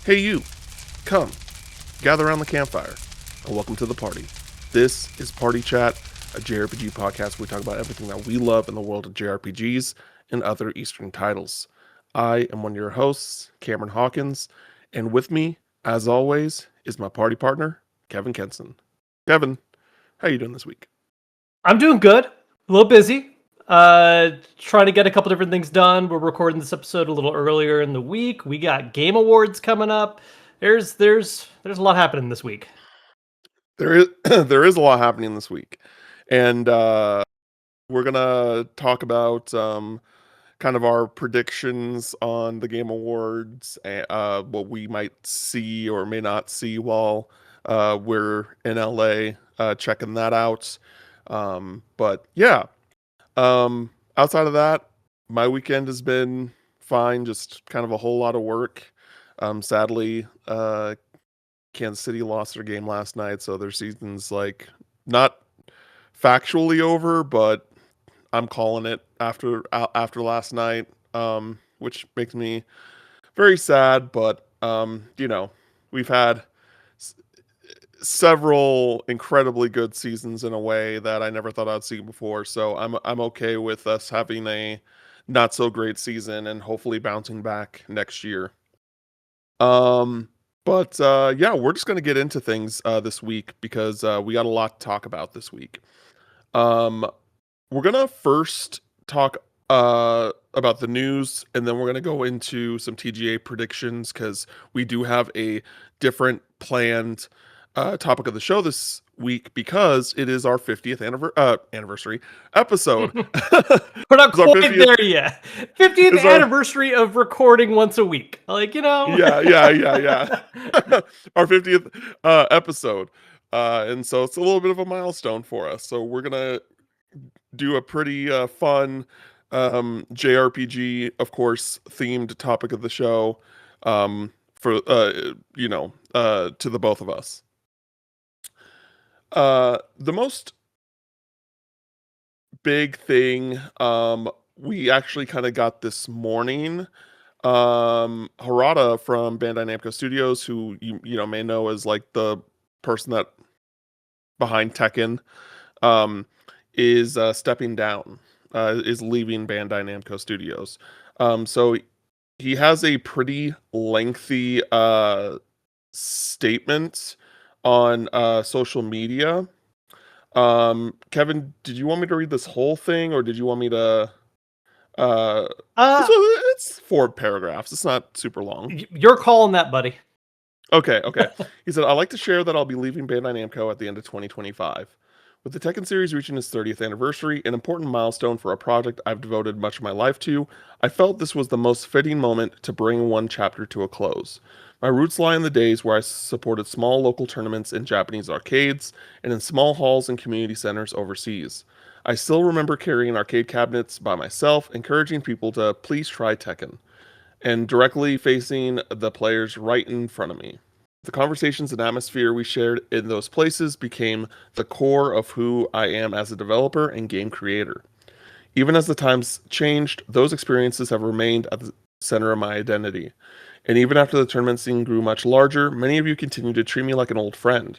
Hey you, come, gather around the campfire, and welcome to the party. This is Party Chat, a JRPG podcast where we talk about everything that we love in the world of JRPGs and other Eastern titles. I am one of your hosts, Cameron Hawkins, and with me, as always, is my party partner, Kevin Kenson. Kevin, how you doing this week? I'm doing good. A little busy. Trying to get a couple different things done. We're recording this episode a little earlier in the week. We got Game Awards coming up. There's a lot happening this week. There is there is a lot happening this week, and we're gonna talk about kind of our predictions on the Game Awards, what we might see or may not see while we're in LA checking that out. But yeah, outside of that, my weekend has been fine, just kind of a whole lot of work. Sadly, Kansas City lost their game last night, so their season's like not factually over, but I'm calling it after last night, which makes me very sad. But we've had s- several incredibly good seasons in a way that I never thought I'd see before. So I'm okay with us having a not so great season and hopefully bouncing back next year. Um, but yeah, we're just gonna get into things this week because we got a lot to talk about this week. Um, we're gonna first talk about the news, and then we're gonna go into some TGA predictions because we do have a different planned topic of the show this week because it is our 50th anniversary episode. We're not It's our quite 50th. there yet. 50th Is our anniversary of recording once a week. yeah. Our 50th episode. And so it's a little bit of a milestone for us. So we're gonna do a pretty fun JRPG, of course, themed topic of the show for to the both of us. The most big thing we actually kind of got this morning. Harada from Bandai Namco Studios, who you may know as like the person that behind Tekken, um, is stepping down, is leaving Bandai Namco Studios. So he has a pretty lengthy statement on social media. Kevin, did you want me to read this whole thing, or did you want me to? Uh, uh, it's 4 paragraphs. It's not super long. you're calling that, buddy. Okay. He said, I'd like to share that I'll be leaving Bandai Namco at the end of 2025. With the Tekken series reaching its 30th anniversary, an important milestone for a project I've devoted much of my life to, I felt this was the most fitting moment to bring one chapter to a close. My roots lie in the days where I supported small local tournaments in Japanese arcades and in small halls and community centers overseas. I still remember carrying arcade cabinets by myself, encouraging people to please try Tekken, and directly facing the players right in front of me. The conversations and atmosphere we shared in those places became the core of who I am as a developer and game creator. Even as the times changed, those experiences have remained at the center of my identity. And even after the tournament scene grew much larger, many of you continued to treat me like an old friend,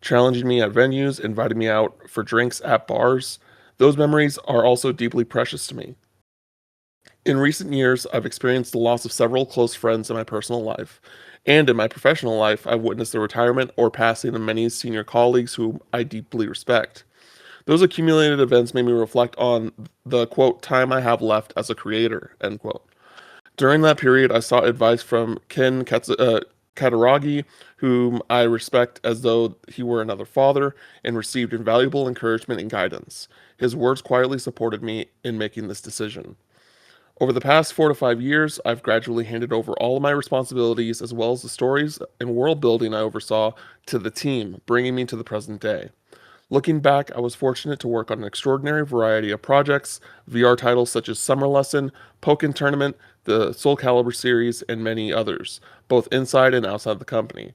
challenging me at venues, inviting me out for drinks at bars. Those memories are also deeply precious to me. In recent years, I've experienced the loss of several close friends in my personal life, and in my professional life, I've witnessed the retirement or passing of many senior colleagues whom I deeply respect. Those accumulated events made me reflect on the quote time I have left as a creator, end quote. During that period, I sought advice from Kataragi, whom I respect as though he were another father, and received invaluable encouragement and guidance. His words quietly supported me in making this decision. Over the past 4 to 5 years, I've gradually handed over all of my responsibilities as well as the stories and world building I oversaw to the team, bringing me to the present day. Looking back, I was fortunate to work on an extraordinary variety of projects, VR titles such as Summer Lesson, Pokken Tournament, the Soul Calibur series, and many others, both inside and outside the company.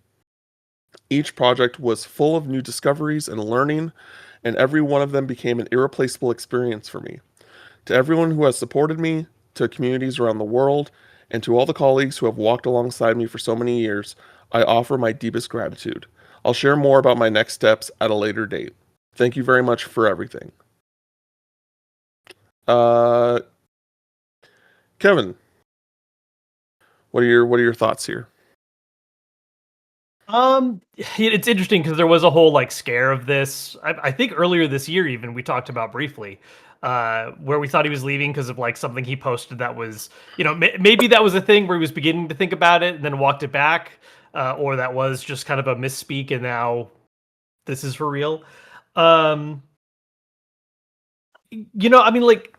Each project was full of new discoveries and learning, and every one of them became an irreplaceable experience for me. To everyone who has supported me, to communities around the world, And to all the colleagues who have walked alongside me for so many years, I offer my deepest gratitude. I'll share more about my next steps at a later date. Thank you very much for everything. Uh, Kevin, what are your thoughts here? It's interesting because there was a whole like scare of this. I think earlier this year, even we talked about briefly, where we thought he was leaving because of like something he posted that was, maybe that was a thing where he was beginning to think about it and then walked it back, or that was just kind of a misspeak and now this is for real. Um, I mean, like,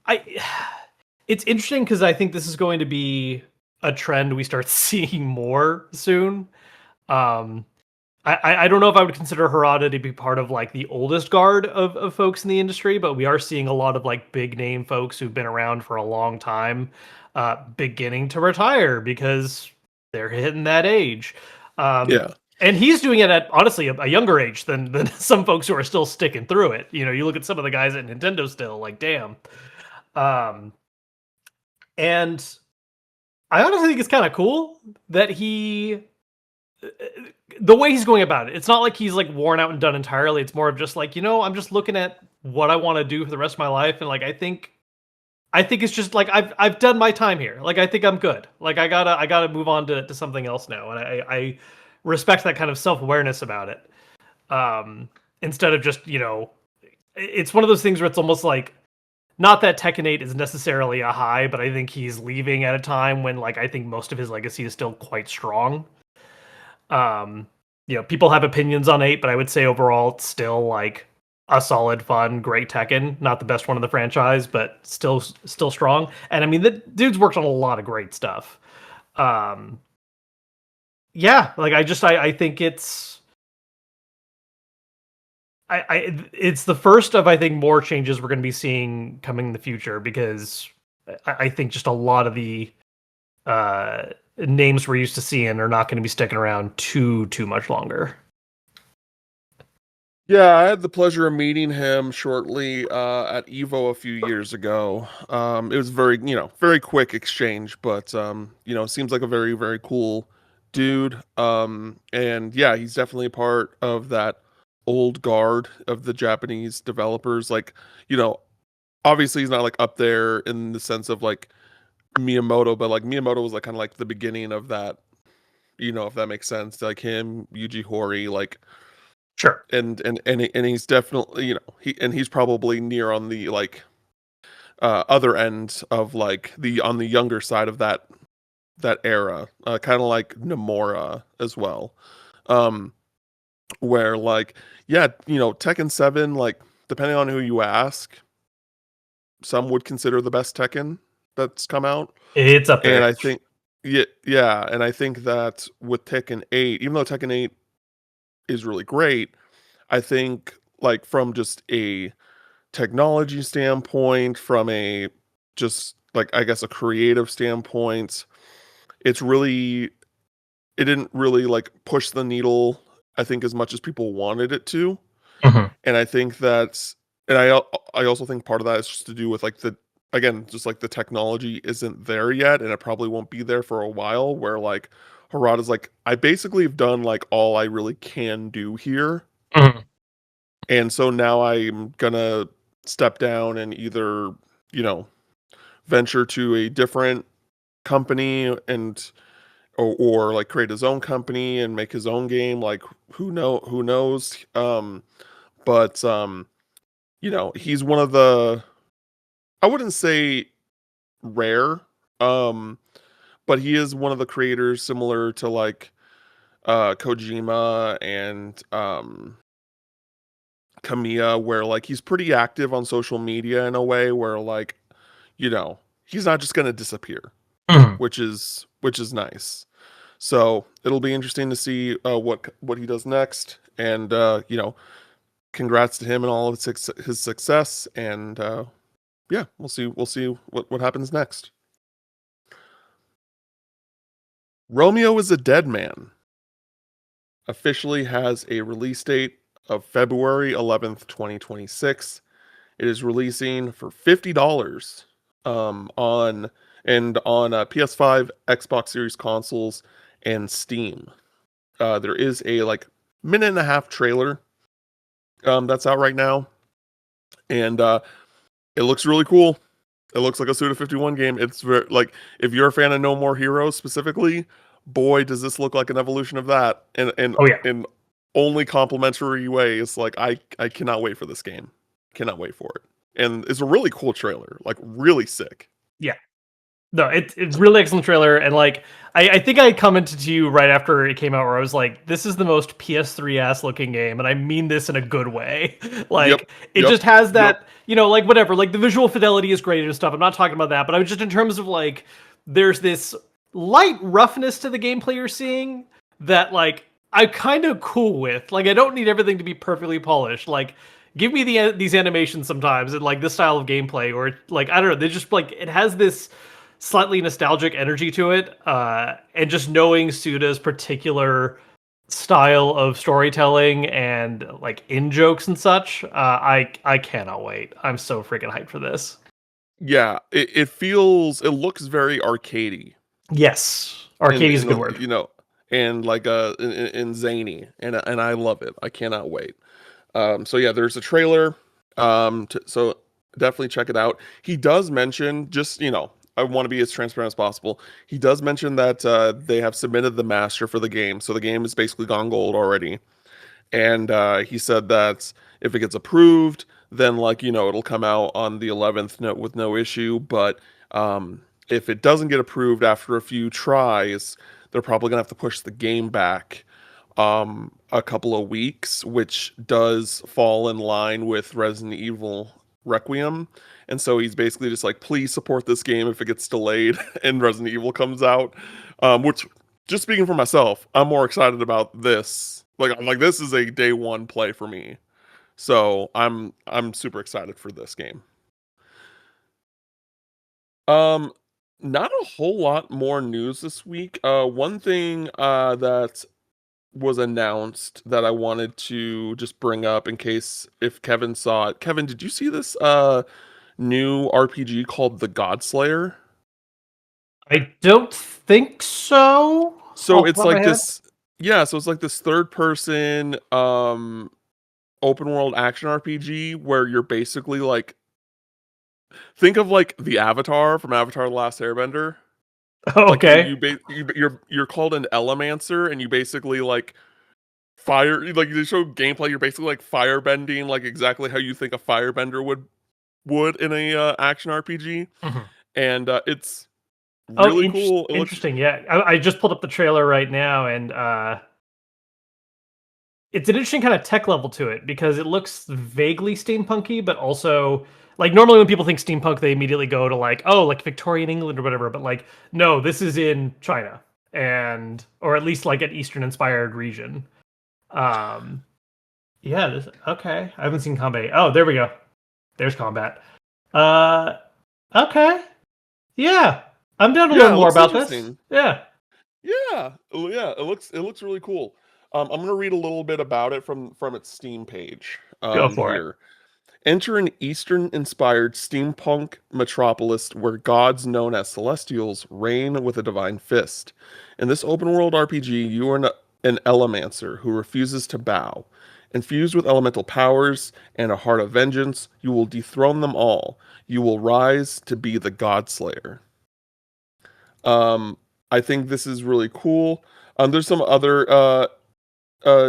I, it's interesting because I think this is going to be a trend we start seeing more soon. Um, I don't know if I would consider Harada to be part of like the oldest guard of folks in the industry, but we are seeing a lot of like big name folks who've been around for a long time beginning to retire because they're hitting that age. Um, Yeah. and he's doing it at honestly a younger age than some folks who are still sticking through it. You look at some of the guys at Nintendo still, like damn. Um, and I honestly think it's kind of cool that the way he's going about it, it's not like he's like worn out and done entirely. It's more of just like, I'm just looking at what I want to do for the rest of my life. And like, I think it's just like, I've done my time here. Like, I think I'm good. Like I gotta move on to something else now. And I respect that kind of self-awareness about it. Instead of just, it's one of those things where it's almost like, not that Tekken 8 is necessarily a high, but I think he's leaving at a time when like, I think most of his legacy is still quite strong. Um, people have opinions on 8, but I would say overall it's still like a solid, fun, great Tekken. Not the best one in the franchise, but still strong. And I mean, the dude's worked on a lot of great stuff. Um, yeah, like I think it's the first of I think more changes we're going to be seeing coming in the future because I think just a lot of the uh names we're used to seeing are not going to be sticking around too much longer. Yeah, I had the pleasure of meeting him shortly at Evo a few years ago. It was very quick exchange, but seems like a very, very cool dude. And yeah, he's definitely a part of that old guard of the Japanese developers. Like, you know, obviously he's not like up there in the sense of like Miyamoto, but like Miyamoto was like kind of like the beginning of that, if that makes sense. Like him, Yuji Horii, like Sure. and he's definitely he's probably near on the like other end of like the on the younger side of that era, kind of like Nomura as well, um where like yeah, Tekken 7, like depending on who you ask, some would consider the best Tekken that's come out. It's up And there. I think yeah, and I think that with Tekken 8, even though Tekken 8 is really great, I think like from just a technology standpoint, from a just like I guess a creative standpoint, it didn't really like push the needle, I think, as much as people wanted it to. Mhm. And I think that's and I also think part of that is just to do with like the again, just like the technology isn't there yet, and it probably won't be there for a while, where like Harada's like, I basically have done like all I really can do here. Mhm. And so now I'm gonna step down and either, you know, venture to a different company and or like create his own company and make his own game. Like who knows? But he's one of the, I wouldn't say rare, um, but he is one of the creators similar to like Kojima and Kamiya, where like he's pretty active on social media in a way where like, he's not just gonna disappear, Mhm. which is nice. So it'll be interesting to see what he does next, and congrats to him and all of his success. And yeah, we'll see what happens next. Romeo is a Dead Man officially has a release date of February 11th, 2026. It is releasing for $50 on and on PS5, Xbox Series consoles, and Steam. There is a like minute and a half trailer that's out right now, and it looks really cool. It looks like a Suda 51 game. It's very, like, if you're a fan of No More Heroes specifically, boy, does this look like an evolution of that, and Oh yeah. in only complimentary way. It's like I cannot wait for this game. Cannot wait for it. And it's a really cool trailer, like really sick. Yeah. No, it's really excellent trailer, and like I think I commented to you right after it came out where I was like, this is the most PS3 ass looking game, and I mean this in a good way. Yep, Like it yep, just has yep. that, like whatever, like the visual fidelity is great and stuff. I'm not talking about that, but I was just in terms of like there's this light roughness to the gameplay you're seeing that like I'm kind of cool with. Like I don't need everything to be perfectly polished. Like give me these animations sometimes and like this style of gameplay, or like I don't know, they just like it has this slightly nostalgic energy to it, and just knowing Suda's particular style of storytelling and like in jokes and such, I cannot wait. I'm so freaking hyped for this. Yeah, it looks very arcadey, Yes, arcade is a and good word. and like and zany, and I love it. I cannot wait. So yeah, there's a trailer. So definitely check it out. He does mention, just I want to be as transparent as possible. He does mention that they have submitted the master for the game, so the game is basically gone gold already. And he said that if it gets approved, then it'll come out on the 11th with no issue. But if it doesn't get approved after a few tries, they're probably gonna have to push the game back a couple of weeks, which does fall in line with Resident Evil Requiem. And so he's basically just like, please support this game if it gets delayed and Resident Evil comes out. Which, just speaking for myself, I'm more excited about this. Like this is a day one play for me. So I'm super excited for this game. Um, Not a whole lot more news this week. One thing that was announced that I wanted to just bring up in case if Kevin saw it. Kevin, did you see this new RPG called The Godslayer? I don't think so. So Off the it's top of my like head. this, yeah, so it's like this third person open world action RPG where you're basically like, think of like the Avatar from Avatar The Last Airbender. Like Okay. you're called an Elemancer, and you basically like fire, like they show gameplay, you're basically like firebending, like exactly how you think a firebender would in a action RPG. Mhm. And it's Oh, really cool. It looks, interesting. Yeah, I just pulled up the trailer right now, and it's an interesting kind of tech level to it because it looks vaguely steampunky, but also like normally when people think steampunk, they immediately go to like, oh, like Victorian England or whatever. But like, no, this is in China, and or at least like an Eastern inspired region. Um, yeah. Okay. I haven't seen combat. Oh, there we go. There's combat. Uh, okay. Yeah, I'm down to learn yeah, it more looks about this. interesting. Yeah, Yeah, it looks really cool. I'm gonna read a little bit about it from its Steam page go for it. here. Enter an Eastern-inspired steampunk metropolis where gods known as Celestials reign with a divine fist. In this open-world RPG, you are an Elemancer who refuses to bow. Infused with elemental powers and a heart of vengeance, you will dethrone them all. You will rise to be the Godslayer. Um, I think this is really cool. There's some other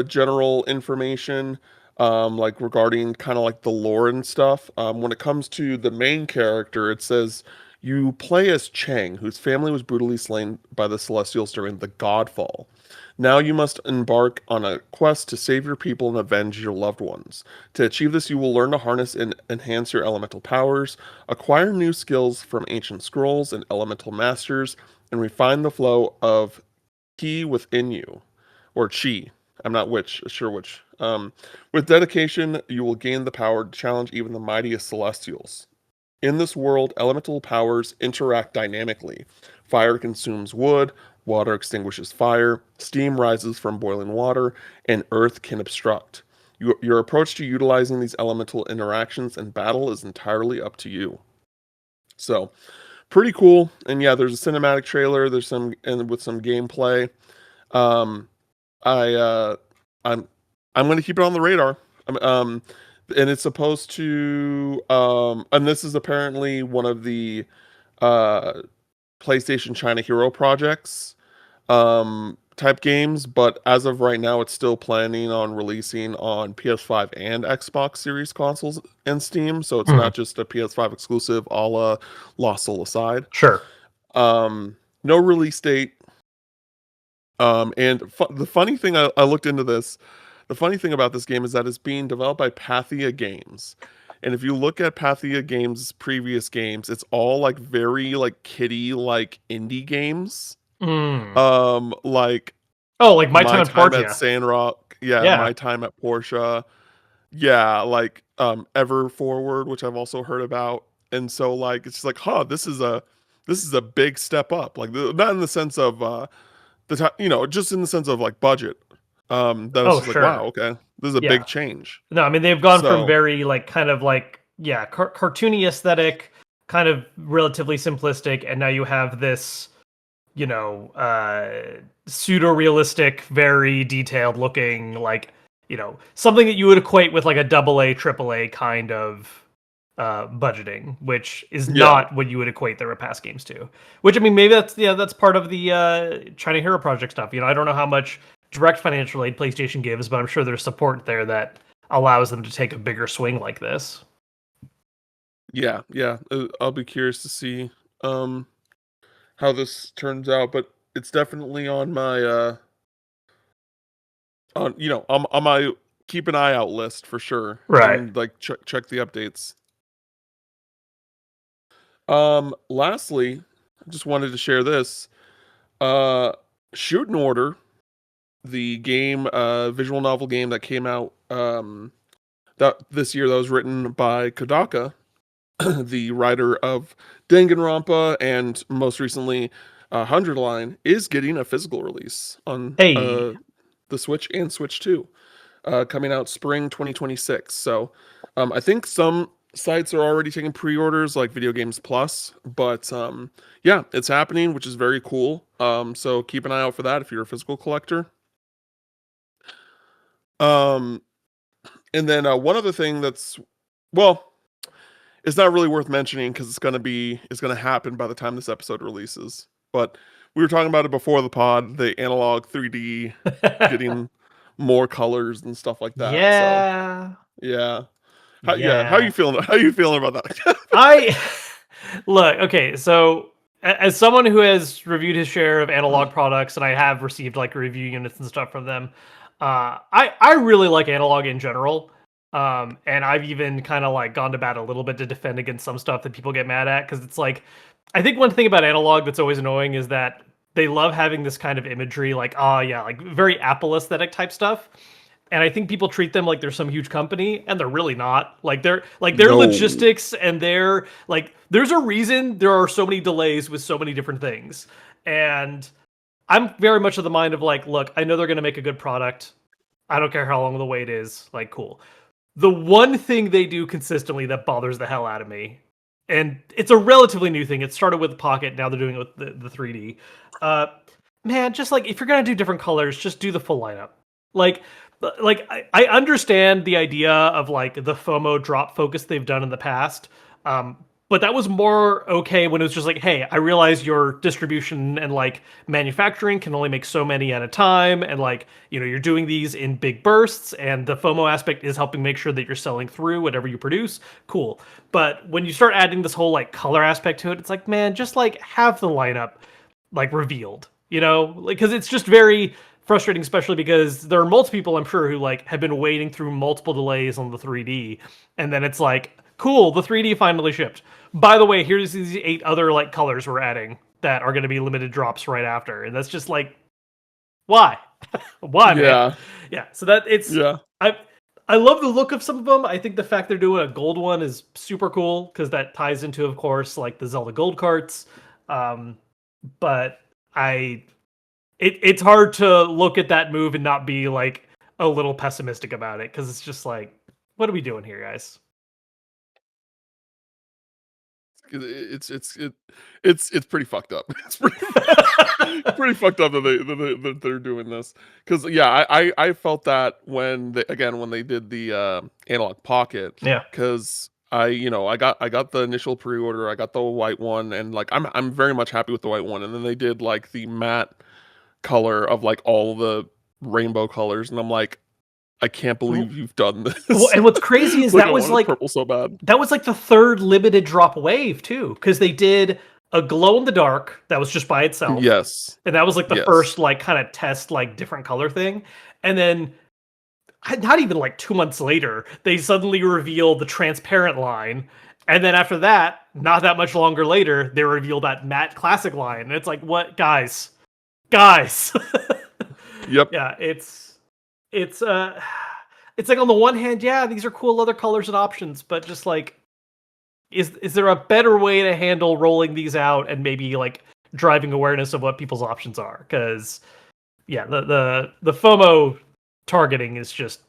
general information like regarding kind of like the lore and stuff. When it comes to the main character, it says you play as Chang, whose family was brutally slain by the Celestials during the Godfall. Now you must embark on a quest to save your people and avenge your loved ones. To achieve this, you will learn to harness and enhance your elemental powers, acquire new skills from ancient scrolls and elemental masters, and refine the flow of ki within you, or chi. I'm not sure which. With dedication, you will gain the power to challenge even the mightiest celestials. In this world, elemental powers interact dynamically. Fire consumes wood, water extinguishes fire, steam rises from boiling water, and earth can obstruct. Your approach to utilizing these elemental interactions in battle is entirely up to you. So, pretty cool. And yeah, there's a cinematic trailer. There's some and with some gameplay. Um, I I'm going to keep it on the radar. And it's supposed to and this is apparently one of the uh PlayStation China Hero projects type games, but as of right now it's still planning on releasing on PS5 and Xbox Series consoles and Steam, so it's Hmm. not just a PS5 exclusive a la Lost Soul Aside. Sure. No release date. The funny thing, I looked into this. The funny thing about this game is that it's being developed by Pathia Games. And if you look at Pathia Games' previous games, it's all like very like kiddie like indie games. Mm. Like Oh, like My My Time at Time at Portia. Sandrock, yeah, Yeah. My Time at Porsche, yeah, like Ever Forward, which I've also heard about. And so like it's just like, huh, this is a big step up. Like not in the sense of just in the sense of like budget. That it's Oh, just like, wow, sure. okay, this is a Yeah. big change. No, I mean they've gone from So very like kind of like yeah, cartoony aesthetic, kind of relatively simplistic, and now you have this, pseudo realistic, very detailed looking, like, something that you would equate with like a double A, triple A kind of budgeting, which is yeah, not what you would equate their past games to. Which I mean, maybe that's part of the China Hero Project stuff. I don't know how much direct financial aid PlayStation gives, but I'm sure there's support there that allows them to take a bigger swing like this. yeah. I'll be curious to see um how this turns out, but it's definitely on my on my keep an eye out list for sure, Right. and like check the updates. Lastly, I just wanted to share this. Uh, Shoot in Order, the game, visual novel game that came out that this year that was written by Kodaka, the writer of Danganronpa and most recently 100 Line, is getting a physical release on Hey. the Switch and Switch 2, coming out spring 2026. So I think some sites are already taking pre-orders like Video Games Plus, but yeah, it's happening, which is very cool. So keep an eye out for that if you're a physical collector. Um, and then one other thing that's, well, it's not really worth mentioning because it's gonna happen by the time this episode releases. But we were talking about it before the pod, the analog 3D getting more colors and stuff like that. So Yeah. yeah, how Yeah. you feeling? How you feeling about that? I look, okay, so as someone who has reviewed his share of analog products, and I have received like review units and stuff from them, I really like analog in general. And I've even kind of like gone to bat a little bit to defend against some stuff that people get mad at, because it's like, I think one thing about analog that's always annoying is that they love having this kind of imagery, like, oh yeah, like very Apple aesthetic type stuff. And I think people treat them like they're some huge company, and they're really not. Like their No, logistics, and their like there's a reason there are so many delays with so many different things. And I'm very much of the mind of like, look, I know they're gonna make a good product. I don't care how long the wait is. Like, cool. The one thing they do consistently that bothers the hell out of me, and it's a relatively new thing. It started with the Pocket, now they're doing it with the 3D. Uh, Man, just like if you're gonna do different colors, just do the full lineup. Like, I understand the idea of like the FOMO drop focus they've done in the past. Um, but that was more okay when it was just like, hey, I realize your distribution and like manufacturing can only make so many at a time, and like, you're doing these in big bursts, and the FOMO aspect is helping make sure that you're selling through whatever you produce. Cool. But when you start adding this whole like color aspect to it, it's like, man, just like have the lineup like revealed, like, because it's just very frustrating, especially because there are multiple people I'm sure who like have been waiting through multiple delays on the 3D, and then it's like, cool, the 3D finally shipped. By the way, here's these 8 other like colors we're adding that are going to be limited drops right after, and that's just like, why, why, man? yeah, Yeah, so that it's yeah. I love the look of some of them. I think the fact they're doing a gold one is super cool because that ties into, of course, like the Zelda gold carts. Um, but I it's hard to look at that move and not be like a little pessimistic about it, because it's just like, what are we doing here, guys? it's pretty fucked up. It's pretty fucked up that they're doing this. Because yeah, I felt that when they did the Analog Pocket, Yeah. because I got the initial pre-order, I got the white one, and like I'm very much happy with the white one, and then they did like the matte color of like all the rainbow colors, and I'm like, I can't believe you've done Well, this. and what's crazy is Like, I that was wanted like purple so bad. the third limited drop wave too, because they did a glow in the dark that was just by itself, Yes. and that was like the Yes. first like kind of test like different color thing, and then not even like 2 months later, they suddenly reveal the transparent line. And then after that, not that much longer later, they reveal that matte classic line. And it's like, what, guys? Guys. Yep. Yeah, it's it's like on the one hand, yeah, these are cool other colors and options, but just like is there a better way to handle rolling these out and maybe like driving awareness of what people's options are? Because yeah, the FOMO targeting is just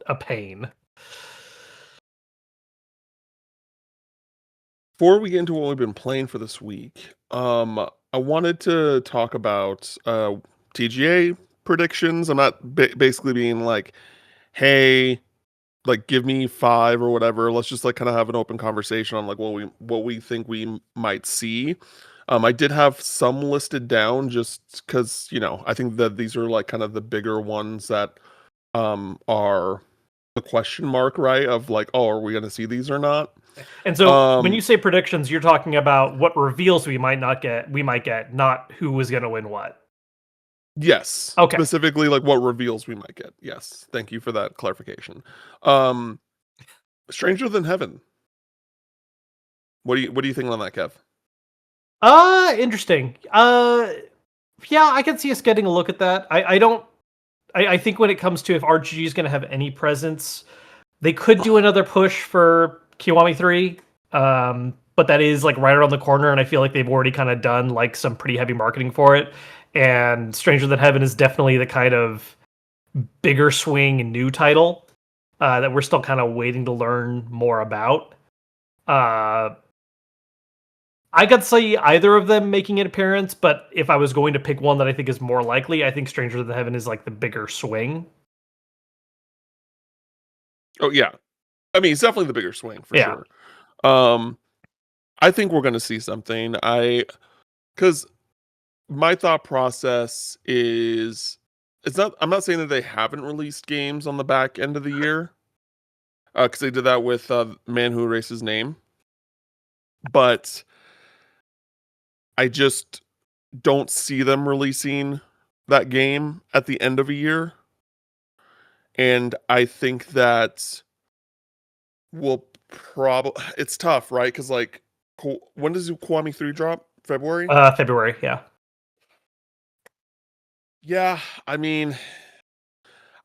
a pain. Before we get into what we've been playing for this week, I wanted to talk about TGA predictions. I'm not basically being like, hey, like give me 5 or whatever. Let's just like kind of have an open conversation on like what we think we might see. I did have some listed down just because I think that these are like kind of the bigger ones that are the question mark, right? Of like, oh, are we going to see these or not? And so when you Um, say predictions, you're talking about what reveals we might get, not who is going to win what. yes, Okay. specifically like what reveals we might get. Yes, thank you for that clarification. Um, Stranger Than Heaven. What do you think on that, Kev? Interesting. Yeah, I can see us getting a look at that. I don't. I think when it comes to if RGG is going to have any presence, they could do another push for Kiwami 3. But that is like right around the corner, and I feel like they've already kind of done like some pretty heavy marketing for it. And Stranger Than Heaven is definitely the kind of bigger swing new title that we're still kind of waiting to learn more about. Uh, I could see either of them making an appearance, but if I was going to pick one that I think is more likely, I think Stranger Than Heaven is like the bigger swing. Oh yeah, I mean it's definitely the bigger swing for Yeah. sure. Um, I think we're gonna see something. Because my thought process is, it's not. I'm not saying that they haven't released games on the back end of the year, because they did that with Man Who Erased His Name, but I just don't see them releasing that game at the end of a year, and I think that will probably. It's tough, right? Because like, when does Kiwami 3 drop? February? February, yeah. Yeah, I mean,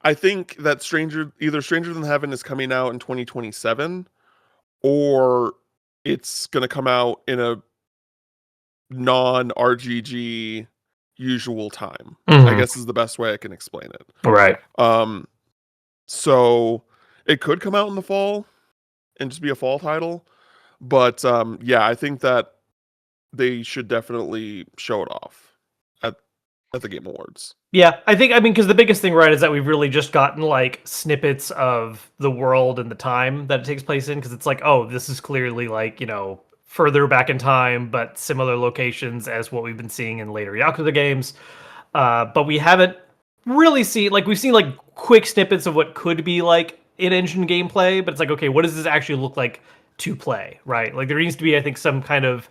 I think that either Stranger Than Heaven is coming out in 2027, or it's going to come out in a non-RGG usual time. I Mhm. guess is the best way I can explain it. Right. Um, so it could come out in the fall and just be a fall title, but yeah, I think that they should definitely show it off at the Game Awards. Yeah, I mean, because the biggest thing, right, is that we've really just gotten like snippets of the world and the time that it takes place in. Because it's like, oh, this is clearly like further back in time, but similar locations as what we've been seeing in later Yakuza games. But we haven't really seen like we've seen like quick snippets of what could be like in-engine gameplay, but it's like, okay, what does this actually look like to play, right? Like there needs to be, I think, some kind of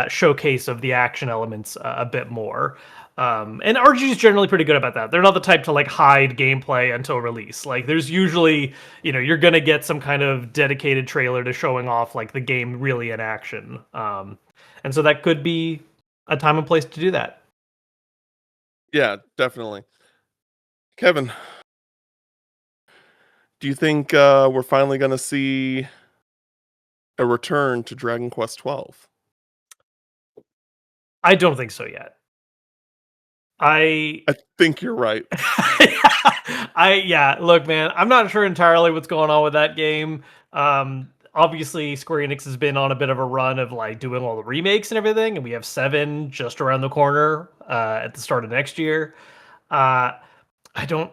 showcase of the action elements a bit more. And RG is generally pretty good about that. They're not the type to like hide gameplay until release. Like there's usually, you're gonna get some kind of dedicated trailer to showing off like the game really in action. And so that could be a time and place to do that. Yeah, definitely. Kevin, do you think we're finally going to see a return to Dragon Quest 12? I don't think so yet. I I think you're right. yeah, look, man, I'm not sure entirely what's going on with that game. obviously Square Enix has been on a bit of a run of like doing all the remakes and everything, and we have 7 just around the corner at the start of next year. Uh, I don't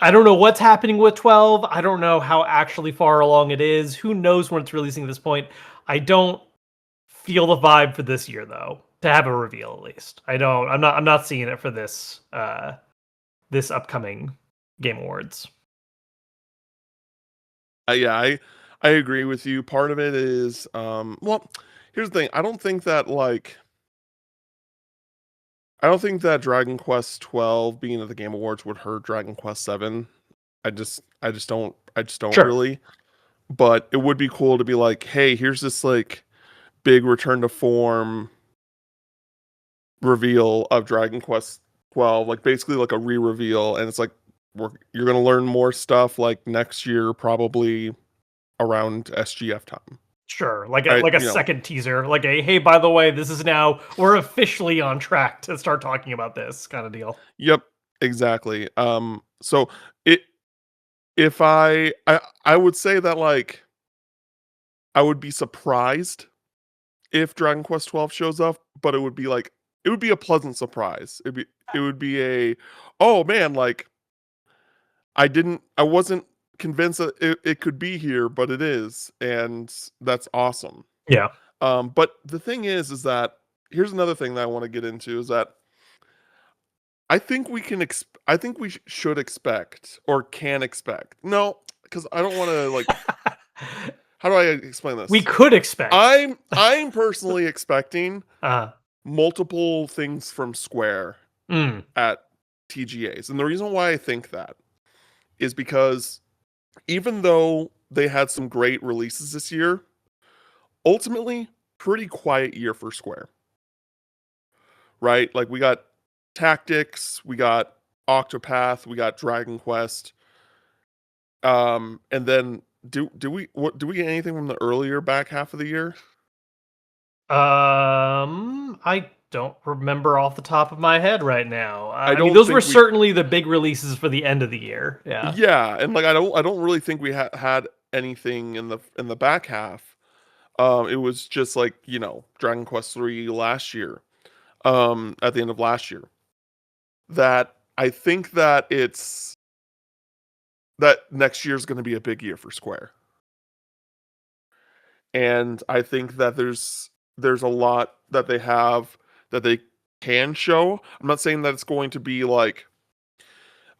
I don't know what's happening with 12. I don't know how actually far along it is. Who knows when it's releasing at this point? I don't feel the vibe for this year though, to have a reveal at least. I'm not seeing it for this upcoming Game Awards. Yeah, I agree with you. Part of it is, well, here's the thing. I don't think that Dragon Quest 12 being at the Game Awards would hurt Dragon Quest 7. I just don't Sure. really. But it would be cool to be like, hey, here's this like big return to form reveal of Dragon Quest 12, like basically like a re-reveal, and it's like you're gonna learn more stuff like next year, probably around SGF time. Sure, like a I, like a you know, second teaser, like a hey, by the way, this is now we're officially on track to start talking about this kind of deal. yep, exactly. So it if I would say that like I would be surprised if Dragon Quest 12 shows up, but it would be a pleasant surprise. It would be a, oh man, like I wasn't convinced that it could be here, but it is, and that's awesome. Yeah. But the thing is that here's another thing that I want to get into is that I think we should expect or can expect. No, because I don't want to like. How do I explain We this? could expect. I'm personally expecting Uh, multiple things from Square mm, at TGAs, and the reason why I think that is because even though they had some great releases this year, ultimately pretty quiet year for Square, right? Like we got Tactics, we got Octopath, we got Dragon Quest, and then do we get anything from the earlier back half of the year? I don't remember off the top of my head right now. I I mean, don't those were think we. certainly the big releases for the end of the year. Yeah. Yeah, and like I don't really think we had anything in the back half. It was just like Dragon Quest 3 last year, at the end of last year. That I think that that next year is going to be a big year for Square, and I think that there's a lot that they have that they can show. I'm not saying that it's going to be like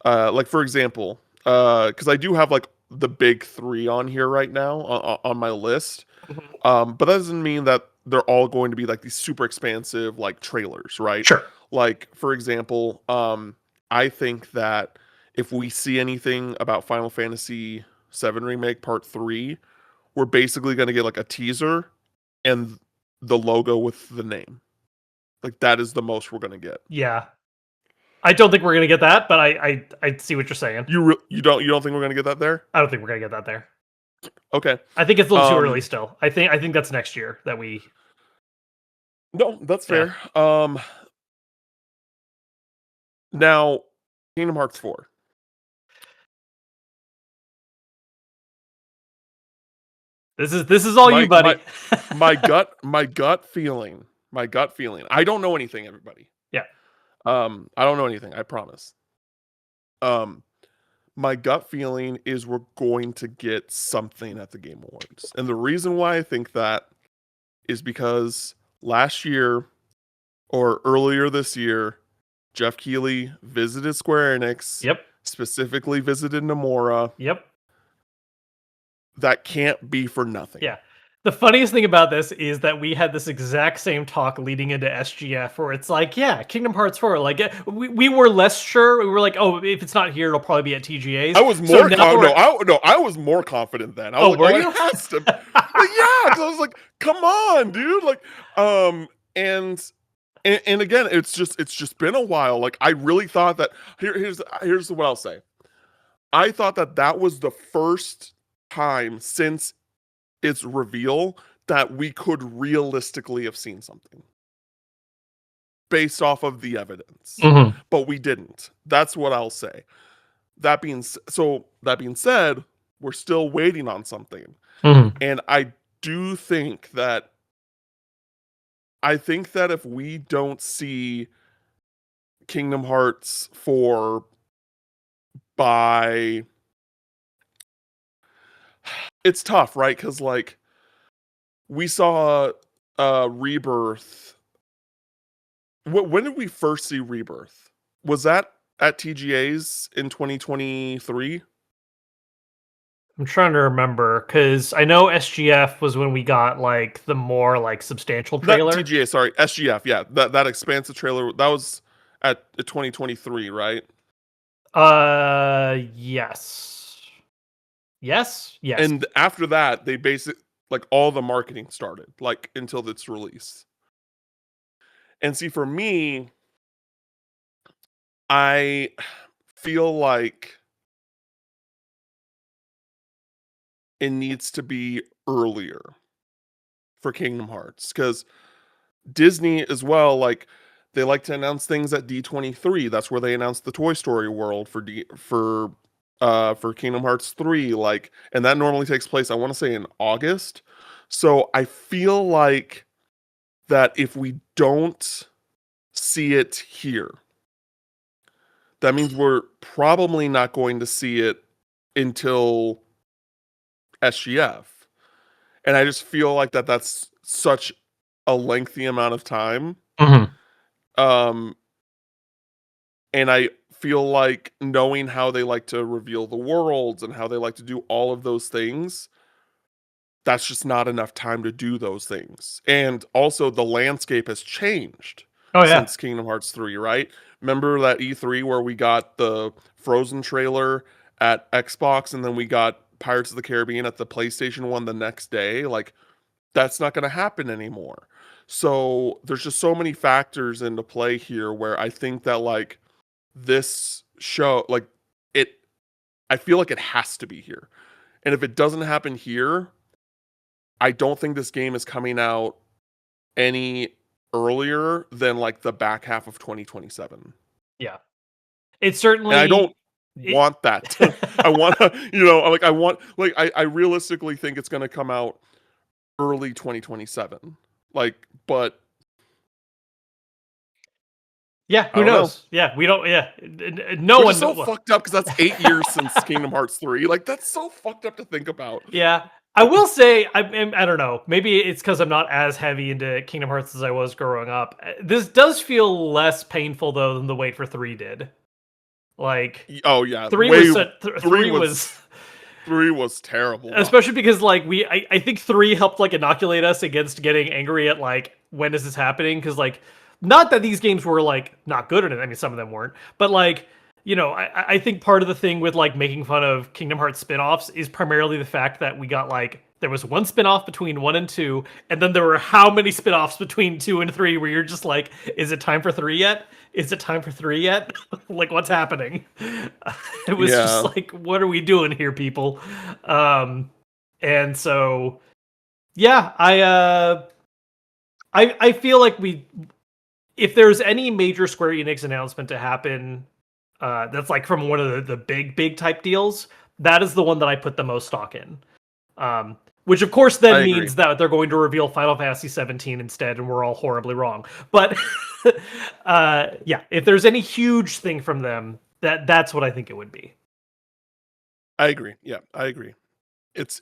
for example, because I do have like the big 3 on here right now on my list. Mhm. But that doesn't mean that they're all going to be like these super expansive like trailers, right? Sure. Like for example, I think that if we see anything about Final Fantasy 7 Remake Part 3, we're basically going to get like a teaser and the logo with the name. Like that is the most we're going to get. Yeah. I don't think we're gonna get that, but I see what you're saying. You don't think we're going to get that there? I don't think we're gonna get that there. Okay. I think it's a little too early Um still. I think that's next year that we. no, that's Yeah. fair. Now Kingdom Hearts 4. This is all you, My my buddy. my gut feeling. My gut feeling. I don't know anything, everybody. Yeah. I don't know anything, I promise. Um, my gut feeling is we're going to get something at the Game Awards. And the reason why I think that is because last year or earlier this year, Jeff Keighley visited Square Enix, Yep. specifically visited Nomura. Yep. That can't be for nothing. Yeah. The funniest thing about this is that we had this exact same talk leading into SGF where it's like, yeah, Kingdom Hearts 4. Like, we were less sure. We were like, oh, if it's not here, it'll probably be at TGA's. I was So more now we're. no, I was more confident then. I was Oh, like, were oh, you? it has to. Like, yeah, 'cause I was like, come on, dude. Like, and and again, it's just been a while. Like, I really thought that here's what I'll say. I thought that that was the first time since its reveal that we could realistically have seen something based off of the evidence, Mhm. but we didn't. That's what I'll say. That being said, We're still waiting on something. Mhm. And I do think that if we don't see Kingdom Hearts 4 by it's tough, right? Cuz like we saw Rebirth. When did we first see Rebirth? Was that at TGA's in 2023? I'm trying to remember because I know SGF was when we got like the more like substantial Not trailer. TGA, sorry, SGF. Yeah, that expansive trailer that was at 2023, right? Yes. Yes. Yes. And after that, they like all the marketing started, like until its release. And see, for me, I feel like it needs to be earlier for Kingdom Hearts because Disney as well, like they like to announce things at D23. That's where they announced the Toy Story world for Kingdom Hearts 3, like, and that normally takes place, I want to say, in August. So I feel like that if we don't see it here, that means we're probably not going to see it until SGF. And I just feel like that's such a lengthy amount of time. Mhm. Um, and I feel like knowing how they like to reveal the worlds and how they like to do all of those things, that's just not enough time to do those things. And also the landscape has changed Oh yeah. since Kingdom Hearts 3, right? Remember that E3 where we got the Frozen trailer at Xbox and then we got Pirates of the Caribbean at the PlayStation 1 the next day? Like that's not going to happen anymore. So there's just so many factors into play here where I think that like this show, like it, I feel like it has to be here. And if it doesn't happen here, I don't think this game is coming out any earlier than like the back half of 2027. Yeah. It And I don't certainly it want that. I want to, you know, like I want, like I realistically think it's going to come out early 2027. Like, but Yeah, I who don't know. knows? Yeah, we don't no Which is one so know. fucked up because that's 8 years since Kingdom Hearts 3. Like, that's so fucked up to think about. Yeah. I will say I don't know. Maybe it's cuz I'm not as heavy into Kingdom Hearts as I was growing up. This does feel less painful though than the wait for 3 did. Like Oh, yeah. 3 Way, was 3 3 was, was 3 was terrible. especially because like I think 3 helped like inoculate us against getting angry at like when is this happening, because like not that these games were like not good at it, I mean some of them weren't, but like you know I think part of the thing with like making fun of Kingdom Hearts spin-offs is primarily the fact that we got like there was one spin-off between 1 and 2, and then there were how many spin-offs between 2 and 3 where you're just like, is it time for 3 yet? Is it time for 3 yet? Like what's happening? It was just Yeah. like, what are we doing here, people? Um, and so, yeah, I feel like if there's any major Square Enix announcement to happen, that's like from one of the big type deals, that is the one that I put the most stock in. Which of course I then agree. means that they're going to reveal Final Fantasy 17 instead, and we're all horribly wrong. But yeah, if there's any huge thing from them, that's what I think it would be. I agree. Yeah, I agree. It's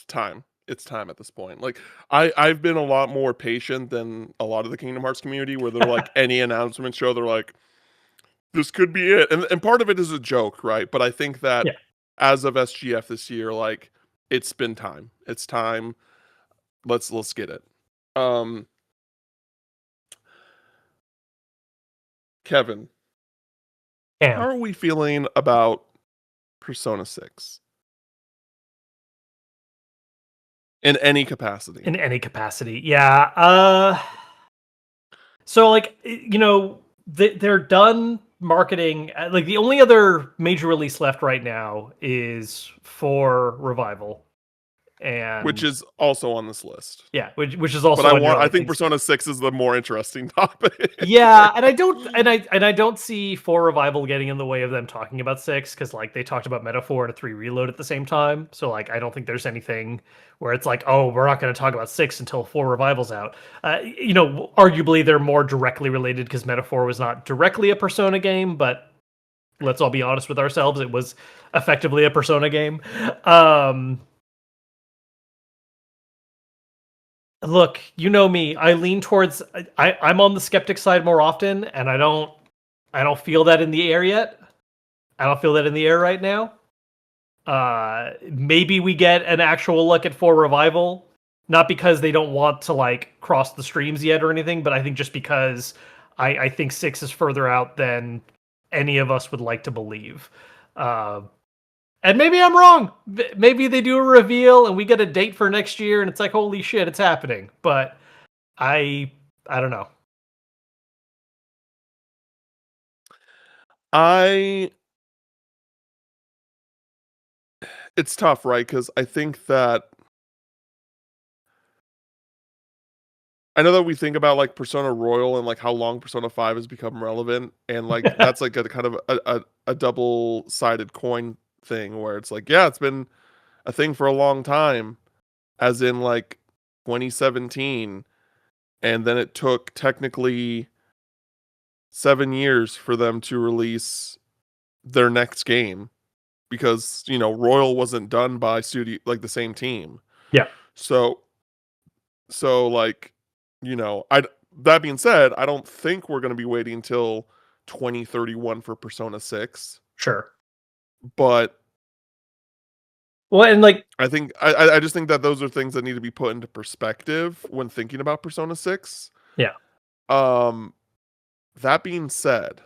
time. It's time at this point. Like I've been a lot more patient than a lot of the Kingdom Hearts community where they're like any announcement show, they're like, this could be it. And part of it is a joke, right? But I think that Yeah. as of SGF this year, like it's been time. It's time. Let's get it. Um Kevin, how Cam. are we feeling about Persona 6 in any capacity? In any capacity. Yeah. So like you know they're done marketing. Like the only other major release left right now is for Revival, and which is also on this list. yeah, which is But also on your I like think things. Persona 6 is the more interesting topic. Yeah, and I don't see 4 Revival getting in the way of them talking about 6, because like they talked about Metaphor and a 3 Reload at the same time. So like I don't think there's anything where it's like, oh, we're not going to talk about 6 until 4 Revival's out. Arguably they're more directly related because Metaphor was not directly a Persona game, but let's all be honest with ourselves, it was effectively a Persona game. Look, you know me. I lean towards. I'm on the skeptic side more often, and I don't feel that in the air yet. I don't feel that in the air right now. Maybe we get an actual look at 4 Revival, not because they don't want to like cross the streams yet or anything, but I think just because I think 6 is further out than any of us would like to believe. And maybe I'm wrong. Maybe they do a reveal and we get a date for next year, and it's like, holy shit, it's happening. But I don't know. It's tough, right? Because I think that I know that we think about like Persona Royal and like how long Persona 5 has become relevant, and like that's like a kind of a double-sided coin thing where it's like, yeah, it's been a thing for a long time, as in like 2017, and then it took technically 7 years for them to release their next game because Royal wasn't done by studio like the same team. Yeah, So like, I that being said, I don't think we're going to be waiting until 2031 for Persona 6, sure. but Well, and like, I just think that those are things that need to be put into perspective when thinking about Persona 6. yeah, Um that being said,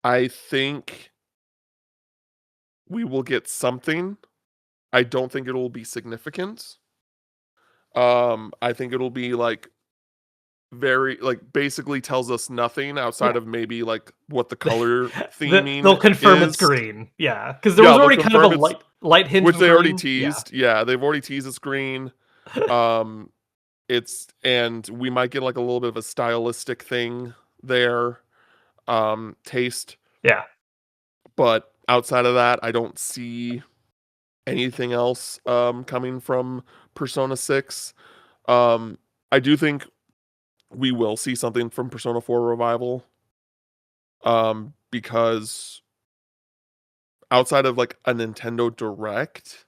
I think we will get something. I don't think it'll be significant. I think it'll be like very like basically tells us nothing outside yeah. of maybe like what the color theming They'll confirm it's is. green. Yeah, because there Yeah, was they'll already kind of a confirm it's, light hint which of they already green. Yeah, teased. Yeah, they've already teased it's green. Um and we might get like a little bit of a stylistic thing there. Taste. yeah, But outside of that, I don't see anything else coming from Persona 6. I do think we will see something from Persona 4 Revival. Because outside of like a Nintendo Direct,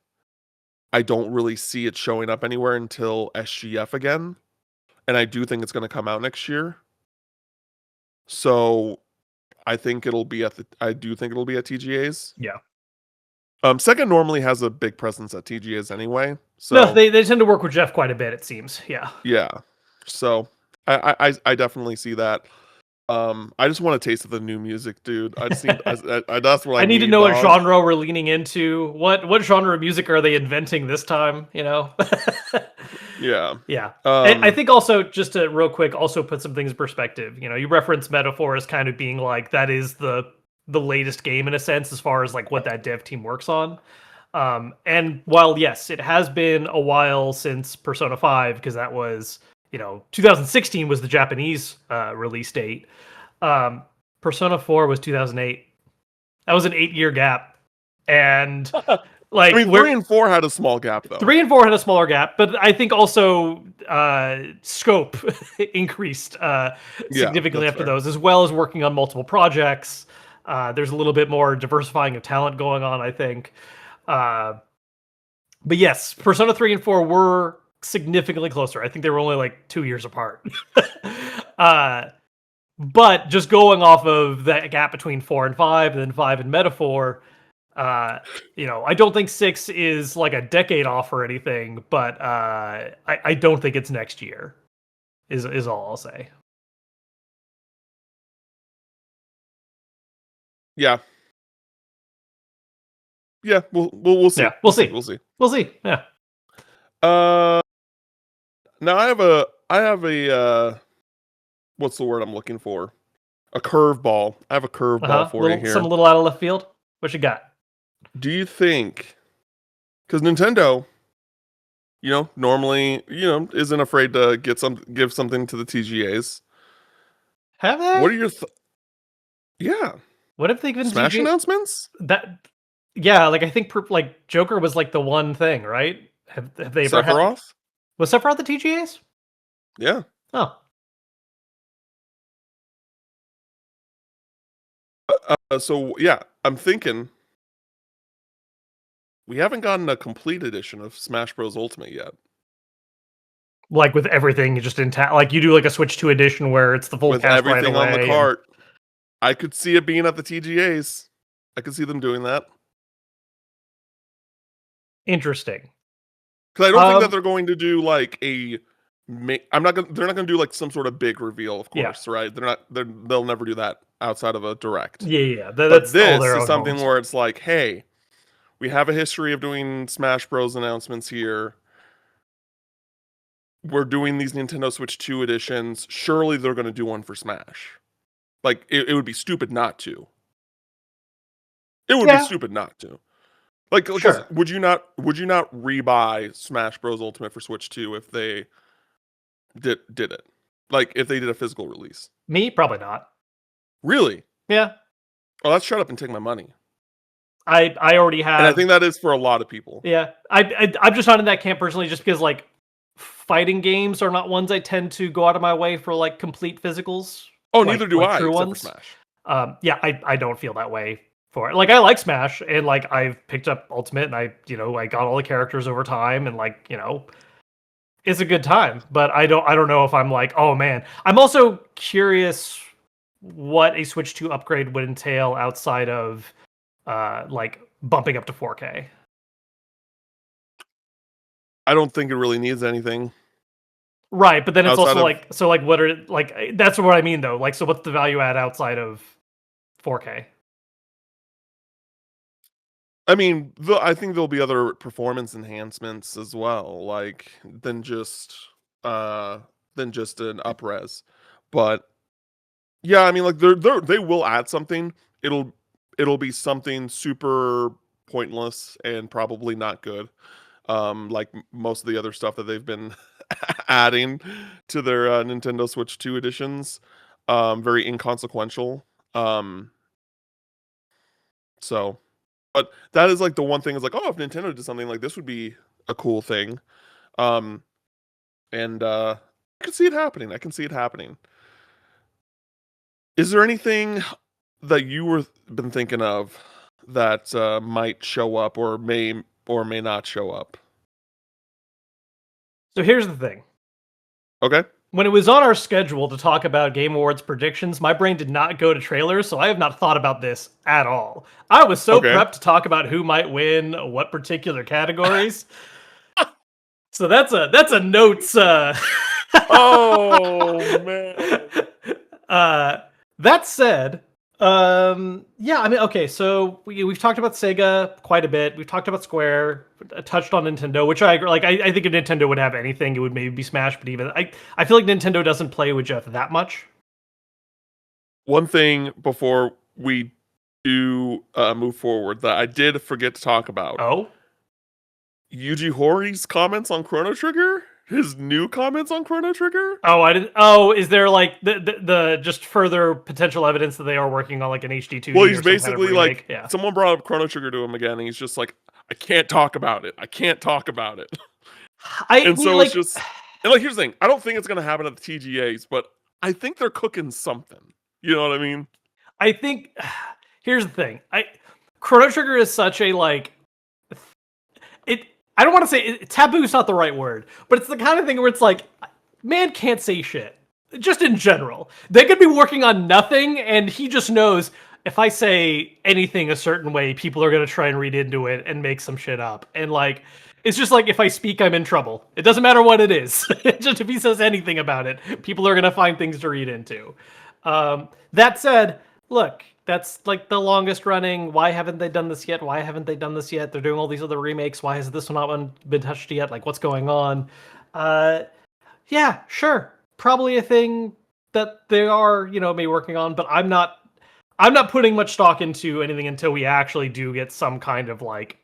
I don't really see it showing up anywhere until SGF again. And I do think it's going to come out next year. So I think it'll be I do think it'll be at TGA's. yeah. Second normally has a big presence at TGA's anyway. No, So they tend to work with Jeff quite a bit. It seems. Yeah. yeah. So I definitely see that. I just want a taste of the new music, dude. I just need that's what I I need to need, know what dog. genre we're leaning into. What genre of music are they inventing this time? Yeah. Yeah. I Um think also, just to real quick, also put some things in perspective. You reference Metaphor as kind of being like that is the latest game in a sense as far as like what that dev team works on. And while yes, it has been a while since Persona 5, because that was 2016 was the Japanese release date. Persona 4 was 2008. That was an 8-year gap, and like I mean, 3 and 4 had a small gap though. 3 and 4 had a smaller gap, but I think also scope increased significantly that's after fair. those, as well as working on multiple projects. There's a little bit more diversifying of talent going on, I think. But yes, Persona 3 and 4 were significantly closer. I think they were only like 2 years apart. But just going off of that gap between 4 and 5, and then 5 and Metaphor, I don't think 6 is like a decade off or anything, but I don't think it's next year. Is all I'll say. Yeah. Yeah, we'll see. Yeah, we'll see. We'll see. We'll see. Yeah. Now I have a what's the word I'm looking for? A curveball. I have a curveball for you here. Some little out of left field. What you got? Do you think, because Nintendo, normally, isn't afraid to give something to the TGAs. Have they? What are your yeah, What if they've been Smash TGA announcements? that? Yeah, like I think like Joker was like the one thing, right? Have they ever had? Sephiroth? Was Sephiroth the TGAs? Yeah. Oh, So yeah, I'm thinking we haven't gotten a complete edition of Smash Bros. Ultimate yet, like with everything just intact. Like you do like a Switch 2 edition where it's the full with cast right everything on the away. And cart. I could see it being at the TGAs. I could see them doing that interesting. because I don't think that they're going to do like a. I'm not gonna. They're not gonna do like some sort of big reveal, of Yeah, course, right? They're not. They'll never do that outside of a direct. yeah. But That's all this their is own something homes. where it's like, hey, we have a history of doing Smash Bros. Announcements here. We're doing these Nintendo Switch 2 editions. Surely they're going to do one for Smash. Like, it would be stupid not to. It would be Yeah, stupid not to. Like, because sure. would you not rebuy Smash Bros. Ultimate for Switch 2 if they did it? Like, if they did a physical release? Me, probably not. Really? Yeah, Oh, let's shut up and take my money. I already And I have. think that is for a lot of people. Yeah, I'm just not in that camp personally, just because like fighting games are not ones I tend to go out of my way for like complete physicals, Oh, like neither do I, true except for ones. Smash. Yeah, I don't feel that way for it. Like I like Smash, and like I've picked up Ultimate, and I got all the characters over time, and like it's a good time. But I don't know if I'm like, oh man. I'm also curious what a Switch 2 upgrade would entail outside of like bumping up to 4K. I don't think it really needs anything Right, but then it's outside also of. like, so like what are like that's what I mean though. Like so what's the value add outside of 4K? I mean, I think there'll be other performance enhancements as well, like uh than just an upres. But yeah, I mean, like they will add something. It'll it'll be something super pointless and probably not good. Like most of the other stuff that they've been adding to their Nintendo Switch 2 editions, very inconsequential. Um, so. But that is like the one thing is like, oh, if Nintendo did something like this would be a cool thing. Um, and I can see it happening. I can see it happening. Is there anything that you were been thinking of that might show up or may not show up? So here's the thing. Okay. When it was on our schedule to talk about Game Awards predictions, my brain did not go to trailers, so I have not thought about this at all. I was so Okay. prepped to talk about who might win what particular categories. So that's a notes Oh man. uh that said, yeah, I mean, okay, so we've talked about Sega quite a bit. We've talked about Square, touched on Nintendo, which I agree. Like, I think if Nintendo would have anything, it would maybe be Smash. But even I feel like Nintendo doesn't play with Jeff that much. One thing before we do move forward that I did forget to talk about. Oh, Yuji Hoри's comments on Chrono Trigger? His new comments on Chrono Trigger? oh, I didn't. Oh, is there like the just further potential evidence that they are working on like an HD 2D Well, or he's some kind of basically remake? like, Yeah, someone brought up Chrono Trigger to him again, and he's just like, I can't talk about it. I can't talk about it. I And mean, so it's like, just, and like, here's the thing. I don't think it's going to happen at the TGAs, but I think they're cooking something. You know what I mean? I think here's the thing. Chrono Trigger is such a like it. I don't want to say taboo is not the right word, but it's the kind of thing where it's like, man can't say shit. Just in general, they could be working on nothing, and he just knows if I say anything a certain way, people are gonna try and read into it and make some shit up. And like, it's just like if I speak, I'm in trouble. It doesn't matter what it is. Just if he says anything about it, people are gonna find things to read into. That said, look, that's like the longest running. Why haven't they done this yet? Why haven't they done this yet? They're doing all these other remakes. Why has this one not been touched yet? Like, what's going on? Uh, yeah, sure. Probably a thing that they are, maybe working on, but I'm not putting much stock into anything until we actually do get some kind of like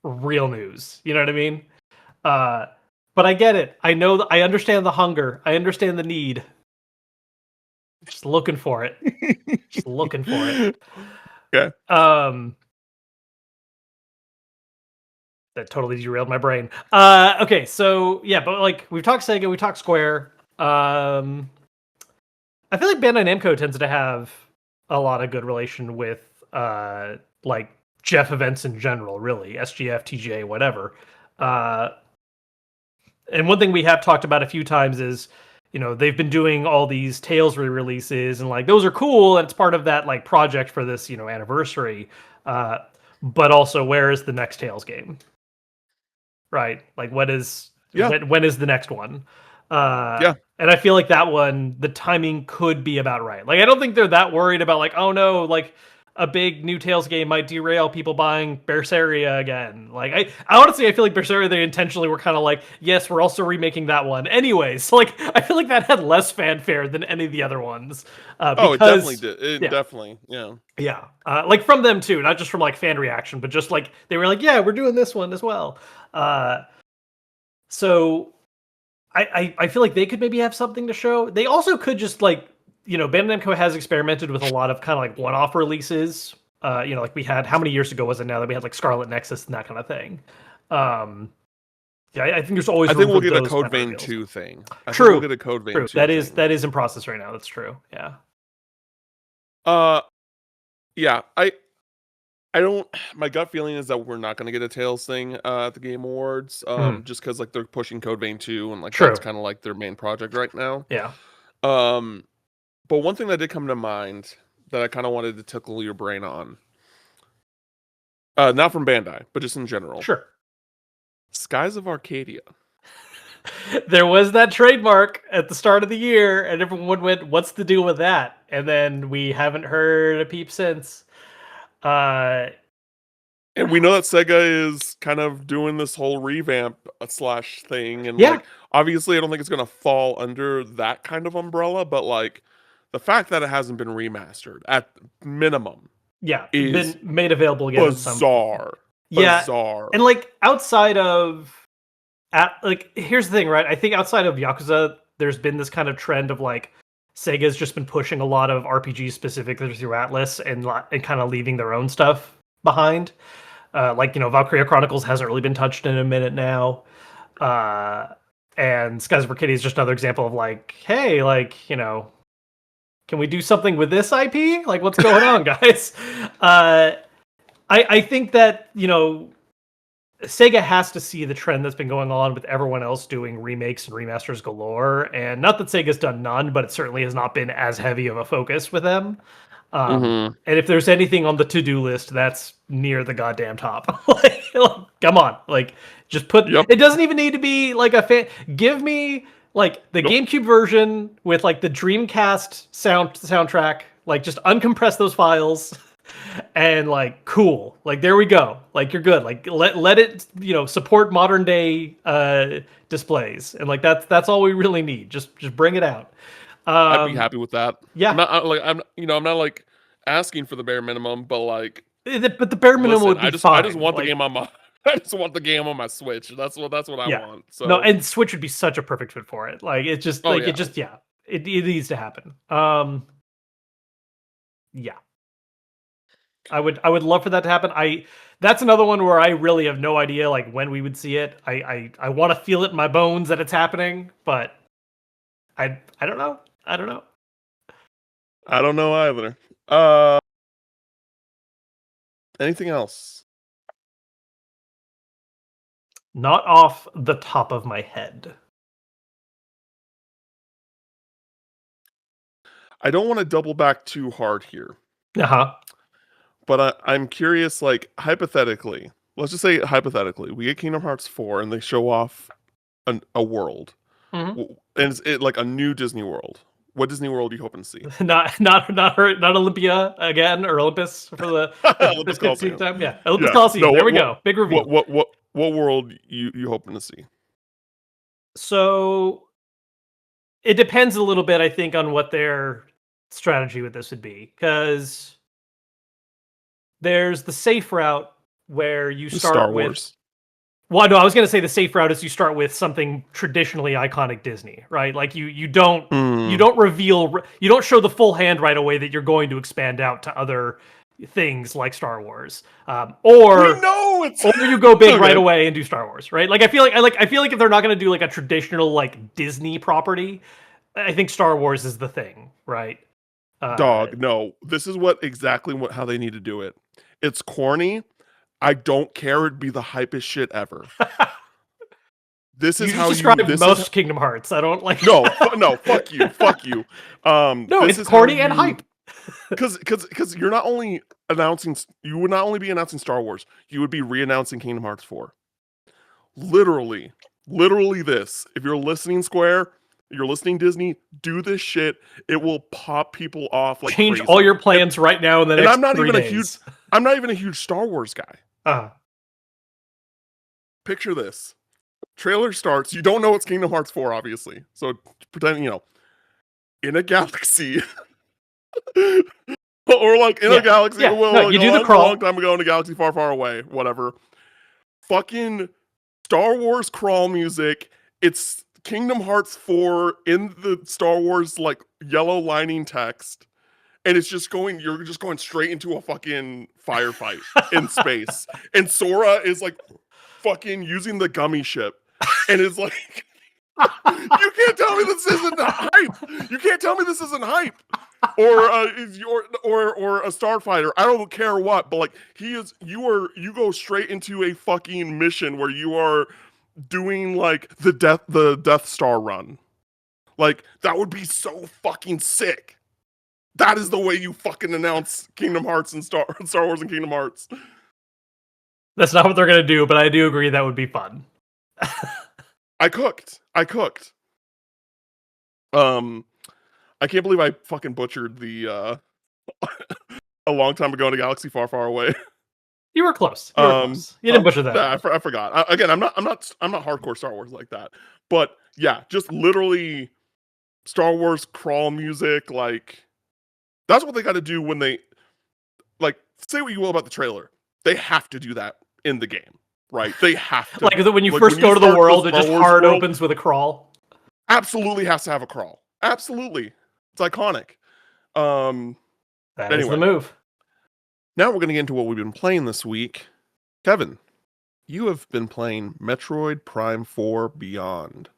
real news. You know what I mean? But I get it. I know. I understand the hunger. I understand the need. Just looking for it. Just looking for it. Okay. That totally derailed my brain. Okay, so yeah, but like we've talked Sega, we talked Square. I feel like Bandai Namco tends to have a lot of good relation with like Jeff events in general, really, SGF, TGA, whatever. And one thing we have talked about a few times is, you know, they've been doing all these Tales re-releases, and like those are cool, and it's part of that like project for this, you know, anniversary. But also, where is the next Tales game? Right? Like, what is Yeah. when is the next one? Yeah. And I feel like that one, the timing could be about right. Like, I don't think they're that worried about like, oh no, like a big new Tales game might derail people buying Berseria again. Like, I honestly, I feel like Berseria, they intentionally were kind of like, yes, we're also remaking that one. Anyways, like, I feel like that had less fanfare than any of the other ones. Oh, it definitely Because, did. It yeah. definitely, yeah. Yeah. Like from them too, not just from like fan reaction, but just like they were like, yeah, we're doing this one as well. So I feel like they could maybe have something to show. They also could just like, you know, Bandai Namco has experimented with a lot of kind of like one-off releases. You know, like we had, how many years ago was it now that we had like Scarlet Nexus and that kind of thing. Yeah, I think there's always I think room we'll for get a those Code kind of Vein reveals. 2 thing. I think True. we'll get a Code Vein True. 2 That is thing. that is in process right now. That's true. Yeah. Yeah, I don't. My gut feeling is that we're not going to get a Tales thing at the Game Awards, just because like they're pushing Code Vein 2 and like that's True. kind of like their main project right now. Yeah. But one thing that did come to mind that I kind of wanted to tickle your brain on, not from Bandai, but just in general, Sure. Skies of Arcadia. There was that trademark at the start of the year, and everyone went, "What's the deal with that?" And then we haven't heard a peep since. And we know that Sega is kind of doing this whole revamp slash thing, and Yeah, like obviously, I don't think it's gonna fall under that kind of umbrella, but like the fact that it hasn't been remastered at minimum yeah, is been made available again at some point. bizarre. Yeah, Bizarre. and like outside of, like here's the thing, right? I think outside of Yakuza, there's been this kind of trend of like Sega's just been pushing a lot of RPGs specifically through Atlas and kind of leaving their own stuff behind. Like, you know, Valkyria Chronicles hasn't really been touched in a minute now. And Skies of Arcadia is just another example of like, hey, like, you know, can we do something with this IP? Like, what's going on, guys? I think that, you know, Sega has to see the trend that's been going on with everyone else doing remakes and remasters galore. And not that Sega's done none, but it certainly has not been as heavy of a focus with them. Mhm. And if there's anything on the to-do list, that's near the goddamn top. Like, come on, like just put. Yep. It doesn't even need to be like a fan. Give me like the Nope. GameCube version with like the Dreamcast soundtrack. Like just uncompress those files, and like cool. Like there we go. Like you're good. Like let it, you know, support modern day displays, and like that's all we really need. Just bring it out. I'd be happy with that. Yeah. I'm not like I'm not like asking for the bare minimum, but like But the bare minimum listen, would be I just fine. want the Like, game on my I just want the game on my Switch. That's what I yeah. want. No, So and Switch would be such a perfect fit for it. Like it just oh like yeah. it just yeah. It needs to happen. Yeah. I would love for that to happen. That's another one where I really have no idea like when we would see it. I want to feel it in my bones that it's happening, but I don't know. I don't know. I don't know either. Uh anything else? Not off the top of my head. I don't want to double back too hard here, Uh-huh. but I'm curious, like hypothetically, let's just say hypothetically, we get Kingdom Hearts 4 and they show off a world. Mhm. And it's like a new Disney World. What Disney World are you hoping to see? Not Olympia again or Olympus for the Olympus 15th Coliseum. time. Yeah, Olympus Yeah. Coliseum. No, There we go. Big reveal. what world you hoping to see? So it depends a little bit, I think, on what they're strategy with this would be, because there's the safe route where you start Star with. Wars. Well, no, I was going to say the safe route is you start with something traditionally iconic Disney, right? Like you don't reveal, you don't show the full hand right away that you're going to expand out to other things like Star Wars, We know it's or you go big Okay. right away and do Star Wars, right? Like I feel like if they're not going to do like a traditional like Disney property, I think Star Wars is the thing, right? Dog, no. This is how they need to do it. It's corny. I don't care. It'd be the hypest shit ever. This You is just how described this most is Kingdom Hearts. I don't like. no, no, fuck you, fuck you. No, This it's is how corny and hype. Because you're not only announcing, you would not only be announcing Star Wars, you would be re-announcing Kingdom Hearts 4. Literally, this. If you're listening Square, you're listening Disney, do this shit. It will pop people off like Change crazy. all your plans right now in the next I'm not 3 even days. I'm not even a huge Star Wars guy. Picture this. Trailer starts. You don't know it's Kingdom Hearts 4, obviously. So pretend, in a galaxy. Or like in a galaxy. Yeah. Well, No, like you do the a crawl. long time ago in a galaxy far, far away. Whatever. Fucking Star Wars crawl music. It's Kingdom Hearts 4 in the Star Wars like yellow lining text. And it's just you're just going straight into a fucking firefight in space. And Sora is like fucking using the gummy ship. And it's like, you can't tell me this isn't hype. You can't tell me this isn't hype. Or or a starfighter. I don't care what, but like you go straight into a fucking mission where you are doing like the Death Star run. Like that would be so fucking sick. That is the way you fucking announce Kingdom Hearts and Star Wars and Kingdom Hearts. That's not what they're gonna do, but I do agree that would be fun. I cooked. I can't believe I fucking butchered the a long time ago in a galaxy far, far away. You were close. You were close. You didn't butcher that. Nah, I forgot. Again, I'm not hardcore Star Wars like that. But yeah, just literally Star Wars crawl music. Like that's what they got to do when they like. Say what you will about the trailer, they have to do that in the game, right? They have to. Like when you first go to the world, it just hard opens with a crawl. Absolutely has to have a crawl. Absolutely, it's iconic. That is the move. Now we're going to get into what we've been playing this week. Kevin, you have been playing Metroid Prime 4 Beyond.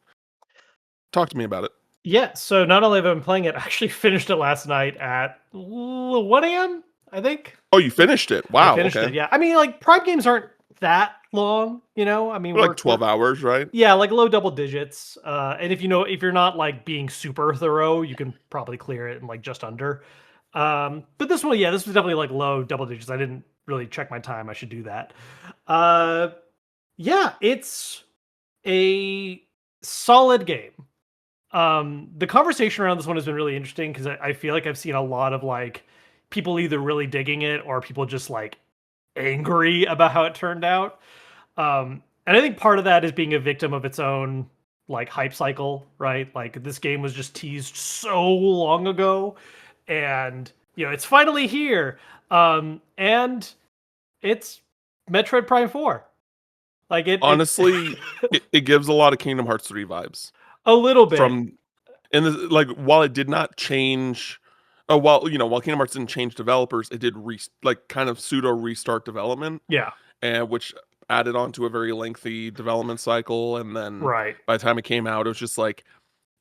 Talk to me about it. Yeah, so not only have I been playing it, I actually finished it last night at 1 a.m., I think. Oh, you finished it? Wow. I finished it, yeah. I mean, like, Prime games aren't that long, you know? I mean, we're like 12 hours, right? Yeah, like low double digits. And if you're not like being super thorough, you can probably clear it in like just under. But this one, this was definitely like low double digits. I didn't really check my time. I should do that. Yeah, it's a solid game. The conversation around this one has been really interesting because I feel like I've seen a lot of like people either really digging it or people just like angry about how it turned out. And I think part of that is being a victim of its own like hype cycle, right? Like this game was just teased so long ago, and it's finally here. And it's Metroid Prime 4. Like it honestly, it gives a lot of Kingdom Hearts 3 vibes. A little bit. While it did not change, while Kingdom Hearts didn't change developers, it did kind of pseudo restart development. Yeah. And which added on to a very lengthy development cycle, and then right by the time it came out, it was just like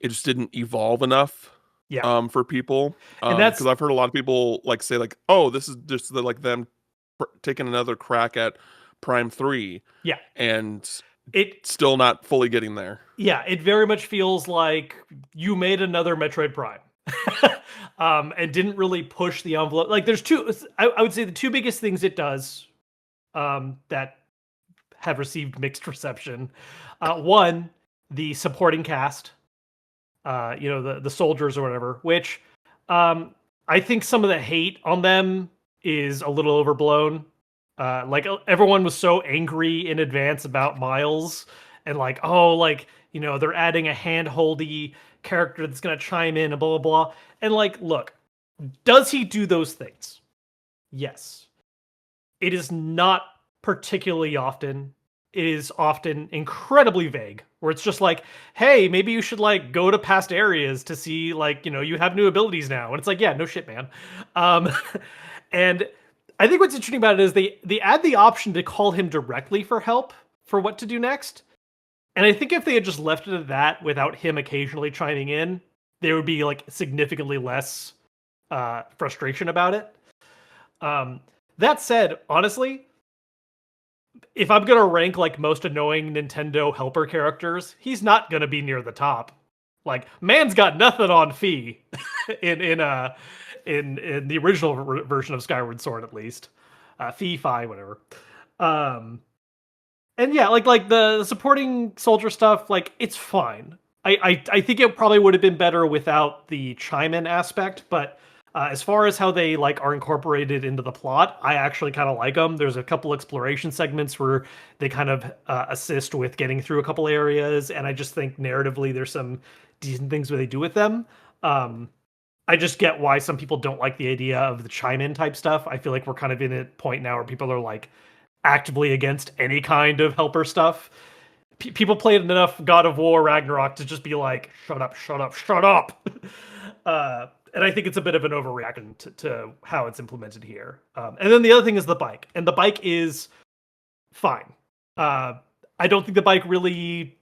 it just didn't evolve enough. Yeah. For people, and that's because I've heard a lot of people like say like, oh, this is just them taking another crack at Prime 3. Yeah. And it's still not fully getting there. Yeah, it very much feels like you made another Metroid Prime. And didn't really push the envelope. Like there's I would say the two biggest things it does that have received mixed reception. One, the supporting cast, the soldiers or whatever, which I think some of the hate on them is a little overblown. Like everyone was so angry in advance about Miles and like, they're adding a hand-holdy character that's going to chime in and blah, blah, blah. And like, look, Does he do those things? Yes. It is not particularly often. It is often incredibly vague, where it's just like, hey, maybe you should like go to past areas to see like, you have new abilities now. And it's like, yeah, no shit, man. Um, and I think what's interesting about it is they add the option to call him directly for help for what to do next. And I think if they had just left it at that without him occasionally chiming in, there would be like significantly less frustration about it. That said, honestly, if I'm gonna rank like most annoying Nintendo helper characters, he's not gonna be near the top. Like, man's got nothing on Fee in the original version of Skyward Sword, at least. Fee, Fi, whatever. And yeah, like the supporting soldier stuff, like it's fine. I think it probably would have been better without the chime in aspect, but as far as how they like are incorporated into the plot, I actually kind of like them. There's a couple exploration segments where they kind of assist with getting through a couple areas, and I just think narratively there's some decent things where they do with them. I just get why some people don't like the idea of the chime in type stuff. I feel like we're kind of in a point now where people are like actively against any kind of helper stuff. People played enough God of War Ragnarok to just be like, shut up, shut up, shut up. And I think it's a bit of an overreaction to how it's implemented here. And then the other thing is the bike. And the bike is fine. I don't think the bike really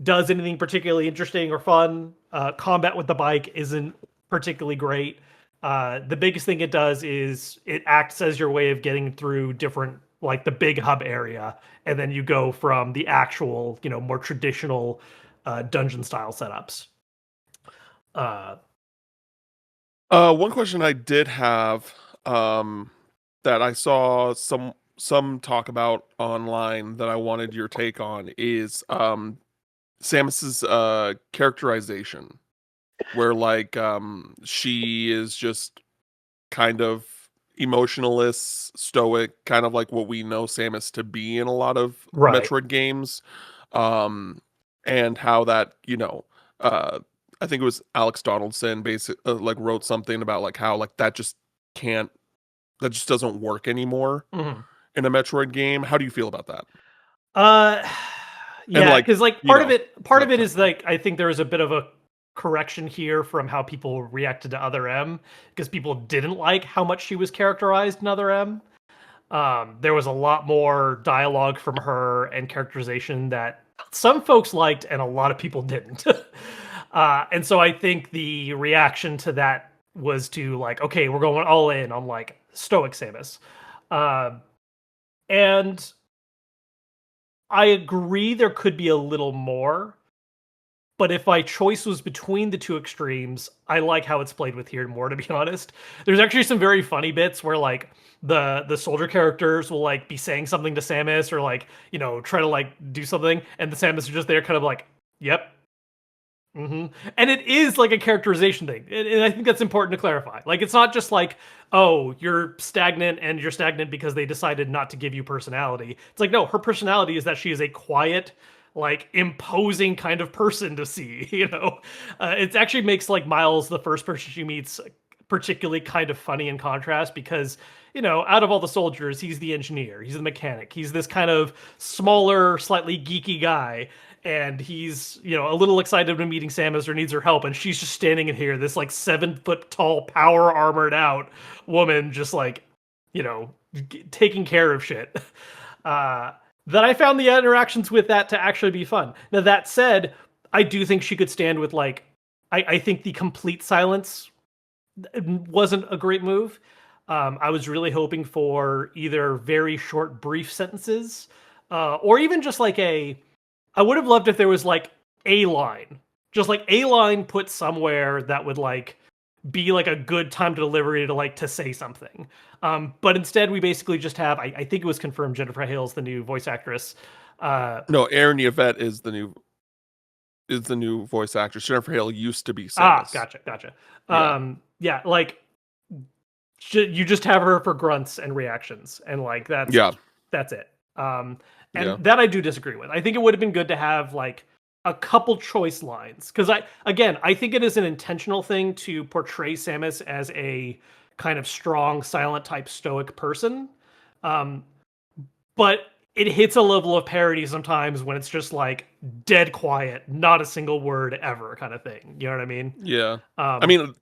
does anything particularly interesting or fun. Combat with the bike isn't particularly great. The biggest thing it does is it acts as your way of getting through different, like the big hub area, and then you go from the actual, more traditional dungeon style setups. One question I did have, that I saw some talk about online that I wanted your take on is Samus's characterization, where like she is just kind of emotionless, stoic, kind of like what we know Samus to be in a lot of Right. Metroid games. And how that, I think it was Alex Donaldson like wrote something about like how like can't that just doesn't work anymore Mm-hmm. in a Metroid game. How do you feel about that? Uh, And yeah, like, because like you know, part of that it kind is of thing. like I think there is a bit of a correction here from how people reacted to Other M, because people didn't like how much she was characterized in Other M. There was a lot more dialogue from her and characterization that some folks liked and a lot of people didn't. And so I think the reaction to that was to like, okay, we're going all in on like stoic Samus. Uh, and I agree there could be a little more, but if my choice was between the two extremes, I like how it's played with here more, to be honest. There's actually some very funny bits where like the soldier characters will like be saying something to Samus or like, try to like do something, and the Samus are just there kind of like, yep. And it is like a characterization thing. And I think that's important to clarify. Like, it's not just like, oh, you're stagnant and you're stagnant because they decided not to give you personality. It's like, no, her personality is that she is a quiet, like imposing kind of person to see, it actually makes like Miles, the first person she meets, particularly kind of funny in contrast because, out of all the soldiers, he's the engineer, he's the mechanic, he's this kind of smaller, slightly geeky guy, and he's a little excited when meeting Samus or needs her help, and she's just standing in here, this like 7 foot tall, power armored out woman, just like taking care of shit. That I found the interactions with that to actually be fun. Now that said, I do think she could stand with like I think the complete silence wasn't a great move. I was really hoping for either very short, brief sentences, or even just like I would have loved if there was like a line, just like a line put somewhere that would like be like a good time to delivery to say something. But instead, we basically just have I think it was confirmed Jennifer Hale's the new voice actress. No, Aaron Yvette is the new voice actress. Jennifer Hale used to be Samus. Gotcha. Yeah. Yeah, like you just have her for grunts and reactions, and like that's Yeah. it. Yeah. And that I do disagree with. I think it would have been good to have like a couple choice lines, because I think it is an intentional thing to portray Samus as a kind of strong, silent type stoic person. But it hits a level of parody sometimes when it's just like dead quiet, not a single word ever kind of thing. You know what I mean? Yeah. I Um, mean,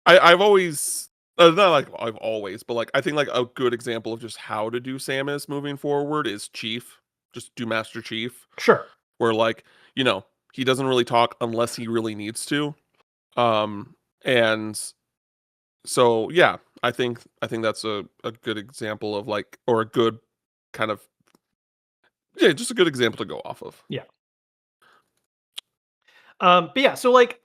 I've always not like I've always, but like I think like a good example of just how to do Samus moving forward is Chief. Just do Master Chief, sure. where like, you know, he doesn't really talk unless he really needs to. And so yeah, I think that's a good example of like, or a good kind of, yeah, just a good example to go off of. Yeah. But yeah, so like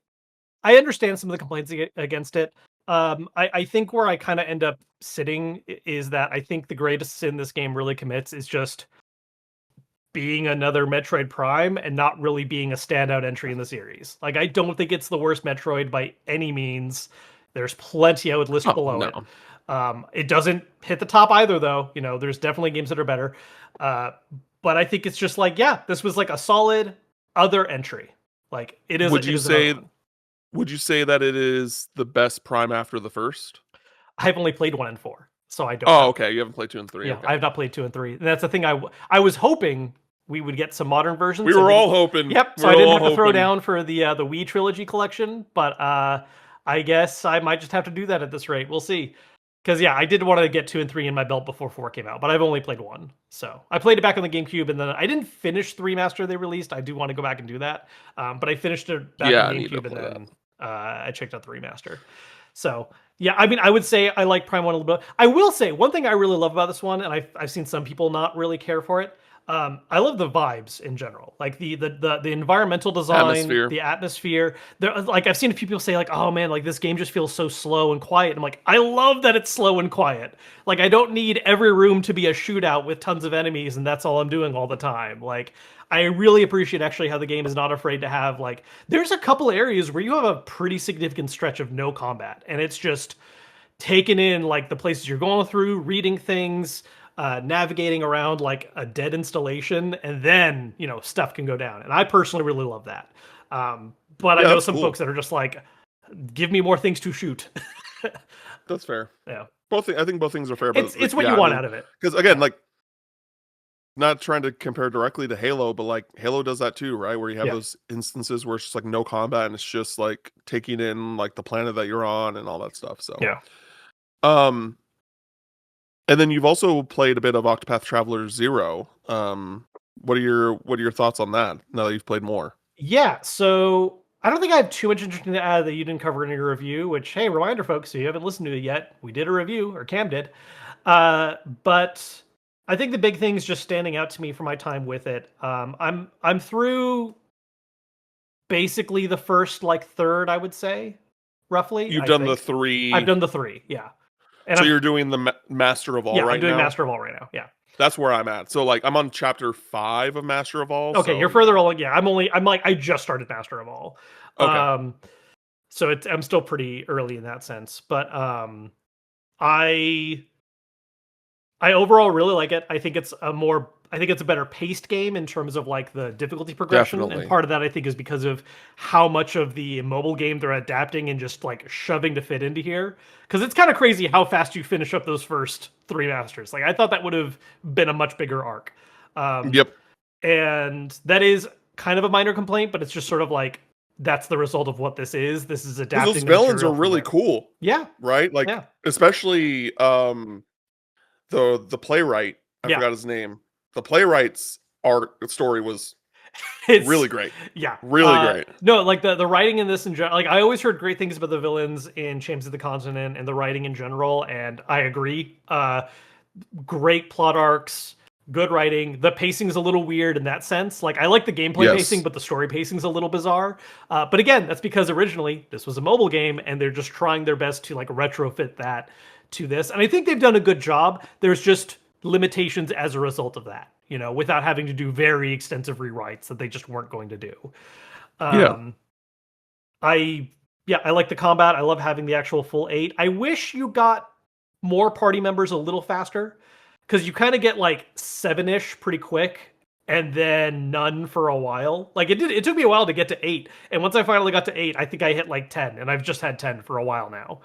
I understand some of the complaints against it. I think where I kind of end up sitting is that I think the greatest sin this game really commits is just being another Metroid Prime and not really being a standout entry in the series. Like, I don't think it's the worst Metroid by any means. There's plenty I would list Oh below no. it. It doesn't hit the top either, though. You know, there's definitely games that are better. Uh, but I think it's just like, yeah, this was like a solid other entry. Like, Would it you is another say one. would you say that it is the best Prime after the first? I've only played 1 and 4, so I don't Oh, know. okay. You haven't played 2 and 3. Yeah, Okay. I have not played 2 and 3. And that's the thing. I was hoping we would get some modern versions. We So I were didn't. all hoping. Yep. We So I were didn't all have to throw hoping. down for the Wii trilogy collection, but I guess I might just have to do that at this rate. We'll see. Because yeah, I did want to get 2 and 3 in my belt before 4 came out, but I've only played 1. So I played it back on the GameCube, and then I didn't finish 3 Master they released. I do want to go back and do that, but I finished it back Yeah, on I need to GameCube, and play that. then I checked out the remaster. So yeah, I mean, I would say I like Prime 1 a little bit. I will say one thing I really love about this one, and I've seen some people not really care for it. I love the vibes in general, like the environmental design, Atmosphere. the atmosphere. There, like I've seen people say, like, "Oh man, like this game just feels so slow and quiet." I'm like, I love that it's slow and quiet. Like I don't need every room to be a shootout with tons of enemies, and that's all I'm doing all the time. Like I really appreciate actually how the game is not afraid to have like. There's a couple areas where you have a pretty significant stretch of no combat, and it's just taking in like the places you're going through, reading things, navigating around like a dead installation, and then stuff can go down. And I personally really love that. But I Yeah, know that's some cool. folks that are just like, give me more things to shoot. That's fair. Yeah, I think both things are fair, but it's what yeah, you I want mean, out of it. because again, Yeah, like, not trying to compare directly to Halo, but like Halo does that too, right? Where you have yeah, those instances where it's just like no combat and it's just like taking in like the planet that you're on and all that stuff. So, yeah. um, and then you've also played a bit of Octopath Traveler 0. What are your thoughts on that now that you've played more? Yeah, so I don't think I have too much interesting to add that you didn't cover in your review, which, hey, reminder, folks, if you haven't listened to it yet, we did a review, or Cam did. But I think the big things just standing out to me from my time with it. I'm through basically the first like third, I would say, roughly. You've I done the think I've 3, done the 3, yeah, and so you're doing the Master of All yeah, I'm right doing now. Master of All right now. Yeah. That's where I'm at. So like I'm on chapter 5 of Master of All. Okay, you're So further yeah. along. Yeah, I'm like I just started Master of All. Okay. Um, so I'm still pretty early in that sense, but I I overall really like it. I think it's a better paced game in terms of like the difficulty progression, and Definitely. part of that I think is because of how much of the mobile game they're adapting and just like shoving to fit into here. Because it's kind of crazy how fast you finish up those first 3 masters. Like I thought that would have been a much bigger arc, um, Yep. and that is kind of a minor complaint, but it's just sort of like that's the result of what this is. This is Because those adapting the villains are material from really there. cool, Yeah, right? Like yeah, especially the playwright, I yeah. forgot his name. The playwright's art story was It's really great. yeah. Really great. No, like the writing in this in general. Like I always heard great things about the villains in Champions of the Continent and the writing in general, and I agree. Great plot arcs, good writing. The pacing's a little weird in that sense. Like I like the gameplay pacing, Yes. but the story pacing's a little bizarre. But again, that's because originally this was a mobile game, and they're just trying their best to like retrofit that to this. And I think they've done a good job. There's just limitations as a result of that, without having to do very extensive rewrites that they just weren't going to do. Yeah. Um, I yeah, I like the combat. I love having the actual full 8. I wish you got more party members a little faster because you kind of get like 7-ish pretty quick, and then none for a while. Like it took me a while to get to 8, and once I finally got to 8, I think I hit like 10, and I've just had 10 for a while now.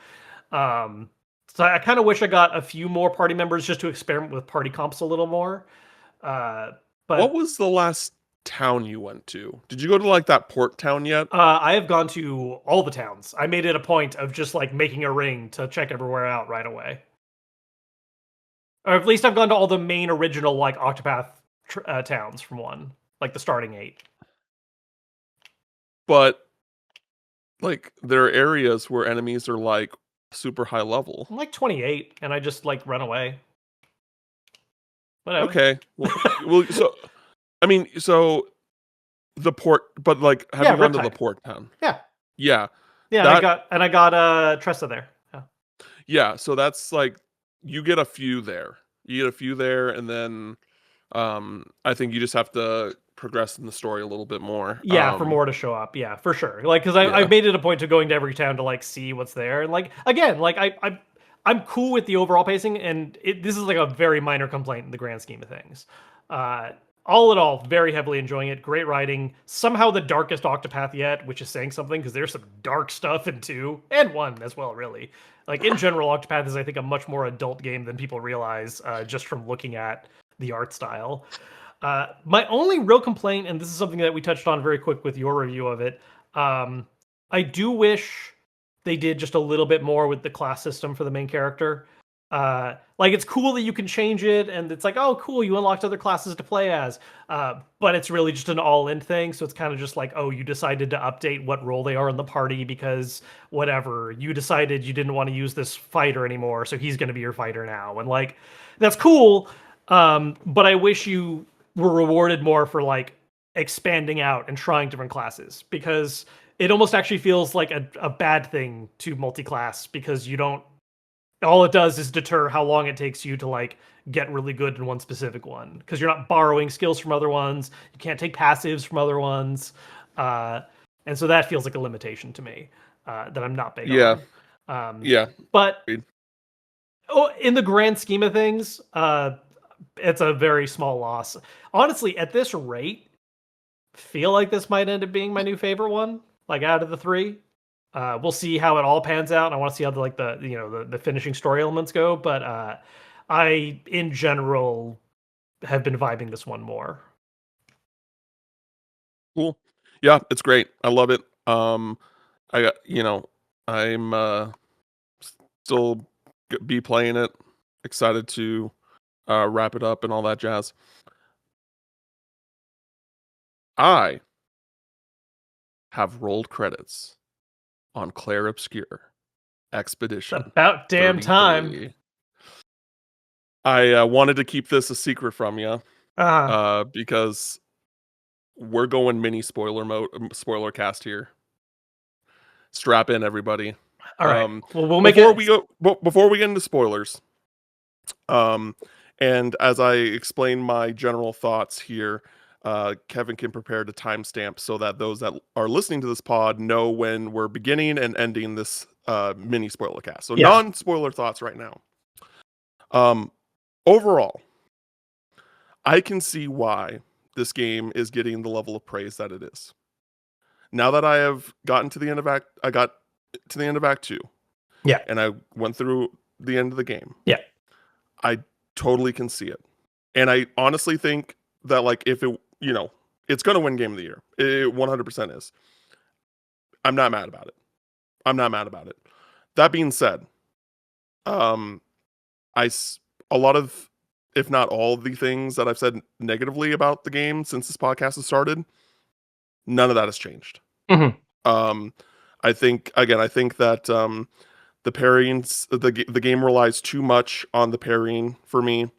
Um, so I kind of wish I got a few more party members just to experiment with party comps a little more. Uh, What but was the last town you went to? Did you go to like that port town yet? I have gone to all the towns. I made it a point of just like making a ring to check everywhere out right away. Or at least I've gone to all the main original like Octopath towns from one, like the starting 8. But like there are areas where enemies are like super high level. I'm like 28, and I just like run away. Whatever. Okay. Well, so I mean, so the port, but like, have Yeah, you gone to the Riptide. port town? Yeah, Yeah. yeah. That And I got Tressa there. Yeah. yeah, so that's like you get a few there. You get a few there and then I think you just have to progress in the story a little bit more. Yeah, for more to show up. Yeah, for sure. Like, because I've Yeah. made it a point to going to every town to like see what's there, and like again, like I'm cool with the overall pacing, and this is like a very minor complaint in the grand scheme of things. Uh, all in all, very heavily enjoying it. Great writing. Somehow the darkest Octopath yet, which is saying something because there's some dark stuff in 2 and 1 as well. Really, like in general, Octopath is I think a much more adult game than people realize just from looking at the art style. My only real complaint, and this is something that we touched on very quick with your review of it, I do wish they did just a little bit more with the class system for the main character. Like it's cool that you can change it, and it's like, oh, cool, you unlocked other classes to play as. But it's really just an all-in thing, so it's kind of just like, oh, you decided to update what role they are in the party because whatever, you decided you didn't want to use this fighter anymore, so he's going to be your fighter now, and like that's cool. But I wish you were rewarded more for like expanding out and trying different classes because it almost actually feels like a bad thing to multi-class because you don't all it does is deter how long it takes you to like get really good in one specific one because you're not borrowing skills from other ones, you can't take passives from other ones, and so that feels like a limitation to me that I'm not big Yeah. on. Yeah. But Agreed. in the grand scheme of things, it's a very small loss. Honestly, at this rate, feel like this might end up being my new favorite one, like out of the 3. We'll see how it all pans out. And I want to see how the finishing story elements go. But I, in general, have been vibing this one more. Cool. Yeah, it's great. I love it. I got, I'm still be playing it. Excited to wrap it up and all that jazz. I have rolled credits on Clair Obscur Expedition It's about damn time. 33. I wanted to keep this a secret from you because we're going mini spoiler mode, spoiler cast here. Strap in, everybody. All right. Well, we'll make it. Before we get into spoilers, and as I explain my general thoughts here, Kevin can prepare to timestamp so that those that are listening to this pod know when we're beginning and ending this mini spoiler cast. So non-spoiler thoughts right now. Overall, I can see why this game is getting the level of praise that it is. Now that I have gotten to the end of I got to the end of Act 2. Yeah. And I went through the end of the game. Yeah. I totally can see it. And I honestly think that like if it, it's going to win Game of the Year. It 100% is. I'm not mad about it. That being said, a lot of, if not all of the things that I've said negatively about the game since this podcast has started, none of that has changed. Mm-hmm. I think that the parrying, the game relies too much on the parrying for me.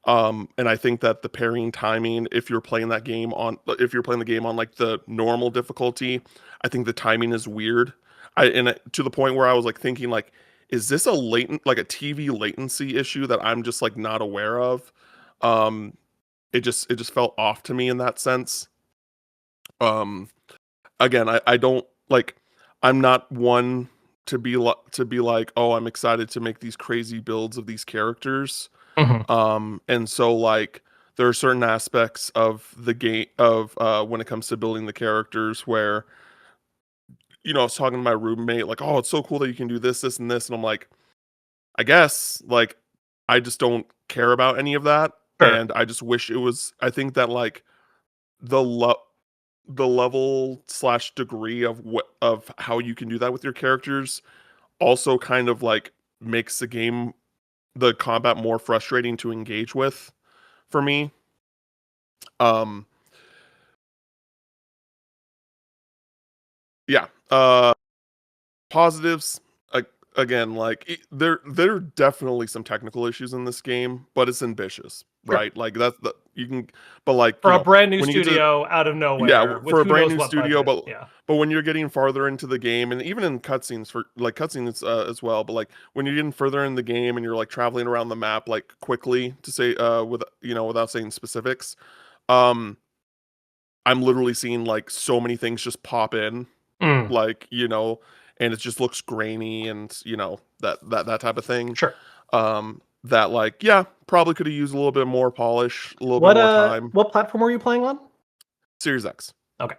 And I think that the parrying timing, if you're playing the game on like the normal difficulty, I think the timing is weird. To the point where I was like thinking like, is this a TV latency issue that I'm just like not aware of? It just felt off to me in that sense. Again, I don't like, I'm not one to be like, oh, I'm excited to make these crazy builds of these characters. Mm-hmm. And so like there are certain aspects of the game of when it comes to building the characters where I was talking to my roommate like, oh, it's so cool that you can do this, this, and this, and I'm like, I guess like I just don't care about any of that, Sure. and I just wish it was. I think that like the the level slash degree of of how you can do that with your characters also kind of like makes the combat more frustrating to engage with for me. Um, yeah. Positives. Again, like there are definitely some technical issues in this game, but it's ambitious, Sure. right? Like that's the you can, but like For a brand new when you get to studio out of yeah nowhere with for a who brand knows new what studio, budget. but Yeah. when you're getting farther into the game, and even in cutscenes for like cutscenes as well, but like when you're getting further in the game and you're like traveling around the map like quickly to say with without saying specifics, um I'm literally seeing like so many things just pop in, Mm, like and it just looks grainy and that type of thing. sure. That like yeah, probably could have used a little bit more polish, a little bit more time. What platform were you playing on? Series X. Okay.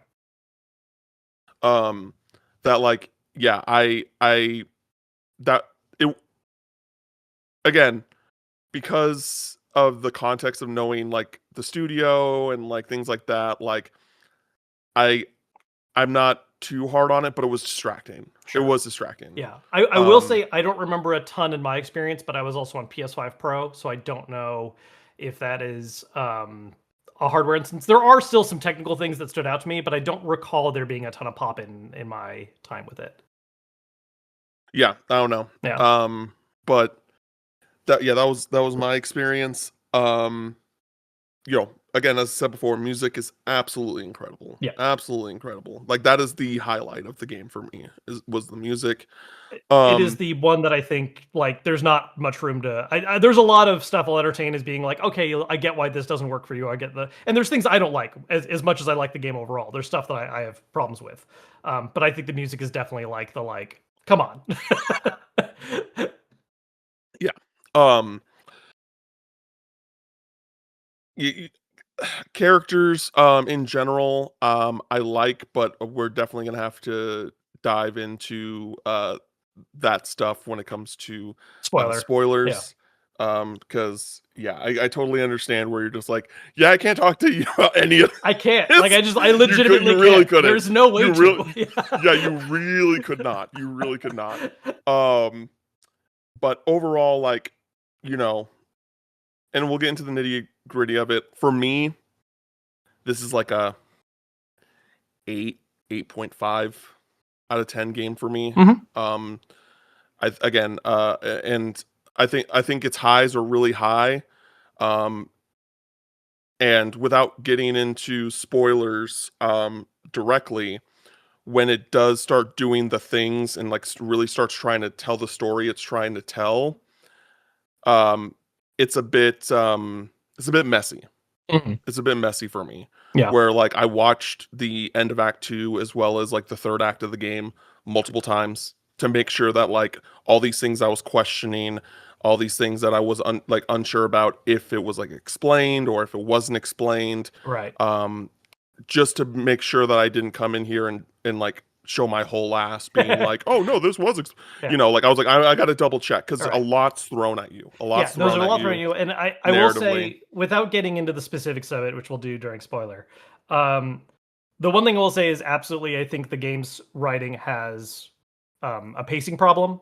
Um, that like yeah, I that it again because of the context of knowing like the studio and like things like that. Like I I'm not too hard on it, but it was distracting. It Sure. was distracting. Yeah. I will Um, say I don't remember a ton in my experience, but I was also on PS5 Pro, so I don't know if that is a hardware instance. There are still some technical things that stood out to me, but I don't recall there being a ton of pop in my time with it. yeah, I don't know. Yeah. But that was my experience. Again, as I said before, music is absolutely incredible. Yeah. Absolutely incredible. Like that is the highlight of the game for me. Was the music. It is Um, the one that I think like there's not much room to. There's a lot of stuff I'll entertain as being like, okay, I get why this doesn't work for you. I get and there's things I don't like as much as I like the game overall. There's stuff that I have problems with, but I think the music is definitely like the like. Come on. yeah. Um, y- Characters in general I like, but we're definitely gonna have to dive into that stuff when it comes to Spoiler. Yeah. spoilers, because yeah, I totally understand where you're just like, yeah, I can't talk to you about any of I can't. Like this. I legitimately You really can't. couldn't. There's no way You to. really yeah, you really could not. You really could not. um but overall, like, you know and we'll get into the nitty gritty of it. For me, this is like a 8, 8.5 out of 10 game for me. Mhm. Um, and I think its highs are really high. Um, and without getting into spoilers, directly, when it does start doing the things and like really starts trying to tell the story it's trying to tell, um, it's a bit, it's a bit messy. Mhm. It's a bit messy for me, Yeah. where like I watched the end of Act 2 as well as like the third act of the game multiple times to make sure that like all these things I was questioning, all these things that I was unsure about if it was like explained or if it wasn't explained, Right. um, just to make sure that I didn't come in here and like show my whole ass being like, oh no, this was Yeah. like I was like I got to double check because All a right. lot's thrown at you, a Yeah, lot's those are thrown a at lot for you you. And I will narratively. say, without getting into the specifics of it, which we'll do during spoiler, um, the one thing I will say is absolutely, I think the game's writing has a pacing problem.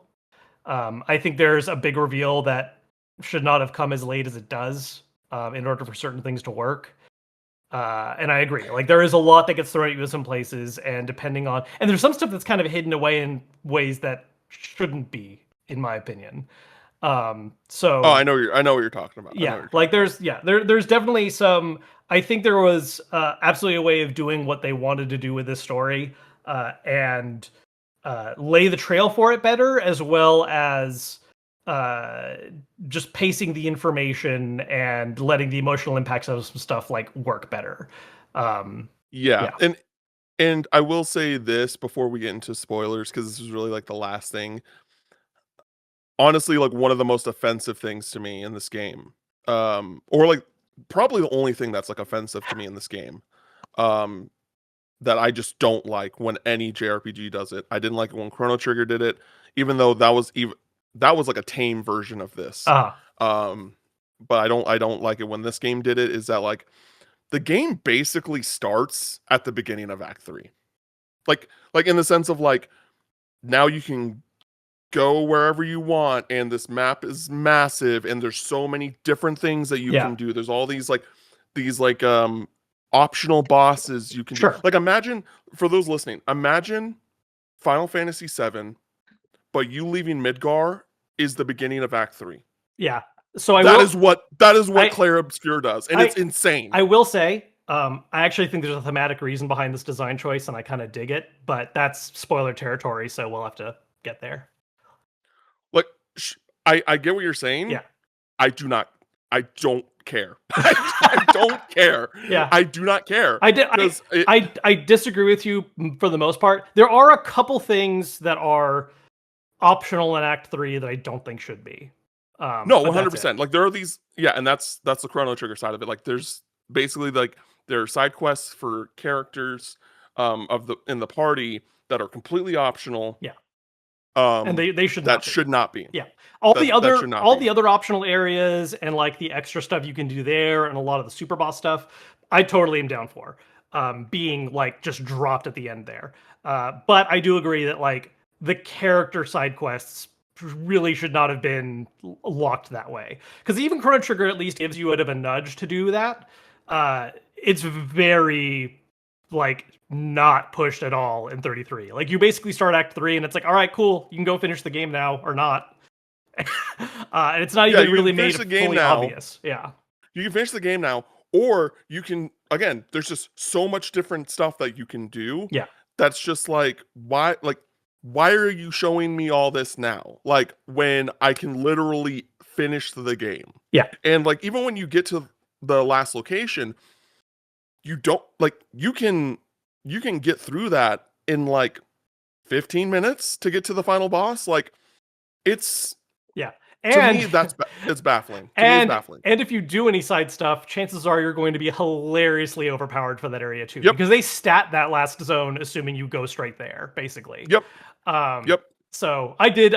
I think there's a big reveal that should not have come as late as it does in order for certain things to work. And I agree. Like there is a lot that gets thrown at you in some places, and depending on, and there's some stuff that's kind of hidden away in ways that shouldn't be, in my opinion. Oh, So I know what you're talking about. I know what yeah, you're like talking about. there's definitely some. I think there was absolutely a way of doing what they wanted to do with this story, and lay the trail for it better, as well as uh, just pacing the information and letting the emotional impacts of some stuff like work better. Um, Yeah, yeah. and I will say this before we get into spoilers because this is really like the last thing. Honestly, like one of the most offensive things to me in this game, or like probably the only thing that's like offensive to me in this game. Um, that I just don't like when any JRPG does it. I didn't like it when Chrono Trigger did it, even though that was like a tame version of this. Uh, Um, but I don't like it when this game did it. Is that like the game basically starts at the beginning of Act 3, like in the sense of like now you can go wherever you want, and this map is massive, and there's so many different things that you yeah, can do. There's all these optional bosses you can do. sure. Like imagine, for those listening, imagine Final Fantasy 7, but you leaving Midgar is the beginning of Act 3. Yeah. So I That will. is what I Clair Obscur does, and I it's insane. I will say, I actually think there's a thematic reason behind this design choice, and I kind of dig it. But that's spoiler territory, so we'll have to get there. Like I get what you're saying. Yeah. I do not. I don't care. I don't care. Yeah. I do not care I did. because I disagree with you for the most part. There are a couple things that are optional in Act 3 that I don't think should be. no, But that's it. 100%. Like there are these, yeah, and that's the Chrono Trigger side of it. Like there's basically like there are side quests for characters of the in the party that are completely optional. Yeah. And Um, they should that not be. should not be. Yeah. That should not be. The other optional areas and like the extra stuff you can do there and a lot of the super boss stuff, I totally am down for. Being like just dropped at the end there. But I do agree that like the character side quests really should not have been locked that way. Because even Chrono Trigger at least gives you a bit of a nudge to do that. It's very like not pushed at all in 33. Like you basically start Act 3 and it's like, all right, cool, you can go finish the game now or not. And it's not Yeah, even you really can made finish the game fully now. obvious. Yeah. You can finish the game now, or you can again. There's just so much different stuff that you can do. Yeah. That's just like why are you showing me all this now? Like when I can literally finish the game. Yeah. And like even when you get to the last location, you don't like you can get through that in like 15 minutes to get to the final boss. Like it's Yeah. to And me it's baffling. To me it's baffling. and if you do any side stuff, chances are you're going to be hilariously overpowered for that area too. Yep. Because they stat that last zone assuming you go straight there, basically. Yep. Um Yep. so I did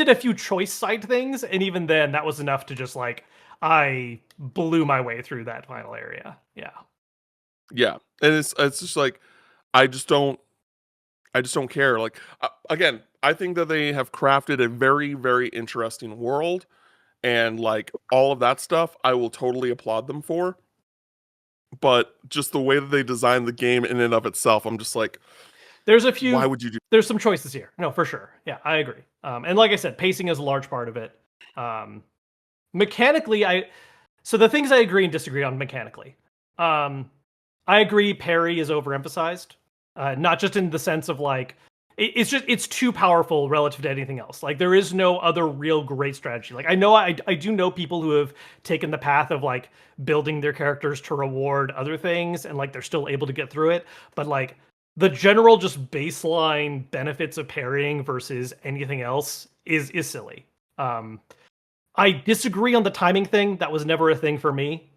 a few choice side things, and even then that was enough to just like I blew my way through that final area. Yeah. Yeah. And it's just like I just don't care. Like again, I think that they have crafted a very very interesting world, and like all of that stuff I will totally applaud them for. But just the way that they designed the game in and of itself, I'm just like, There's a few why would you do? there's some choices here. No, for sure. Yeah, I agree. And like I said, pacing is a large part of it. Mechanically, so the things I agree and disagree on mechanically. I agree parry is overemphasized. Not just in the sense of like it's too powerful relative to anything else. Like there is no other real great strategy. Like I do know people who have taken the path of like building their characters to reward other things, and like they're still able to get through it. But like the general just baseline benefits of parrying versus anything else is silly. I disagree on the timing thing. That was never a thing for me.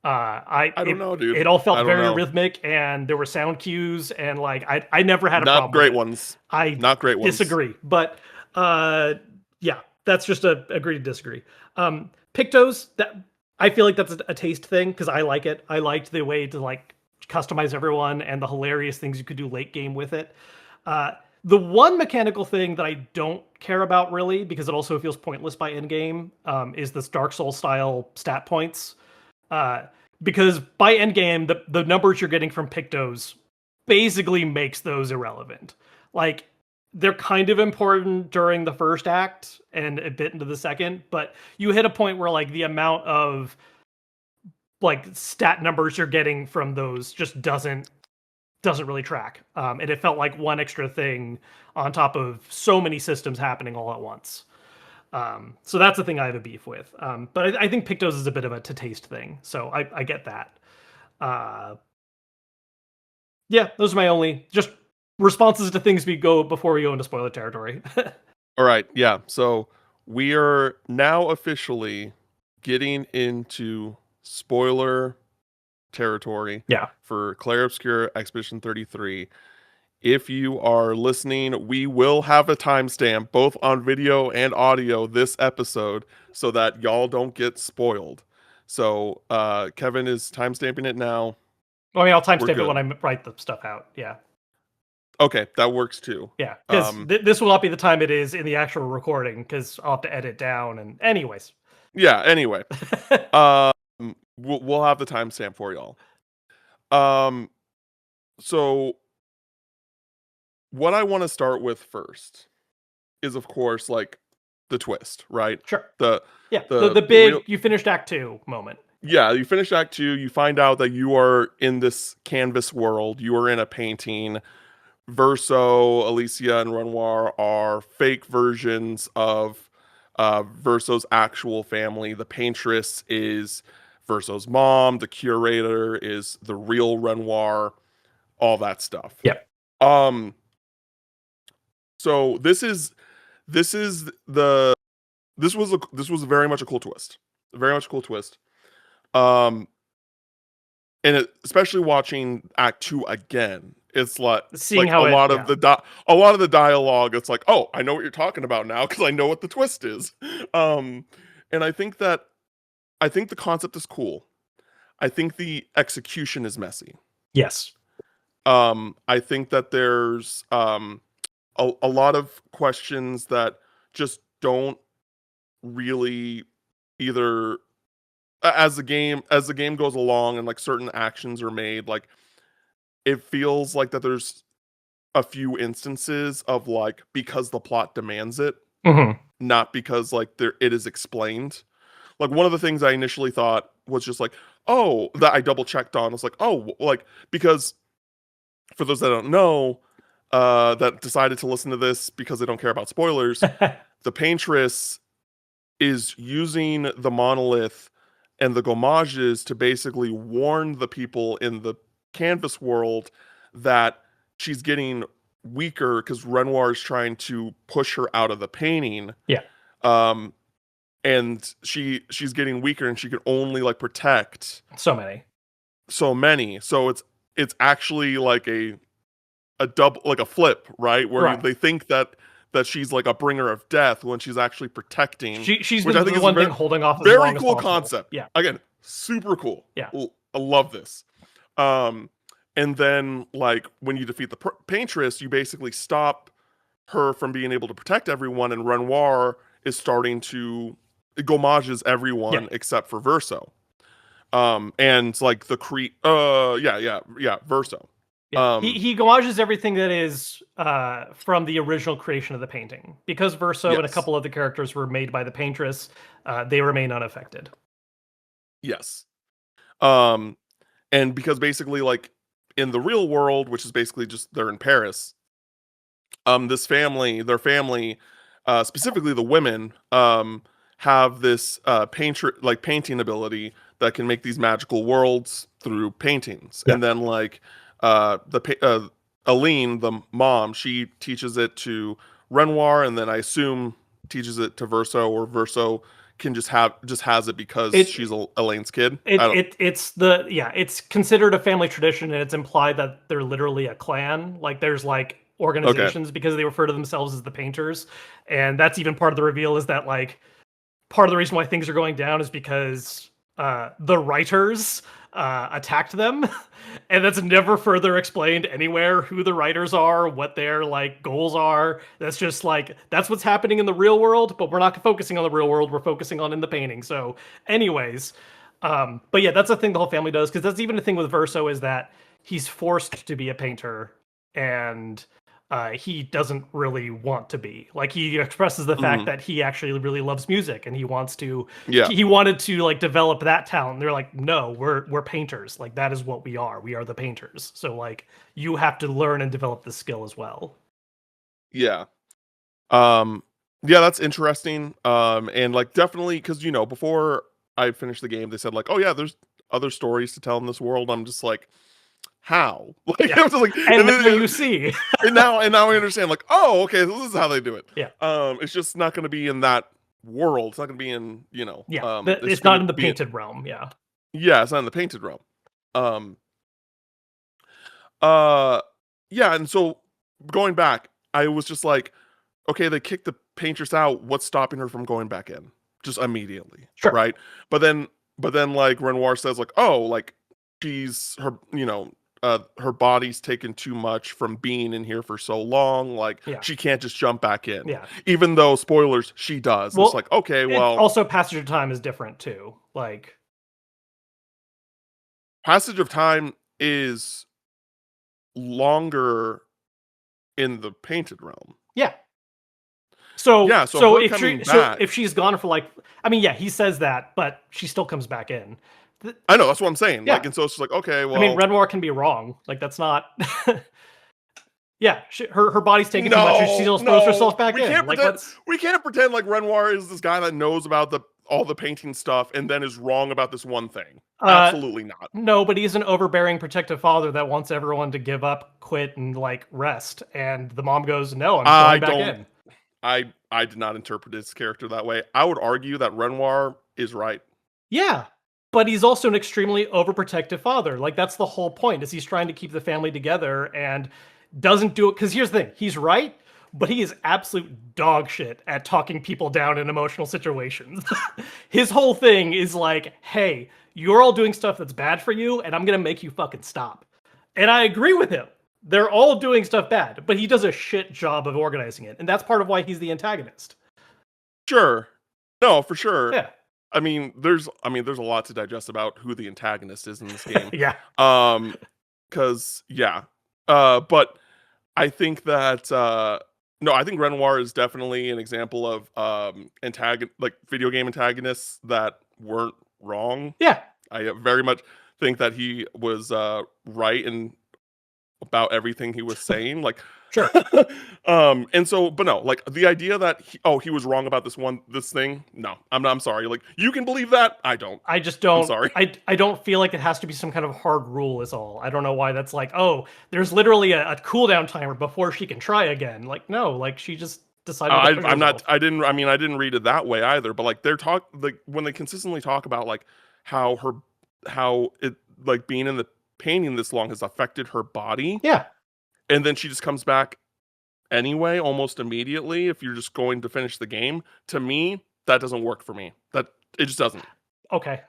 I don't know, dude. It all felt very know. rhythmic, and there were sound cues, and like I never had a Not problem. great with it. ones. I Not great ones. disagree, but yeah, that's just a agree to disagree. Pictos, that I feel like that's a taste thing because I like it. I liked the way to like customize everyone and the hilarious things you could do late game with it. The one mechanical thing that I don't care about really, because it also feels pointless by end game, is this Dark Souls style stat points. Because by end game, the numbers you're getting from Pictos basically makes those irrelevant. Like they're kind of important during the first act and a bit into the second, but you hit a point where like the amount of like stat numbers you're getting from those just doesn't really track. And it felt like one extra thing on top of so many systems happening all at once. So that's the thing I have a beef with. But I think Pictos is a bit of a to taste thing. So I get that. Yeah, those are my only just responses to things before we go into spoiler territory. All right, yeah. So we are now officially getting into spoiler territory Yeah. for Clair Obscur Expedition 33. If you are listening, we will have a timestamp both on video and audio this episode so that y'all don't get spoiled. So Kevin is timestamping it now. Well, I mean, I'll We're timestamp it when good. I write the stuff out. Yeah. Okay, that works too. Yeah. Because this will not be the time it is in the actual recording because I'll have to edit down. And, anyways. Yeah, anyway. Um we'll have the timestamp for y'all. So what I want to start with first is, of course, like the twist, right? Sure. The Yeah. the The big, real, you finished Act 2 moment. yeah, you finish Act 2, you find out that you are in this canvas world, you are in a painting. Verso, Alicia, and Renoir are fake versions of Verso's actual family. The paintress is Verso's mom, the curator is the real Renoir, all that stuff. Yep. So this was very much a cool twist. Very much a cool twist. And especially watching Act 2 again, it's like Seeing a how lot of the dialogue. It's like, oh, I know what you're talking about now because I know what the twist is. And I think the concept is cool. I think the execution is messy. Yes. I think that there's a lot of questions that just don't really either as the game goes along and like certain actions are made, like it feels like that there's a few instances of like because the plot demands it, not because like it is explained. Like one of the things I initially thought was just like, oh, that I double checked on. I was like, oh, like because for those that don't know, that decided to listen to this because they don't care about spoilers, the paintress is using the monolith and the gommages to basically warn the people in the canvas world that she's getting weaker because Renoir is trying to push her out of the painting. Yeah. And she's getting weaker and she can only like protect so many. So it's actually like a double, like a flip, right? Where they think that she's like a bringer of death when she's actually protecting. She's which the I think is one thing holding off. Very cool concept. Yeah. Again, super cool. Yeah. I love this. And then like when you defeat the paintress, you basically stop her from being able to protect everyone, and Renoir is starting to gommages everyone except for Verso. And like the Verso. Yeah. He gommages everything that is from the original creation of the painting. Because Verso and a couple of the characters were made by the paintress, they remain unaffected. Yes. And because basically like in the real world, which is basically just they're in Paris, their family, specifically the women, have this painting ability that can make these magical worlds through paintings. And then like Aline, the mom, she teaches it to Renoir, and then I assume teaches it to Verso, or Verso can just has it because she's Elaine's kid. It's considered a family tradition, and it's implied that they're literally a clan. Like there's like organizations because they refer to themselves as the painters, and that's even part of the reveal is that like part of the reason why things are going down is because the writers attacked them, and that's never further explained anywhere who the writers are, what their like goals are. That's just like that's what's happening in the real world, but we're not focusing on the real world, we're focusing on in the painting. So anyways, but yeah, that's a thing the whole family does, because that's even a thing with Verso, is that he's forced to be a painter, and he doesn't really want to be. Like he expresses the fact that he actually really loves music and he wants to. He wanted to like develop that talent. They're like, no, we're painters. Like that is what we are. We are the painters. So like you have to learn and develop the skill as well. Yeah. Yeah, that's interesting. And like definitely because before I finished the game, they said like, oh yeah, there's other stories to tell in this world. I'm just like, how? Like, I was like, and then you see, and now I understand. Like, oh, okay, this is how they do it. Yeah. It's just not going to be in that world. It's not going to be in it's not in the painted realm. Yeah. Yeah, it's not in the painted realm. Um, uh, yeah, and so going back, I was just like, okay, they kicked the paintress out. What's stopping her from going back in? Just immediately, Sure. right? But then, like Renoir says, like, oh, like she's her, her body's taken too much from being in here for so long. Like Yeah. she can't just jump back in, Yeah. even though spoilers, she does. It's Well, like, okay, it well, also passage of time is different too. Like, passage of time is longer in the painted realm. yeah. So Yeah, so her coming so back, if she's gone for like, I mean, yeah, he says that, but she still comes back in. I know that's what I'm saying. Like, Yeah. and so it's just like, okay, I mean, well, Renoir can be wrong. Like that's not. Yeah, her body's taking too much, and she no, still throws no, herself back we in. can't Like pretend. let's. We can't pretend like Renoir is this guy that knows about all the painting stuff and then is wrong about this one thing. Uh, Absolutely not. no, but he's an overbearing, protective father that wants everyone to give up, quit, and like rest. And the mom goes, "No, I'm I going back don't. in." I did not interpret his character that way. I would argue that Renoir is right. Yeah, but he's also an extremely overprotective father. Like that's the whole point. Is he's trying to keep the family together and doesn't do it because here's the thing: he's right, but he is absolute dog shit at talking people down in emotional situations. His whole thing is like, "Hey, you're all doing stuff that's bad for you, and I'm gonna make you fucking stop." And I agree with him. They're all doing stuff bad, but he does a shit job of organizing it, and that's part of why he's the antagonist. Sure. No, for sure. Yeah, There's a lot to digest about who the antagonist is in this game. yeah, Because yeah. But I think that no, I think Renoir is definitely an example of like video game antagonists that weren't wrong. yeah. I very much think that he was right in about everything he was saying. Like Sure. and so but no, like the idea that he was wrong about this thing, no, I'm sorry. Like you can believe that. I don't. I just I'm don't. sorry. I don't feel like it has to be some kind of hard rule. Is all. I don't know why that's like. Oh, there's literally a cooldown timer before she can try again. Like no, like she just decided to push I'm not. herself. I didn't read it that way either. But like like when they consistently talk about like how it like being in the painting this long has affected her body, Yeah. and then she just comes back anyway, almost immediately. If you're just going to finish the game, to me, that doesn't work for me. That it just doesn't. Okay.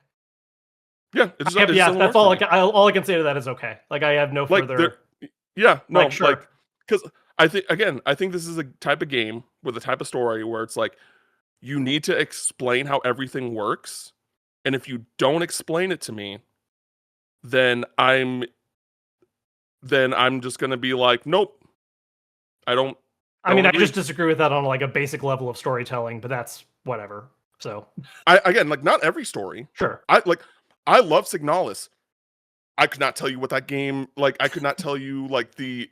Yeah, it just, Yeah, it just yeah, doesn't that's work all. for me. All I can say to that is okay. Like I have no Like further. yeah, no, Like sure. like because I think this is a type of game with a type of story where it's like you need to explain how everything works, and if you don't explain it to me, then I'm just gonna be like, nope, I don't I mean, I agree. just disagree with that on like a basic level of storytelling, but that's whatever. So I again like not every story. sure. I love Signalis. I could not tell you what that game like. I could not tell you like the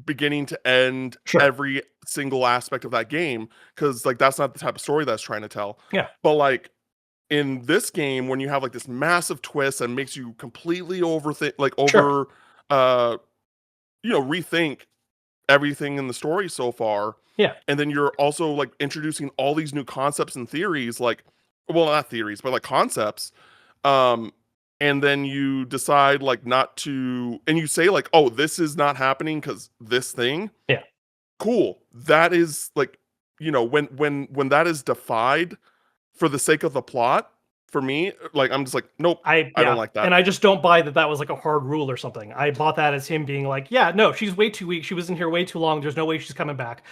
beginning to end Sure. every single aspect of that game because like that's not the type of story that's trying to tell. Yeah. But like in this game, when you have like this massive twist and makes you completely overthink, like Sure. uh, rethink everything in the story so far, Yeah. and then you're also like introducing all these new concepts and theories, like well, not theories, but like concepts. Um, and then you decide like not to, and you say like, oh, this is not happening because this thing. Yeah. Cool. That is like, when that is defied for the sake of the plot, for me, like I'm just like, nope, I don't like that. And I just don't buy that that was like a hard rule or something. I bought that as him being like, yeah, no, she's way too weak. She was in here way too long. There's no way she's coming back.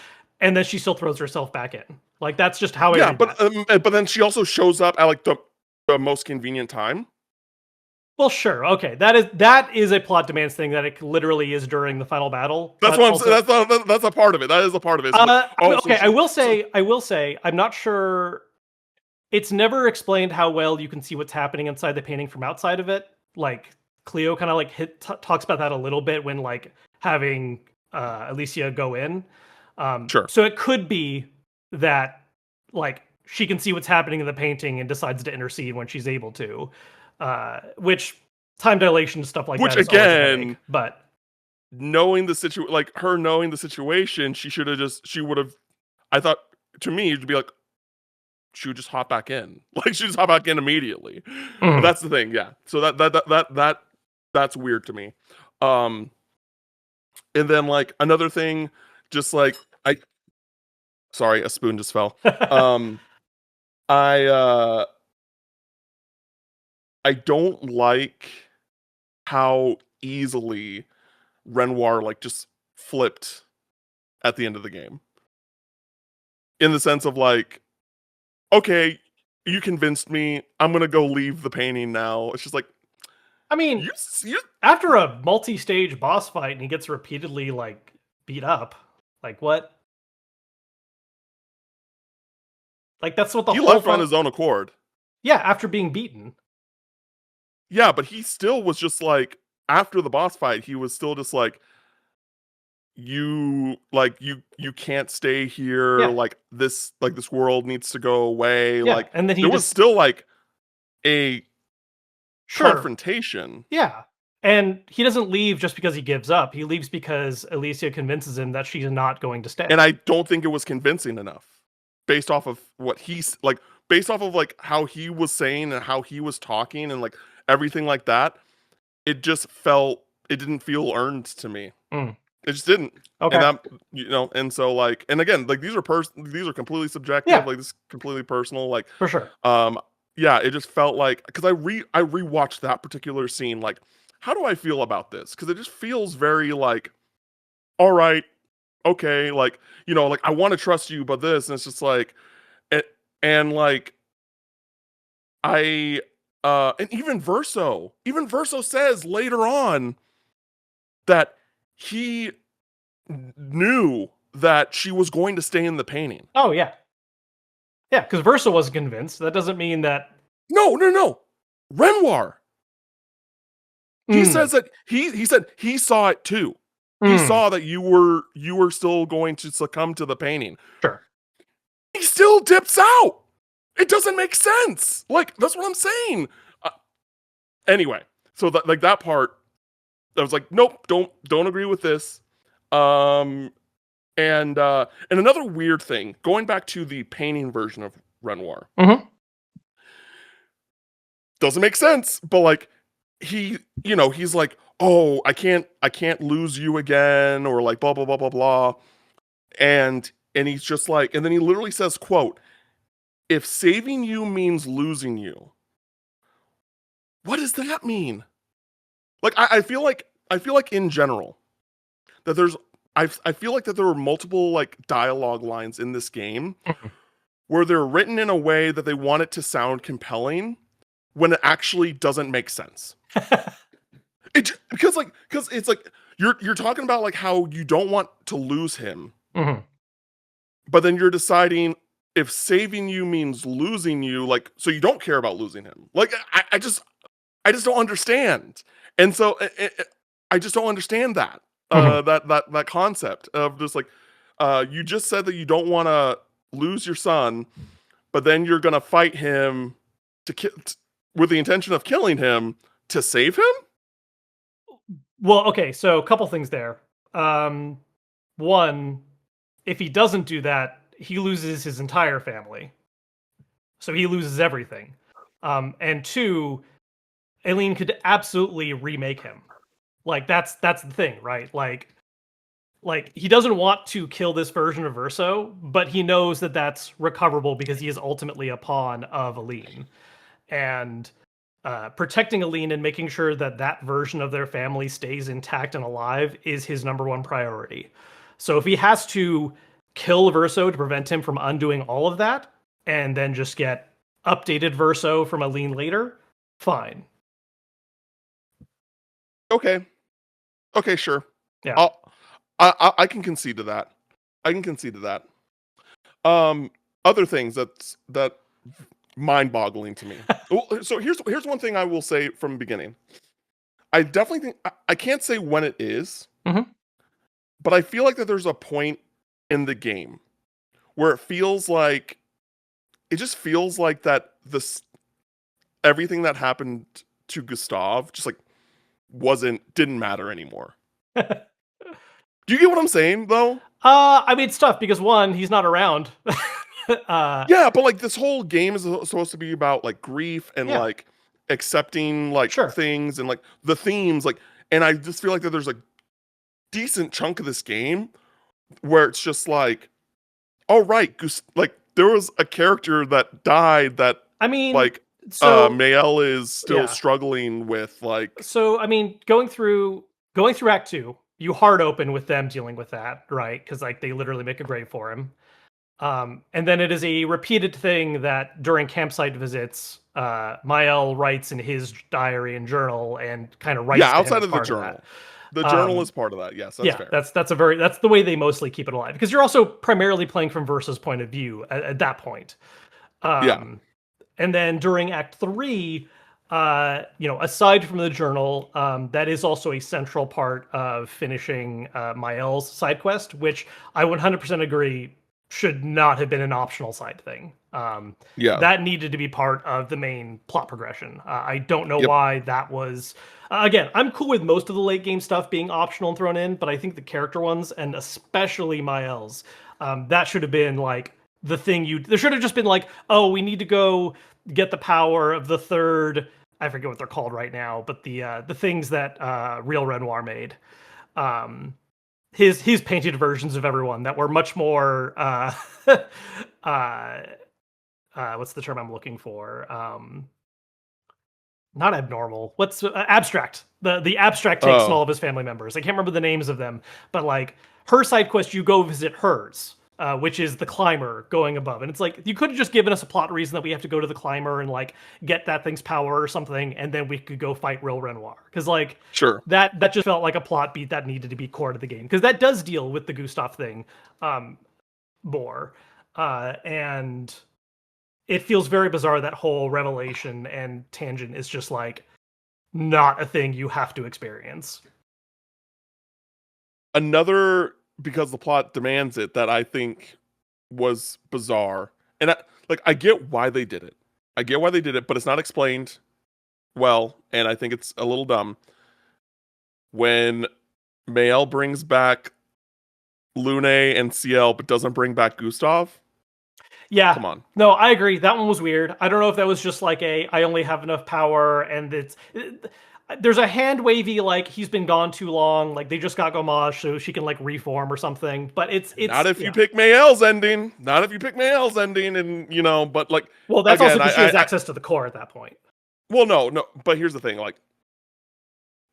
And then she still throws herself back in. Like that's just how I Yeah, read that. but then she also shows up at like the most convenient time. Well, sure, okay. That is a plot demands thing that it literally is during the final battle. That's but what I'm also, saying. That's a part of it. That is a part of it. So like, I mean, oh, so okay, she- I will say, I'm not sure. It's never explained how well you can see what's happening inside the painting from outside of it. Like Cleo kind of like talks about that a little bit when like having Alicia go in. Sure. So it could be that like she can see what's happening in the painting and decides to intercede when she's able to, which time dilation stuff like Which that is always a again, headache, but knowing the situation, like her knowing the situation, she would have. I thought to me, it'd be like, she would just hop back in. Like she just hop back in immediately. Mhm. That's the thing, yeah. So that's weird to me. Um and then like another thing, just like I sorry, a spoon just fell. Um I I don't like how easily Renoir like just flipped at the end of the game. In the sense of like, okay, you convinced me. I'm gonna go leave the painting now. It's just like I mean, you after a multi-stage boss fight and he gets repeatedly like beat up, like what? Like that's what the he whole left on his own accord. yeah, after being beaten. Yeah, but he still was just like after the boss fight, he was still just you can't stay here. Yeah, Like this world needs to go away. yeah, Like and then he there was just still like a sure, confrontation. yeah, and he doesn't leave just because he gives up. He leaves because Alicia convinces him that she's not going to stay. And I don't think it was convincing enough based off of what he's like, based off of like how he was saying and how he was talking and like everything like that. It didn't feel earned to me. Mm, It just didn't. And okay, that, and so like, and again, like these are completely subjective. yeah, Like this is completely personal. Like, for sure. um, yeah, it just felt like, because I rewatched that particular scene. Like, how do I feel about this? Because it just feels very like, all right, okay, like like I want to trust you, but this, and it's just like, it, and like I, and even Verso says later on that he knew that she was going to stay in the painting. Oh yeah, yeah, because Versa wasn't convinced. That doesn't mean that. No, no, no, Renoir. He Mm, says that he said he saw it too. He mm, saw that you were still going to succumb to the painting. sure. He still dips out. It doesn't make sense. Like that's what I'm saying. Uh, anyway, so that like that part, I was like, nope, don't agree with this. Um, and another weird thing, going back to the painting version of Renoir, Hmm. doesn't make sense. But like he's like, oh, I can't lose you again, or like blah blah blah blah blah, and he's just like, and then he literally says, quote, if saving you means losing you, what does that mean? Like I feel like in general that I feel like that there were multiple like dialogue lines in this game where they're written in a way that they want it to sound compelling when it actually doesn't make sense. Because it's like you're talking about like how you don't want to lose him, Hmm. but then you're deciding if saving you means losing you, like so you don't care about losing him. Like I just don't understand, and so I just don't understand that Hmm. that concept of just like you just said that you don't want to lose your son, but then you're gonna fight him with the intention of killing him to save him. Well, okay, so a couple things there. Um, One, if he doesn't do that, he loses his entire family. So he loses everything. And two, Aileen could absolutely remake him. Like that's the thing, right? Like he doesn't want to kill this version of Verso, but he knows that that's recoverable because he is ultimately a pawn of Aileen. And protecting Aileen and making sure that that version of their family stays intact and alive is his number one priority. So if he has to kill Verso to prevent him from undoing all of that, and then just get updated Verso from Aileen later, fine. Okay, okay, sure. Yeah. I'll I can concede to that. I can concede to that. Other things that mind-boggling to me. Well, so here's one thing I will say from the beginning. I definitely think I can't say when it is, Hmm. but I feel like that there's a point in the game where it just feels like that this everything that happened to Gustav just like didn't matter anymore. Do you get what I'm saying though? I mean, it's tough because one, he's not around. Yeah, but like this whole game is supposed to be about like grief and Yeah, like accepting like sure. things and like the themes, like, and I just feel like that there's a decent chunk of this game where it's just like, all right, like there was a character that died that I mean, like so Mael is still yeah. struggling with, like, So I mean, going through Act Two, you hard open with them dealing with that, right? Because like they literally make a grave for him. And then it is a repeated thing that during campsite visits, Mael writes in his diary and journal and kind of yeah, writes to him outside as of the part of that. journal. The journal Um, is part of that. Yes, that's yeah, fair. that's the way they mostly keep it alive because you're also primarily playing from Versa's point of view at that point. Yeah. Um, and then during Act Three, aside from the journal, that is also a central part of finishing Mael's side quest, which I 100% agree should not have been an optional side thing. Yeah. That needed to be part of the main plot progression. I don't know Yep. why that was. Again, I'm cool with most of the late game stuff being optional and thrown in, but I think the character ones, and especially Mael's, that should have been like the thing you. There should have just been like, oh, we need to go get the power of the third. I forget what they're called right now, but the things that Real Renoir made. Um, his painted versions of everyone that were much more uh, what's the term I'm looking for? Not abnormal. What's abstract? The abstract takes and all Oh, of his family members. I can't remember the names of them, but like her side quest, you go visit hers, which is the climber going above, and it's like you could have just given us a plot reason that we have to go to the climber and like get that thing's power or something, and then we could go fight Real Renoir. Because like sure. that just felt like a plot beat that needed to be core to the game because that does deal with the Gustav thing more, and it feels very bizarre that whole revelation and tangent is just like not a thing you have to experience. Another, because the plot demands it, that I think was bizarre. And I get why they did it. I get why they did it, but it's not explained well, and I think it's a little dumb. When Mael brings back Lune and CL but doesn't bring back Gustav. Yeah, Come on. no, I agree. That one was weird. I don't know if that was just like I only have enough power and there's a hand wavy like he's been gone too long, like they just got Gomage so she can like reform or something. But Not it's if you yeah. pick Mael's ending. Not if you pick Mael's ending, and but like, Well, that's also again, because she has access to the core at that point. well, no, but here's the thing, like,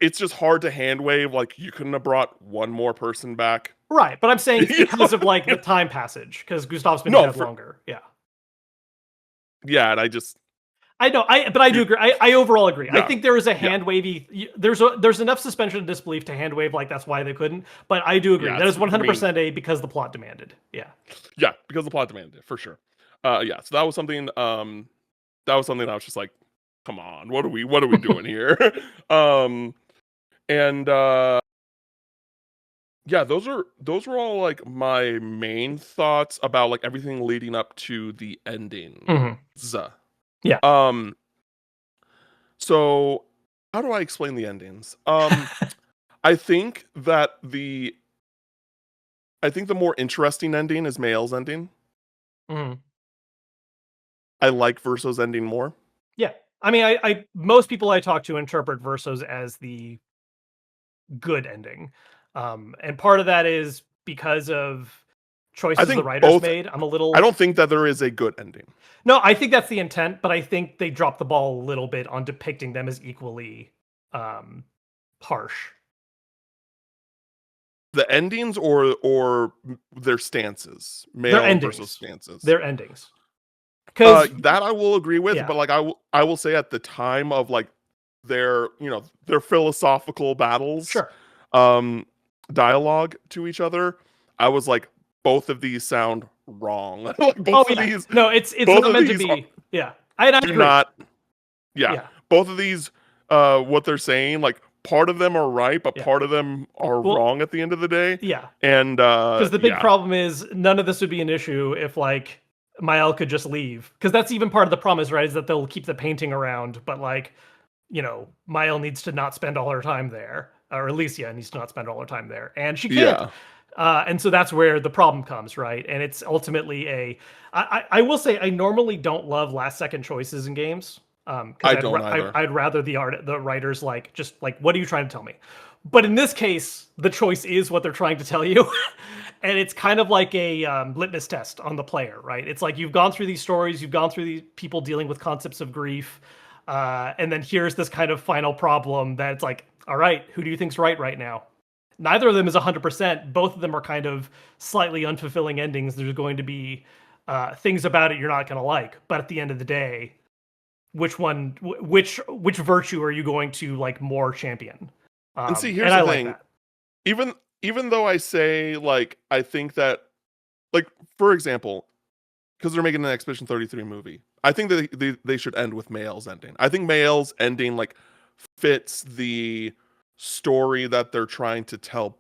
it's just hard to hand wave. Like, you couldn't have brought one more person back. Right, but I'm saying it's You because know? of like the time passage because Gustav's been No, dead longer. Yeah. yeah, and I just, I know, but I do you, agree. I overall agree. I yeah, think there is a yeah, hand wavy. There's enough suspension of disbelief to hand wave like that's why they couldn't. But I do agree. yeah. That is I mean, 100% a because the plot demanded. Yeah. yeah, because the plot demanded it for sure. Yeah, so that was something. That was something I was just like, come on, what are we doing here? um, and yeah, those were all like my main thoughts about like everything leading up to the ending. Hmm. Yeah. Um, so how do I explain the endings? I think that the more interesting ending is Mael's ending. Hmm. I like Verso's ending more. Yeah. I mean, I most people I talk to interpret Versos as the good ending, and part of that is because of I choices the think writers both. made. I'm a I little don't think that there is a good ending. no. I think that's the intent, but I think they dropped the ball a little bit on depicting them as equally um, harsh. The endings or their stances, Their Mael and Verso's endings. stances. Their endings. Because That I will agree with, yeah, but like I will say at the time of like their philosophical battles, sure. um, dialogue to each other, I was like, both of these sound wrong. Like Oh both of yeah. these, No, it's both not of meant to these be. Yeah, I do agree. not. Yeah, Yeah, both of these, what they're saying, like part of them are right, but yeah. part of them are Well, wrong at the end of the day. yeah. And Because the big yeah, problem is none of this would be an issue if like Mael could just leave. Because that's even part of the promise, right? Is that they'll keep the painting around, but like Mael needs to not spend all her time there, or Alicia needs to not spend all her time there, and she can't. yeah, And so that's where the problem comes, right? And it's ultimately I will say I normally don't love last second choices in games. Because I don't either. I'd rather the writers like just like, what are you trying to tell me? But in this case, the choice is what they're trying to tell you. And it's kind of like a litmus test on the player, right? It's like, you've gone through these stories, you've gone through these people dealing with concepts of grief, and then here's this kind of final problem that it's like, all right, who do you think's right now? Neither of them is 100%. Both of them are kind of slightly unfulfilling endings. There's going to be things about it you're not going to like, but at the end of the day, which virtue are you going to like more champion? And see, here's and I the like thing. that. Even though I say, like, I think that, like, for example, because they're making an Expedition 33 movie, I think that they should end with Mael's ending. I think Mael's ending, like, fits the story that they're trying to tell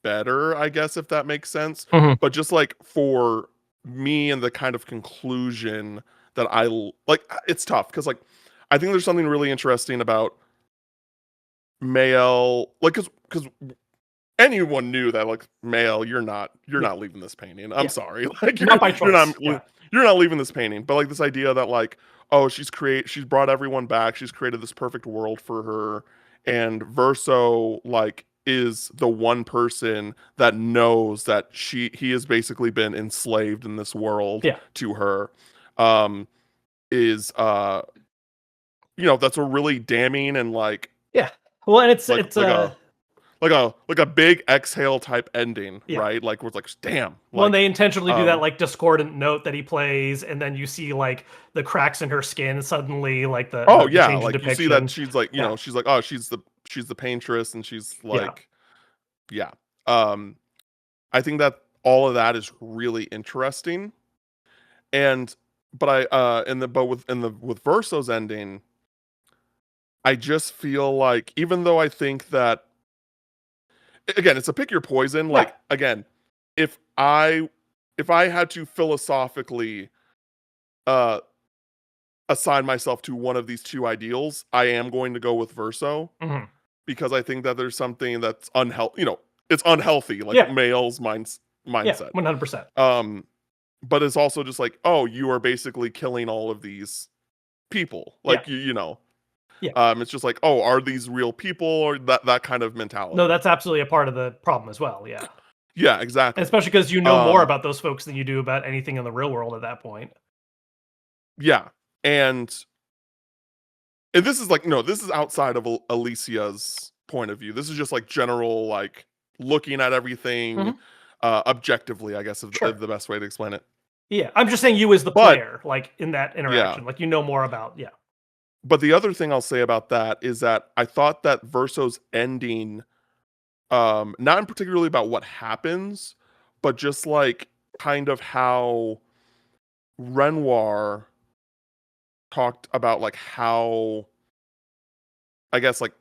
better, I guess, if that makes sense. Mhm. But just, like, for me and the kind of conclusion that like, it's tough because, like, I think there's something really interesting about Mael, like, because anyone knew that, like, Mael, you're not Yeah. leaving this painting. I'm Yeah. sorry. Like, Not by choice. Yeah. you're not leaving this painting. But, like, this idea that, like, oh, she's brought everyone back. She's created this perfect world for her, and Verso, like, is the one person that knows that he has basically been enslaved in this world Yeah. to her. Is that's a really damning and, like, Yeah. Well, and it's like it's like a like a big exhale type ending, yeah. right? Like, where it's like, damn, Well, and like, they intentionally do that like discordant note that he plays, and then you see like the cracks in her skin suddenly, like oh the yeah, change in like, you see that depiction. she's like, Yeah. she's like, oh, she's the paintress, and she's Yeah. like, yeah. Um, I think that all of that is really interesting, and but I with Verso's ending, I just feel like, even though I think that, again, it's a pick your poison. Yeah. Like, again, if I had to philosophically uh assign myself to one of these two ideals, I am going to go with Verso, Mhm. because I think that there's something that's unhealthy. It's unhealthy, like, Yeah. Mael's Yeah. mindset. 100%. Um, but it's also just like, oh, you are basically killing all of these people. Yeah. Like, you know, Yeah. it's just like, oh, are these real people, or that kind of No, mentality? that's absolutely a part of the problem as well. Yeah. Yeah, And exactly. especially because you know more Um, about those folks than you do about anything in the real world at that point. yeah, and this is like, no, this is outside of Alicia's point of view. This is just like general, like, looking at everything Mhm. objectively, I guess, of Sure. the best way to explain it. Yeah. I'm just saying you as the But player, like in that yeah, interaction, like you know more about. Yeah. but the other thing I'll say about that is that I thought that Verso's ending, not particularly about what happens, but just, like, kind of how Renoir talked about, like, how, I guess, like,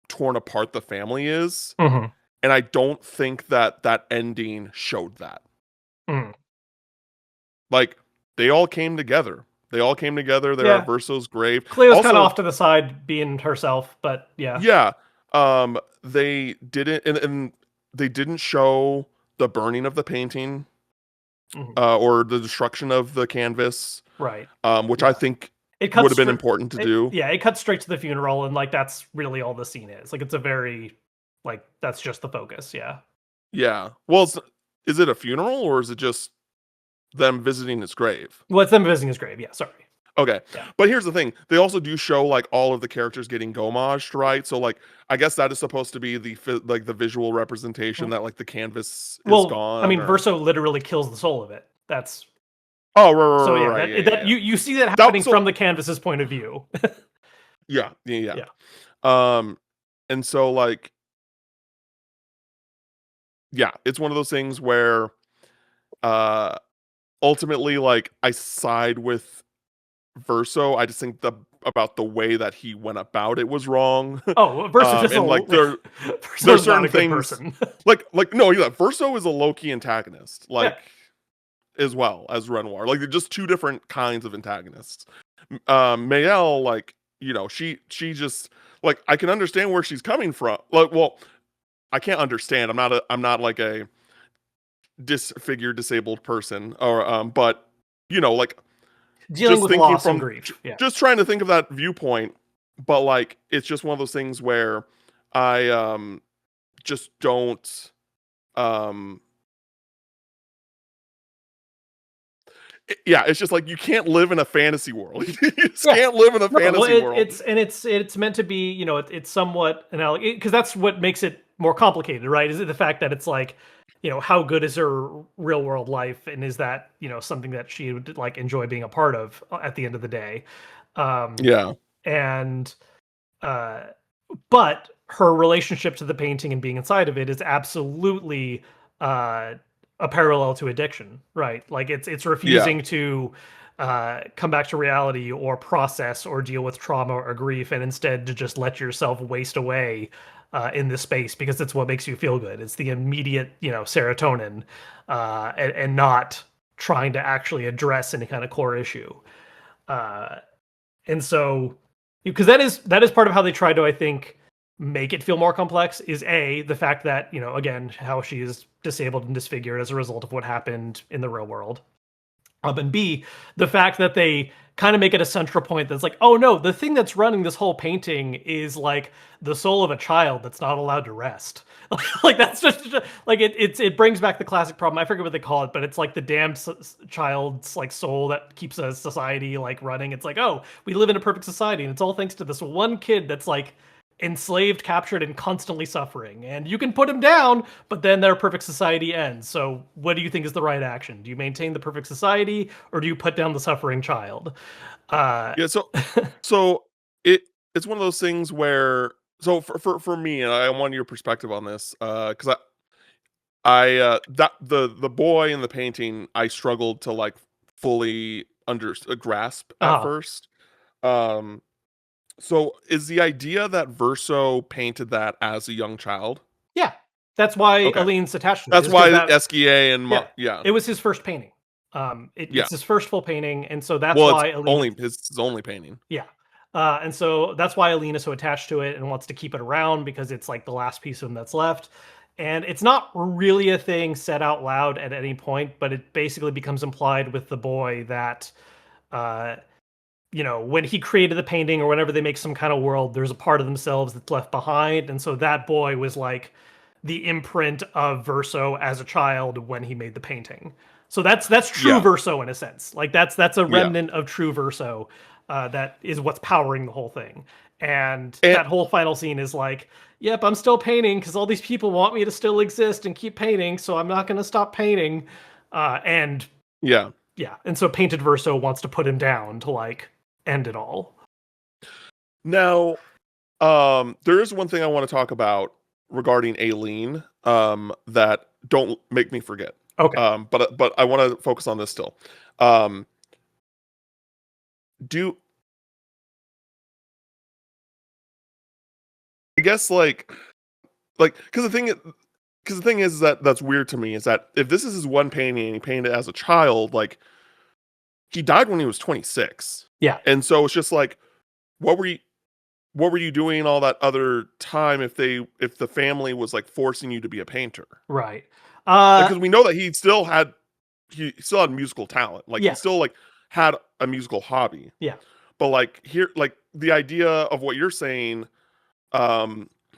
torn apart the family is. Mhm. And I don't think that that ending showed that. Mhm. Like, they all came together. They all came together. They're at Yeah. Verso's grave. Cleo's kind of Also, off to the side being herself, but yeah. yeah, they didn't, and they didn't show the burning of the painting, Mhm. or the destruction of the canvas, Right. which I Yeah. think It would cuts have been straight. important to do. Yeah, it cuts straight to the funeral, and like that's really all the scene is. Like it's a very, like that's just the focus. Yeah. Yeah. Well, is it a funeral, or is it just them visiting his grave? Well, it's them visiting his grave. Yeah. Sorry. Okay. Yeah. But here's the thing. They also do show, like, all of the characters getting gomaged, right? So, like, I guess that is supposed to be like the visual representation Mhm. that, like, the canvas is Well, I gone, mean, or Verso literally kills the soul of it. That's oh, so right, yeah. right, yeah, That yeah. you see that That happening so from the canvas's point of view. yeah, yeah, Yeah. yeah. And so, like, yeah, it's one of those things where uh ultimately, like, I side with Verso. I just think about the way that he went about it was wrong. Oh, Verso just And, like, there's Verso's not certain a good things, person. like, no, yeah, Verso is a low-key antagonist, Yeah. like, as well as Renoir. Like, they're just two different kinds of antagonists. Mayel, like, she just, like, I can understand where she's coming from. Like, well, I can't understand. I'm not like a disfigured, disabled person, or but like Dealing just with thinking loss and from grief. Yeah. just trying to think of that viewpoint, but like it's just one of those things where I just don't um yeah, it's just like you can't live in a fantasy world. You just Yeah. can't live in a No, well, fantasy world. it's meant to be, it's somewhat analogous because that's what makes it more complicated, right? Is it the fact that it's like, how good is her real world life, and is that something that she would like enjoy being a part of at the end of the day, um, Yeah, and uh, but her relationship to the painting and being inside of it is absolutely uh, a parallel to addiction, right? Like it's yeah, refusing to come back to reality or process or deal with trauma or grief, and instead to just let yourself waste away in this space because it's what makes you feel good. It's the immediate, serotonin, and not trying to actually address any kind of core issue. Uh, and so, because that is part of how they try to, I think, make it feel more complex, is a the fact that, again, how she is disabled and disfigured as a result of what happened in the real world. And B, the fact that they kind of make it a central point that's like, oh no, the thing that's running this whole painting is like the soul of a child that's not allowed to rest. Like that's just like it brings back the classic problem. I forget what they call it, but it's like the damned child's like soul that keeps a society like running. It's like, oh, we live in a perfect society, and it's all thanks to this one kid that's like enslaved, captured, and constantly suffering. And you can put him down, but then their perfect society ends. So what do you think is the right action? Do you maintain the perfect society, or do you put down the suffering child? Uh, yeah. So it it's one of those things where for me, and I want your perspective on this, because that the boy in the painting I struggled to like fully grasp at uh, first. Um, so is the idea that Verso painted that as a young child? yeah, that's why Okay, Aline's attached to it. that's Is because why that SKA and yeah, yeah, it was his first painting. yeah. It's his first full painting, and so that's Well, it's why Aline. only his only painting. Yeah. And so that's why Aline is so attached to it and wants to keep it around because it's like the last piece of him that's left. And it's not really a thing said out loud at any point, but it basically becomes implied with the boy that, uh, when he created the painting or whenever they make some kind of world, there's a part of themselves that's left behind. And so that boy was like the imprint of Verso as a child when he made the painting. So that's true Yeah, Verso in a sense. Like that's a yeah, remnant of true Verso, that is what's powering the whole thing. And and that whole final scene is like, yep, I'm still painting because all these people want me to still exist and keep painting, so I'm not going to stop painting. And yeah. yeah, and so Painted Verso wants to put him down to like end it all. Now, there is one thing I want to talk about regarding Aileen, that don't make me forget. Okay. But I want to focus on this still. Um, do I guess like because the thing is that that's weird to me is that if this is his one painting and he painted it as a child, like he died when he was 26, Yeah. and so it's just like, what were you what were you doing all that other time if the family was like forcing you to be a painter? Right. Like, Uh because we know that he still had musical talent. Like he yeah. still like had a musical hobby. Yeah. But like here, like the idea of what you're saying,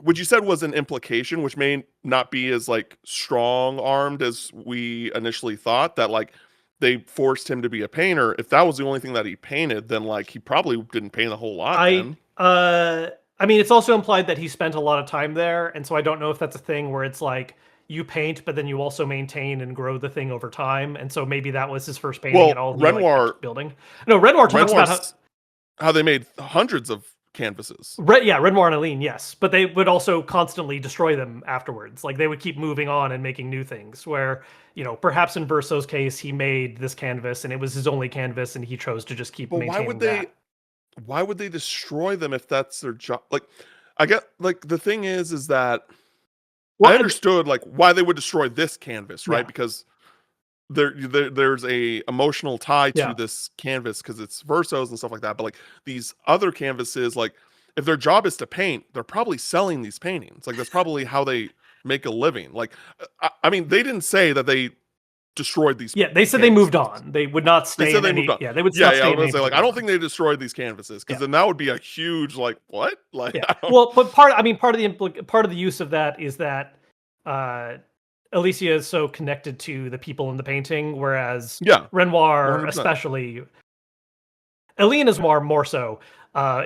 which you said was an implication, which may not be as like strong armed as we initially thought, that like they forced him to be a painter. If that was the only thing that he painted, then like he probably didn't paint a whole lot I then. uh I mean, it's also implied that he spent a lot of time there, and so I don't know if that's a thing where it's like you paint, but then you also maintain and grow the thing over time. And so maybe that was his first painting, and Well, all he like Renoir kept building. No, Renoir talks about Renoir's how they made hundreds of canvases. Yeah, Renoir and Aline, yes, but they would also constantly destroy them afterwards. Like they would keep moving on and making new things. Where perhaps in Verso's case, he made this canvas and it was his only canvas, and he chose to just keep But maintaining that. why would they destroy them if that's their job? Like, I get like the thing is that I Well, understood like why they would destroy this canvas, right? yeah, Because there's a emotional tie to yeah. this canvas because it's versos and stuff like that. But like these other canvases, like if their job is to paint, they're probably selling these paintings. Like that's probably how they make a living. Like I mean, they didn't say that they destroyed these. Yeah, they said they moved on. They would not stay. They said in they any, moved on. Yeah, they would Yeah, not yeah. stay I in was any gonna say, like, I particular don't one. think they destroyed these canvases because Yeah. then that would be a huge, like, what? Like, Yeah. Well, but part of the use of that is that Alicia is so connected to the people in the painting, whereas yeah, Renoir, 100%. especially Alina's more so,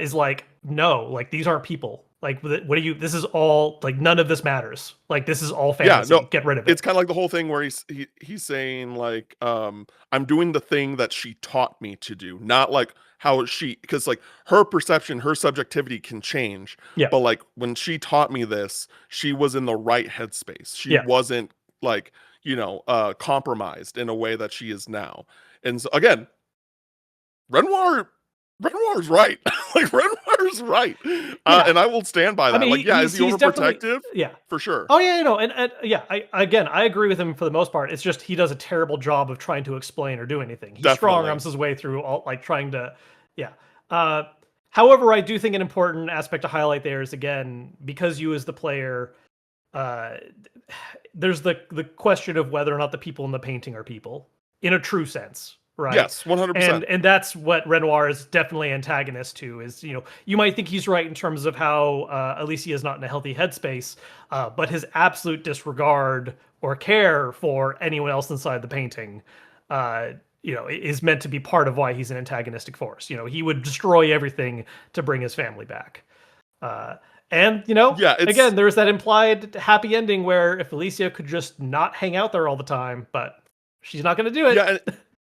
is like, no, like these aren't people. Like, what do you? This is all like none of this matters. Like, this is all Yeah, fantasy. no, Get rid of it's it. kind of like the whole thing where he's saying like, I'm doing the thing that she taught me to do, not like how she, because like her perception, her subjectivity can change, Yeah. but like when she taught me this, she was in the right headspace. She Yeah. wasn't like, compromised in a way that she is now. And so again, Renoir Renoir's right. Like Renoir's right. Yeah. And I will stand by I that. mean, Like, yeah, is he he's definitely, overprotective? yeah. For sure. Oh yeah, and yeah, I agree with him for the most part. It's just he does a terrible job of trying to explain or do anything. He strong Definitely. arms his way through all like trying to, yeah. Uh, However, I do think an important aspect to highlight there is again because you as the player, uh, there's the question of whether or not the people in the painting are people in a true sense, right? Yes, 100%. And that's what Renoir is definitely antagonist to. Is you might think he's right in terms of how Alicia is not in a healthy headspace, but his absolute disregard or care for anyone else inside the painting, is meant to be part of why he's an antagonistic force. He would destroy everything to bring his family back. And Yeah, again, there's that implied happy ending where if Alicia could just not hang out there all the time, but she's not going to do it. Yeah,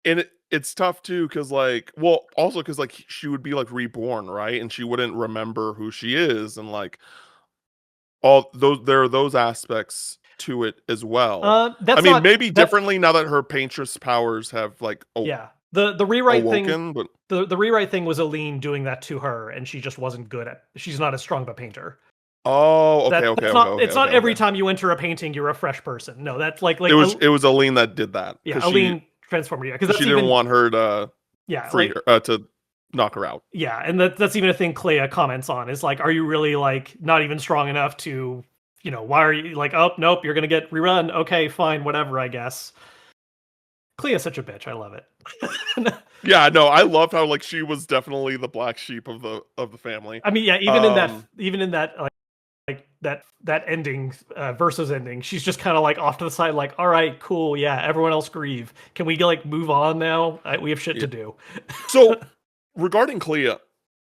and it's tough too because like, well, also because like she would be like reborn, right? And she wouldn't remember who she is, and like all those there are those aspects to it as well. I That's mean, not maybe that. differently now that her paintress powers have like Yeah, the rewrite thing. awoken, but The rewrite thing was Aline doing that to her, and she just wasn't good at. She's not as strong of a painter. oh, okay, That okay, that's okay, not. okay, It's not okay, every okay. time you enter a painting you're a fresh person. No, that's like It was Aline that did that yeah, because Aline transformed you because she that's didn't even want her to yeah free like her to knock her out. yeah, and that's even a thing Clea comments on is like, are you really like not even strong enough to why are you like, oh nope, you're gonna get rerun, okay fine, whatever, I guess. Clea's such a bitch, I love it. Yeah, no, I loved how like she was definitely the black sheep of the family. I mean, yeah, even in that like that ending, versus ending, she's just kind of like off to the side, like, all right, cool, yeah, everyone else grieve. Can we like move on now? We have shit to do. So regarding Clea,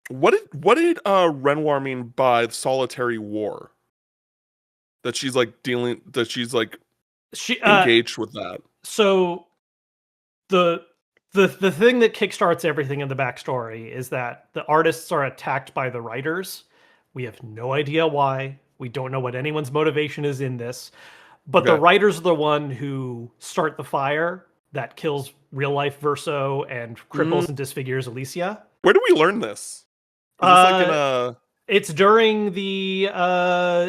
what did Renoir mean by solitary war? That she's like She engaged with that. so the the thing that kickstarts everything in the backstory is that the artists are attacked by the writers. We have no idea why. We don't know what anyone's motivation is in this. But the Okay. writers are the one who start the fire that kills real life Verso and cripples and disfigures Alicia. Where do we learn this? Is this like in a It's during the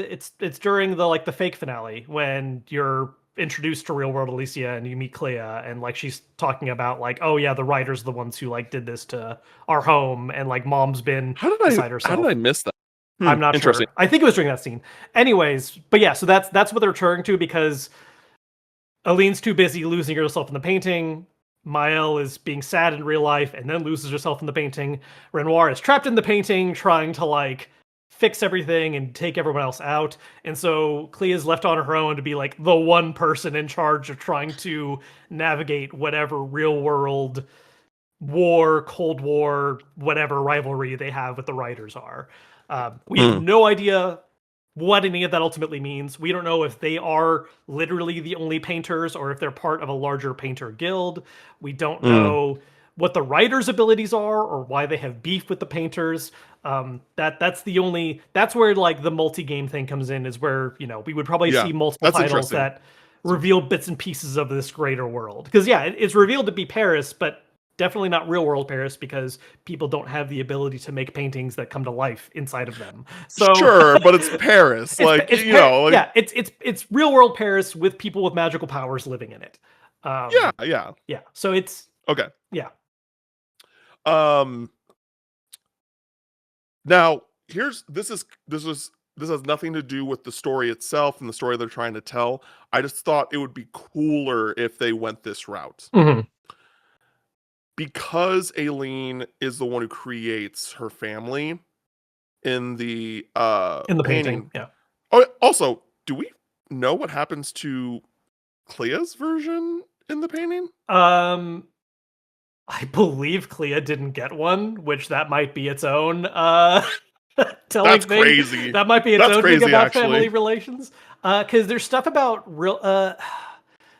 it's during the like the fake finale when you're introduced to real world Alicia and you meet Clea and like she's talking about like, oh yeah, the writers are the ones who like did this to our home and like mom's been beside herself. how did I miss that? I'm not Interesting. sure. I think it was during that scene. Anyways, but yeah, so that's what they're referring to because Aline's too busy losing herself in the painting. Maëlle is being sad in real life and then loses herself in the painting. Renoir is trapped in the painting trying to like fix everything and take everyone else out. And so Clea is left on her own to be like the one person in charge of trying to navigate whatever real world war, Cold War, whatever rivalry they have with the writers are. We have no idea what any of that ultimately means. We don't know if they are literally the only painters or if they're part of a larger painter guild. We don't know what the writers' abilities are or why they have beef with the painters. That's where like the multi-game thing comes in, is where we would probably see multiple titles that reveal bits and pieces of this greater world. Because yeah, it's revealed to be Paris, but definitely not real world Paris because people don't have the ability to make paintings that come to life inside of them. So sure, but it's Paris. It's real world Paris with people with magical powers living in it. Yeah. So it's Okay. yeah. Now this is this has nothing to do with the story itself and the story they're trying to tell. I just thought it would be cooler if they went this route. Mhm. Because Aileen is the one who creates her family in the In the painting, painting. yeah. Oh, also, do we know what happens to Clea's version in the painting? Um, I believe Clea didn't get one, which that might be its own telling That's thing. crazy. That might be its That's own thing crazy, about family actually. relations. Because there's stuff about real.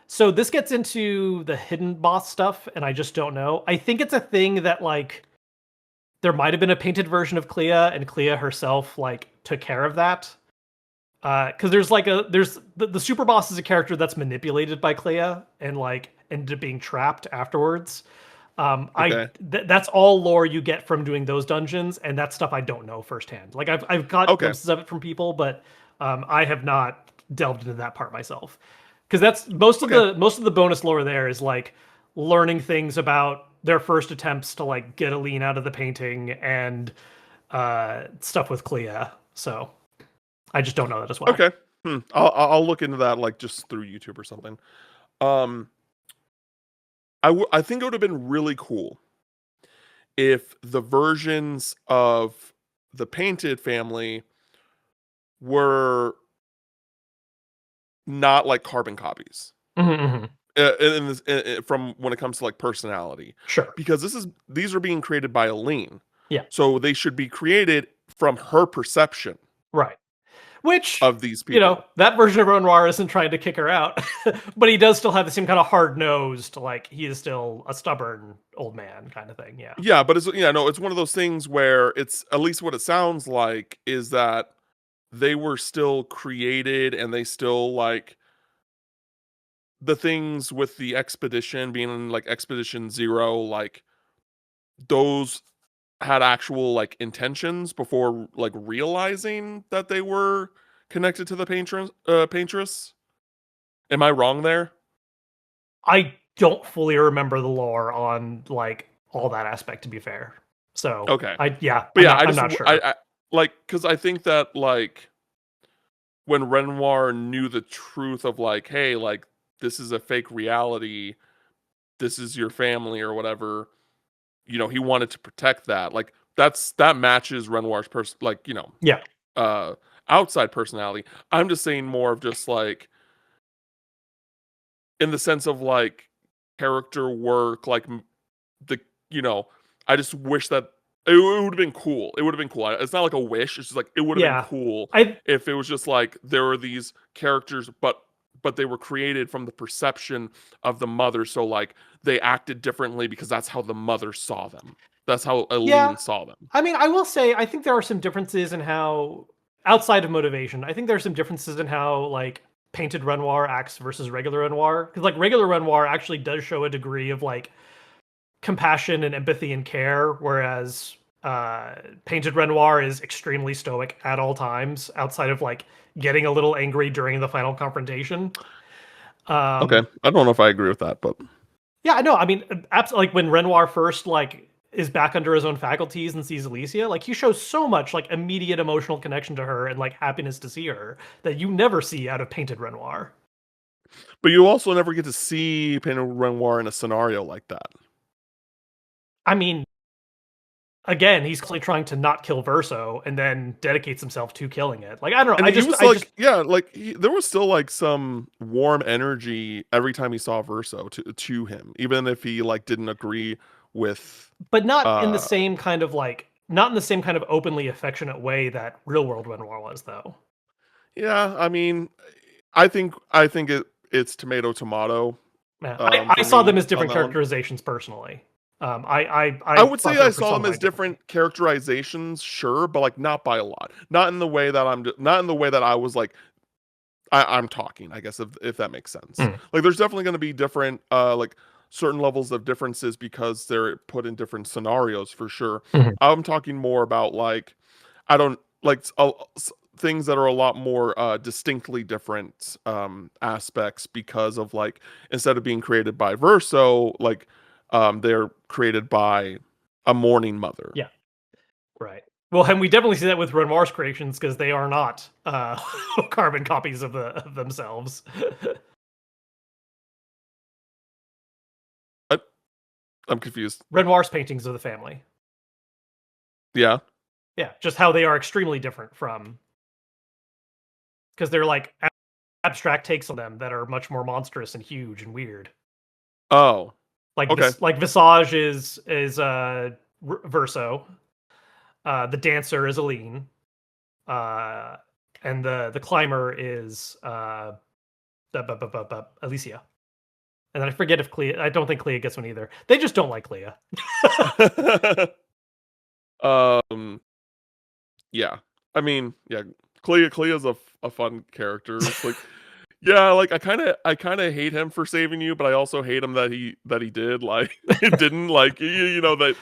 So this gets into the hidden boss stuff, and I just don't know. I think it's a thing that like there might have been a painted version of Clea, and Clea herself like took care of that. Because there's the super boss is a character that's manipulated by Clea and like ended up being trapped afterwards. Okay. That's all lore you get from doing those dungeons, and that's stuff I don't know firsthand. Like I've got Okay. glimpses of it from people, but I have not delved into that part myself. Because that's most of the bonus lore there is like learning things about their first attempts to like get a lean out of the painting and stuff with Clea. So I just don't know that as well. Okay. I'll look into that like just through YouTube or something. Um, I think it would have been really cool if the versions of the painted family were not like carbon copies. Mhm. From when it comes to like personality, Sure. because these are being created by Aline, Yeah. so they should be created from her perception Right. Which, of these people. that version of Renoir isn't trying to kick her out, but he does still have the same kind of hard nosed, like he is still a stubborn old man kind of thing. Yeah. Yeah, but it's one of those things where it's at least what it sounds like is that they were still created and they still like the things with the expedition being in like Expedition Zero, like those had actual like intentions before like realizing that they were connected to the paintress. Am I wrong there? I don't fully remember the lore on like all that aspect, to be fair. So Okay. But I'm yeah, not I'm not sure. I like because I think that like when Renoir knew the truth of like, hey, like this is a fake reality, this is your family or whatever, he wanted to protect that. Like that matches Renoir's like, Yeah. uh outside personality. I'm just saying more of just like in the sense of like character work, like the I just wish that it would have been cool. It would have been cool. It's not like a wish. It's just like it would have been Yeah. cool I if it was just like there were these characters, but they were created from the perception of the mother. So like they acted differently because that's how the mother saw them. That's how yeah. Aline saw them. I mean, I will say I think there are some differences in how outside of motivation. I think there are some differences in how like painted Renoir acts versus regular Renoir. Because like regular Renoir actually does show a degree of like compassion and empathy and care, whereas painted Renoir is extremely stoic at all times, outside of like getting a little angry during the final confrontation. Okay, Um, I don't know if I agree with that, but yeah, no, I mean, absolutely. Like when Renoir first like is back under his own faculties and sees Alicia, like he shows so much like immediate emotional connection to her and like happiness to see her that you never see out of painted Renoir. you also never get to see Pinot Renoir in a scenario like that. I mean, again, he's clearly trying to not kill Verso and then dedicates himself to killing it. Like I don't know. And he was I just like, yeah, like there was still like some warm energy every time he saw Verso to him, even if he like didn't agree with. but not in the uh same kind of like not in the same kind of openly affectionate way that real world Renoir was, though. Yeah, I mean, I think it's tomato Yeah, I for saw them me as on different that one. characterizations personally. I I would thought say they I were saw them as personified different differently. characterizations, sure, but like not by a lot. Not in the way that not in the way that I was like I'm talking, I guess, if that makes sense. Mm, Like there's definitely going to be different like certain levels of differences because they're put in different scenarios for sure. mhm. I'm talking more about like I don't like things that are a lot more distinctly different aspects because of like instead of being created by Verso, like they're created by a mourning mother. Yeah, right. Well, and we definitely see that with Renoir's creations because they are not carbon copies of themselves. I'm confused. Renoir's paintings of the family. Yeah. Yeah, just how they are extremely different from, because they're like abstract takes on them that are much more monstrous and huge and weird. Oh. Like Okay. Visage is Verso. The dancer is Aline. And the climber is Alicia. And then I forget if Clea. I don't think Clea gets one either. They just don't like Clea. Yeah. I mean, yeah. Clea's a fun character. It's like, yeah, like I kind of hate him for saving you, but I also hate him that he did. Like, it didn't. Like, you know that.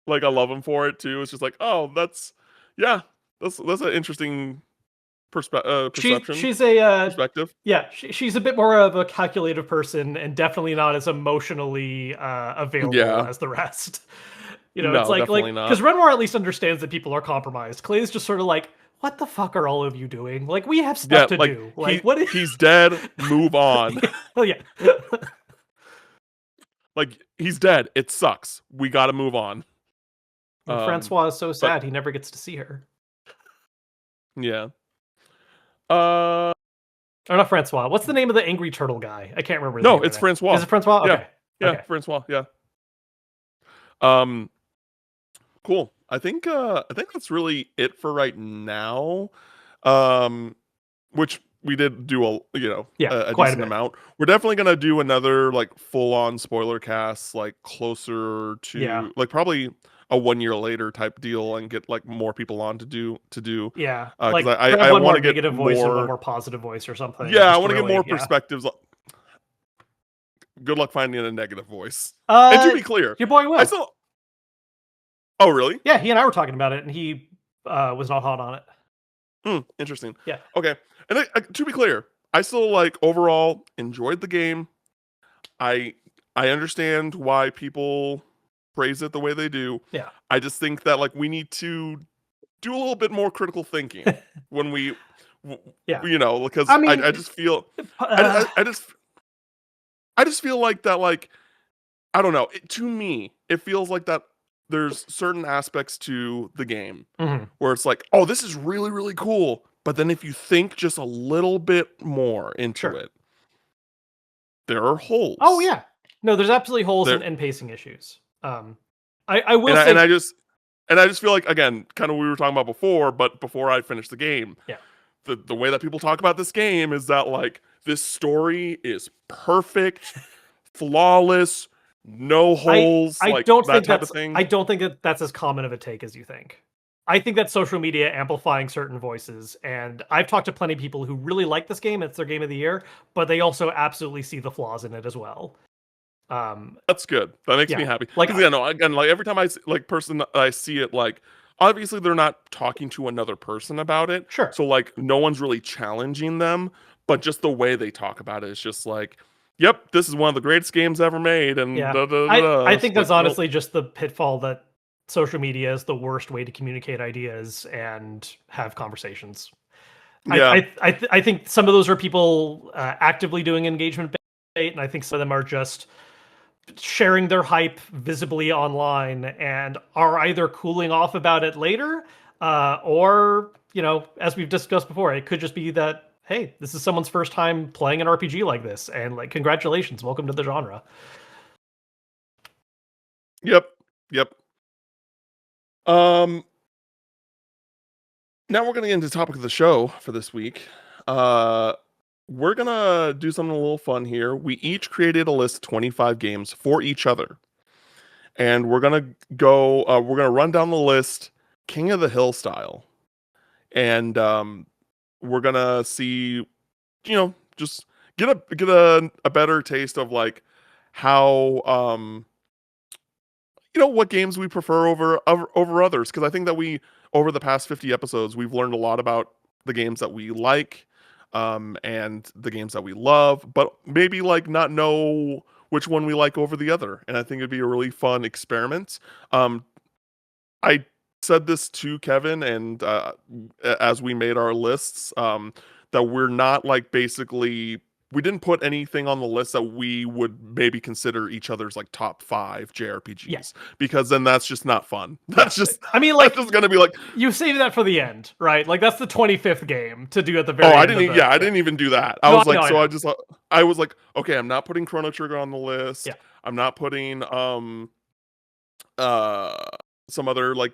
Like, I love him for it too. It's just like, oh, yeah, that's an interesting perception She's a perspective. yeah. She's a bit more of a calculative person, and definitely not as emotionally available Yeah. as the rest. It's No, definitely because not. Renoir at least understands that people are compromised. Clay's just sort of like, what the fuck are all of you doing? Like, we have stuff Yeah, to like do. Like, what is he's dead. Move on. oh yeah. Like, he's dead. It sucks. We got to move on. And Francois is so But sad he never gets to see her. yeah. Or not Francois. What's the name of the angry turtle guy? I can't remember his No, name. it's Francois. Is it Francois? Yeah. Okay. Yeah, Okay. Francois. Yeah. Cool. I think that's really it for right now. Which we did do Yeah, a quite a decent bit. amount. We're definitely gonna do another like full on spoiler cast, like closer Yeah. to like probably a 1 year later type deal, and get like more people on to do Yeah. because Like, grab I one want more to get negative voice and one more. more positive voice or something. Yeah, I Just want to get really, more yeah. perspectives. Good luck finding a negative voice. And to Uh, be clear, your boy I Will. still. Oh, really? Yeah, he and I were talking about it, and he was not hot on it. Interesting. Yeah. Okay. And to be clear, I still like overall enjoyed the game. I understand why people praise it the way they do. Yeah. I just think that like we need to do a little bit more critical thinking when Yeah. because I mean, I just feel uh, I just feel like that, like, I don't know. To me, it feels like that there's certain aspects to the game mhm. where it's like, oh, this is really, really cool. But then if you think just a little bit more into Sure. it, there are Oh holes. yeah. No, there's absolutely holes There and pacing issues. I will and say, I just feel like, again, kind of we were talking about before, but before I finished the game, yeah. the way that people talk about this game is that like this story is perfect, flawless, no holes, I like don't that think type of that's thing. I don't think that that's as common of a take as you think. I think that's social media amplifying certain voices, and I've talked to plenty of people who really like this game. It's their game of the year, but they also absolutely see the flaws in it as well. That's good. That makes me Yeah, happy. like Because yeah, no, again, like every time I see it, like obviously they're not talking to another person about it, sure, so like no one's really challenging them, but just the way they talk about it is just like, yep, this is one of the greatest games ever made, and yeah. da da da. I It's think like, that's well, honestly just the pitfall that social media is the worst way to communicate ideas and have conversations. yeah, I think some of those are people actively doing engagement bait, and I think some of them are just sharing their hype visibly online and are either cooling off about it later, or as we've discussed before, it could just be that, hey, this is someone's first time playing an RPG like this, and like, congratulations, welcome to the genre. yep, yep. Um, Now we're gonna get into the topic of the show for this week. Uh, we're gonna do something a little fun here. We each created a list of 25 games for each other, and we're gonna go. We're gonna run down the list, King of the Hill style, and we're gonna see, just get a better taste of like how what games we prefer over others, because I think that we over the past 50 episodes we've learned a lot about the games that we like, and the games that we love, but maybe like not know which one we like over the other, and I think it'd be a really fun experiment. I said this to Kevin, and as we made our lists, that we're not like basically we didn't put anything on the list that we would maybe consider each other's like top 5 Yeah. JRPGs, because then that's just not fun. Yeah. That's just I mean, that's like, just gonna be like, you saved that for the end, right? Like, that's the 25th game to do at the very I end didn't. of the, I didn't even do that. I No, was I like, know, I so know. I was like, okay, I'm not putting Chrono Trigger on the list. Yeah. I'm not putting uh some other like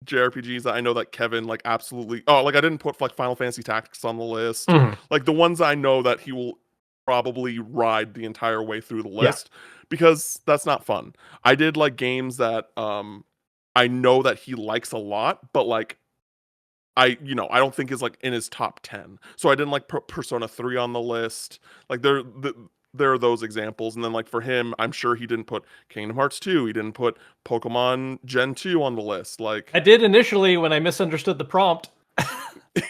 JRPGs that I know that Kevin like absolutely. Oh, like I didn't put like Final Fantasy Tactics on the list. Mhm. Like the ones I know that he will probably ride the entire way through the Yeah. list, because that's not fun. I did like games that I know that he likes a lot, but like I don't think is like in his top 10. So I didn't like put Persona 3 on the list. Like there are those examples. And then like for him, I'm sure he didn't put Kingdom Hearts 2. He didn't put Pokemon Gen 2 on the list. Like I did initially when I misunderstood the prompt,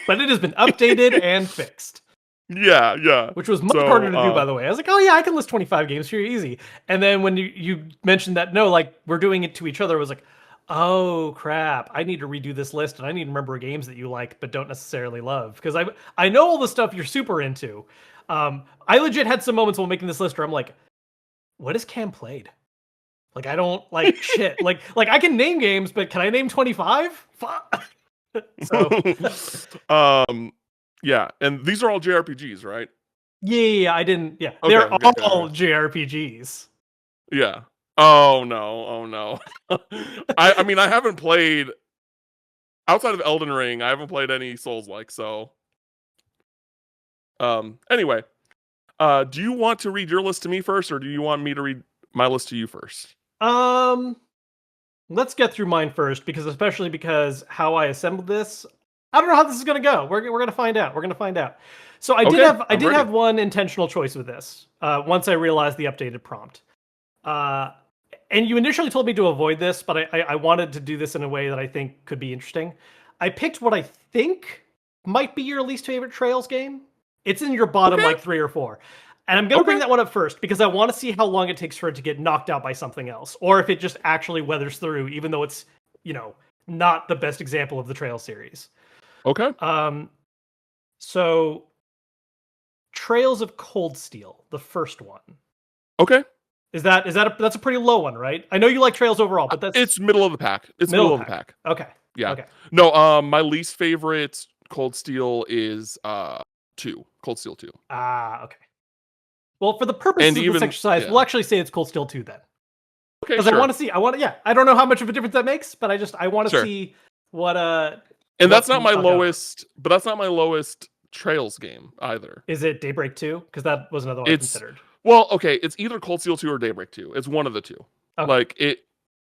but it has been updated and fixed. yeah. Which was much So, harder to do, by the way. I was like, oh yeah, I can list 25 games here, easy. And then when you mentioned that, no, like we're doing it to each other, I was like, oh crap, I need to redo this list, and I need to remember games that you like but don't necessarily love, because I know all the stuff you're super into. I legit had some moments while making this list where I'm like, what has Cam played? Like I don't like shit. Like I can name games, but can I name 25? So yeah, and these are all JRPGs, right? yeah, I didn't. Yeah, Okay, they're okay, all okay. JRPGs. Yeah. Oh no. I mean I haven't played outside of Elden Ring. I haven't played any Souls like, so anyway, do you want to read your list to me first, or do you want me to read my list to you first? Let's get through mine first, especially because how I assembled this, I don't know how this is gonna go. We're gonna find out. We're gonna find out. So I Okay, I I'm did ready. have one intentional choice with this. Once I realized the updated prompt. And you initially told me to avoid this, but I wanted to do this in a way that I think could be interesting. I picked what I think might be your least favorite Trails game. It's in your bottom Okay, like 3 or 4. And I'm going to bring okay. that one up first because I want to see how long it takes for it to get knocked out by something else, or if it just actually weathers through, even though it's, not the best example of the Trail series. Okay. So Trails of Cold Steel, the first one. Okay. That's a pretty low one, right? I know you like Trails overall, but that's It's middle of the pack. It's middle of the pack. Okay. Yeah. Okay. No, my least favorite Cold Steel is 2. Cold Steel 2. Ah, okay. Well, for the purposes And of this even exercise, yeah. we'll actually say it's Cold Steel 2 then. Okay, Because sure. I don't know how much of a difference that makes, but I want to Sure. see what And that's what not my can knock out. lowest, but that's not my lowest Trails game either. Is it Daybreak 2? Because that was another one I considered. Well, okay, it's either Cold Steel 2 or Daybreak 2. It's one of the two. Okay. Like it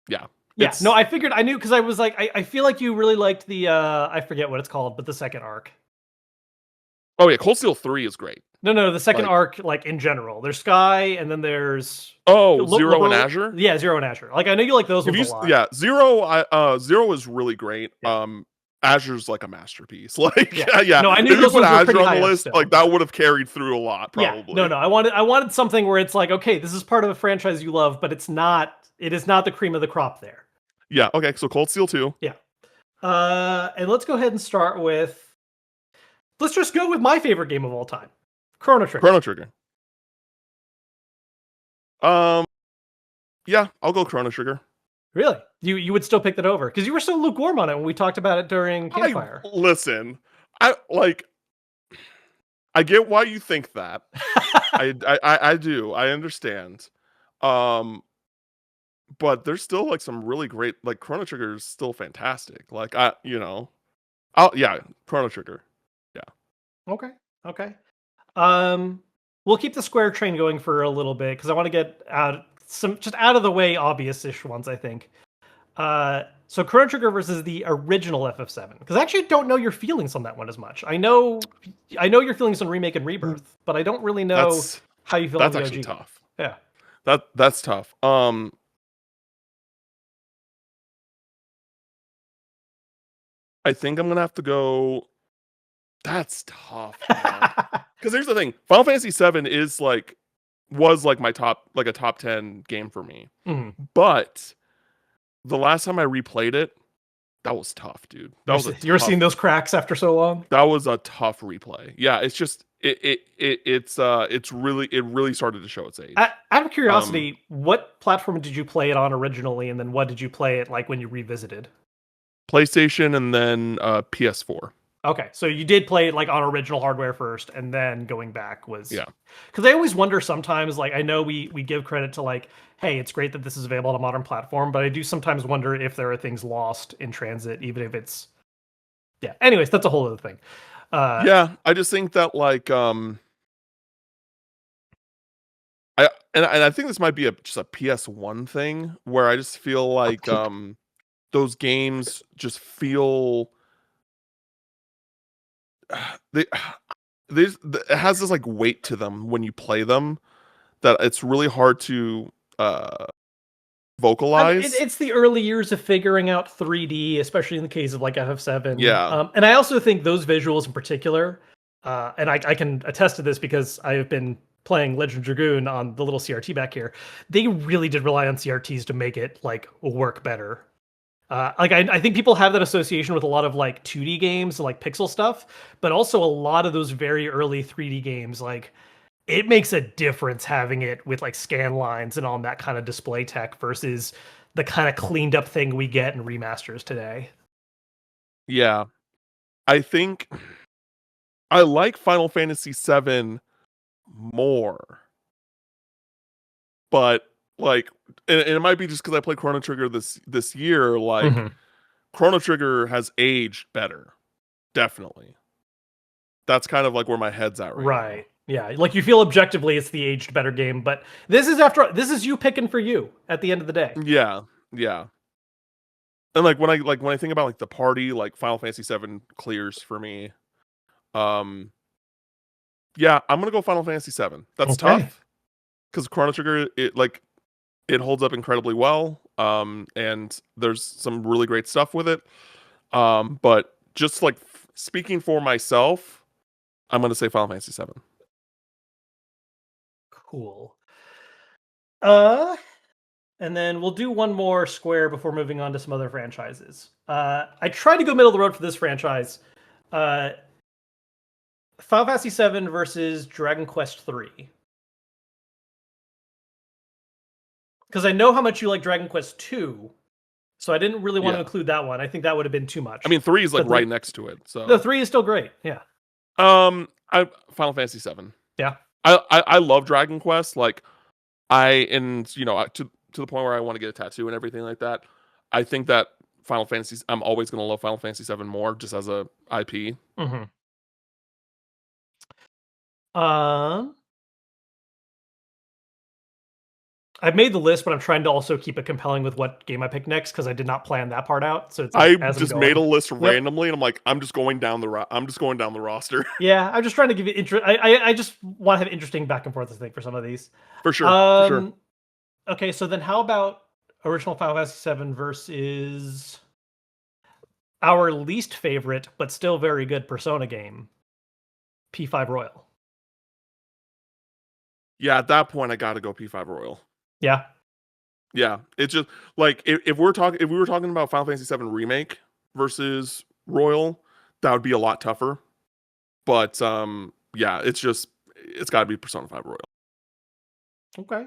yeah. Yeah, no, I figured I knew because I was like, I feel like you really liked the I forget what it's called, but the second arc. Oh yeah, Cold Steel 3 is great. No, the second arc, like in general. There's Sky, and then there's Zero and Azure? Yeah, Zero and Azure. Like I know you like those ones a lot. Yeah, Zero is really great. Yeah. Azure's like a masterpiece. Like Yeah. yeah. No, I knew if you those put ones were Azure pretty on high the up list, still. like that would have carried through a lot, probably. Yeah. No, I wanted something where it's like, okay, this is part of a franchise you love, but it is not the cream of the crop there. Yeah, okay, so Cold Steel 2. Yeah. And let's go ahead and start with, let's just go with my favorite game of all time. Chrono Trigger. Yeah, I'll go Chrono Trigger. Really? You would still pick that over? Because you were so lukewarm on it when we talked about it during Campfire. Listen, I get why you think that. I do. I understand. But there's still like some really great, like Chrono Trigger is still fantastic. Like Chrono Trigger. Yeah. Okay. We'll keep the Square train going for a little bit because I want to get out of the way obvious-ish ones, I think. So Chrono Trigger versus the original FF7, because I actually don't know your feelings on that one as much. I know your feelings on Remake and Rebirth, but I don't really know how you feel on the OG. That's actually tough. Yeah. That's tough. I think I'm gonna have to go. That's tough. Because here's the thing: Final Fantasy VII was my top, like a top 10 game for me. Mhm. But the last time I replayed it, That was tough, dude. That was a You're tough. seeing those cracks after so long. That was a tough replay. Yeah, it's just it's really started to show its age. Out of curiosity, what platform did you play it on originally, and then what did you play it like when you revisited? PlayStation and then PS4. Okay, so you did play it like on original hardware first, and then going back was Yeah. Because I always wonder sometimes, like I know we give credit to like, hey, it's great that this is available on a modern platform, but I do sometimes wonder if there are things lost in transit, even if it's yeah. Anyways, that's a whole other thing. Yeah, I just think that like I think this might be just a PS1 thing where I just feel like those games just feel they it has this like weight to them when you play them that it's really hard to vocalize. It's the early years of figuring out 3D, especially in the case of like FF7. Yeah. And I also think those visuals in particular, and I can attest to this because I have been playing Legend of Dragoon on the little CRT back here. They really did rely on CRTs to make it like work better. Like I think people have that association with a lot of like 2D games, like pixel stuff, but also a lot of those very early 3D games, like it makes a difference having it with like scan lines and all that kind of display tech versus the kind of cleaned up thing we get in remasters today. Yeah. I think I like Final Fantasy VII more, but like, and it might be just because I played Chrono Trigger this year. Like, Chrono Trigger has aged better, definitely. That's kind of like where my head's at right now. Yeah, like you feel objectively it's the aged better game, but this is you picking for you at the end of the day. Yeah, yeah. And like when I think about like the party, like Final Fantasy VII clears for me. Yeah, I'm gonna go Final Fantasy VII. That's Okay. tough because Chrono Trigger it holds up incredibly well. And there's some really great stuff with it. But just like speaking for myself, I'm gonna say Final Fantasy VII. Cool. And then we'll do one more square before moving on to some other franchises. I tried to go middle of the road for this franchise. Final Fantasy VII versus Dragon Quest III. Because I know how much you like Dragon Quest II, so I didn't really want to include that one. I think that would have been too much. I mean, 3 is like right next to it. So the 3 is still great. Yeah. Final Fantasy VII. Yeah. I love Dragon Quest. Like to the point where I want to get a tattoo and everything like that. I think that Final Fantasy. I'm always gonna love Final Fantasy VII more just as a IP. Mm-hmm. I've made the list, but I'm trying to also keep it compelling with what game I pick next because I did not plan that part out. So it's like, I just made a list randomly, and I'm like, I'm just going down the roster. Yeah, I'm just trying to give you interest. I just want to have interesting back and forth, I think, for some of these. For sure. Okay, so then how about original Final Fantasy VII versus our least favorite but still very good Persona game, P5 Royal? Yeah, at that point, I got to go P5 Royal. Yeah. Yeah, it's just like if we were talking about Final Fantasy VII Remake versus Royal, that would be a lot tougher. But yeah, it's got to be Persona 5 Royal. Okay.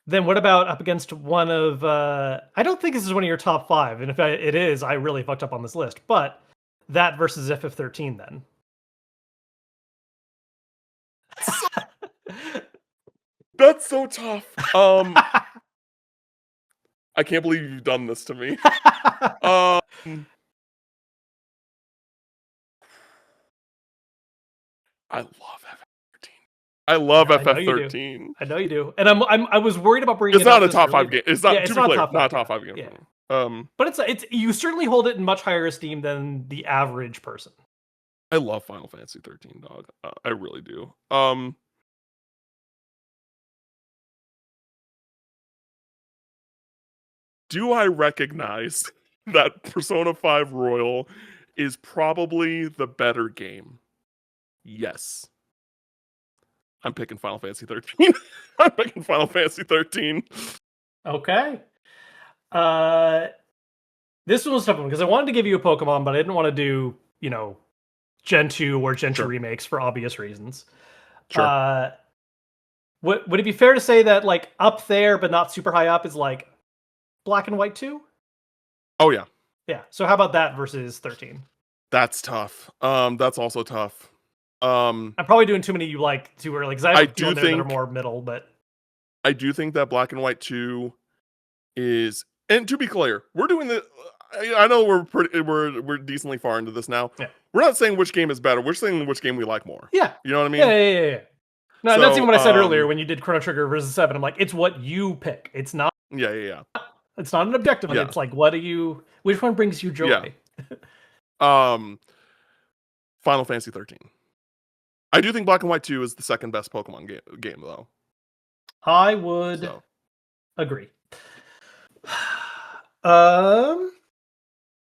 Then what about up against one of I don't think this is one of your top 5, and if it is, I really fucked up on this list. But that versus FF13 then. That's so tough. I can't believe you've done this to me. I love FF13. I love FF13. I know you do. And I was worried about bringing it's not a top 5 game. It's not, to be clear, not a top 5 game. Yeah. But it's you certainly hold it in much higher esteem than the average person. I love Final Fantasy 13, dog. I really do. Do I recognize that Persona 5 Royal is probably the better game? Yes. I'm picking Final Fantasy 13. I'm picking Final Fantasy 13. Okay. This one was a tough one because I wanted to give you a Pokemon, but I didn't want to do, Gen 2 or Gen 2 Sure. remakes for obvious reasons. Sure. Would it be fair to say that like up there but not super high up is like Black and White 2? Oh yeah. Yeah. So how about that versus 13? That's tough. That's also tough. I'm probably doing too many you like too early because I have I a few do in there that are think more middle, but I do think that Black and White 2 is, and to be clear, we're doing the I know we're decently far into this now. yeah. We're not saying which game is better. We're saying which game we like more. Yeah. You know what I Yeah, mean? yeah. No, and that's even So, what I said earlier when you did Chrono Trigger versus 7. I'm like, it's what you pick. It's not yeah. an objective. Yeah. It's like which one brings you joy? Yeah. Final Fantasy 13. I do think Black and White 2 is the second best Pokemon game though. I would So, agree.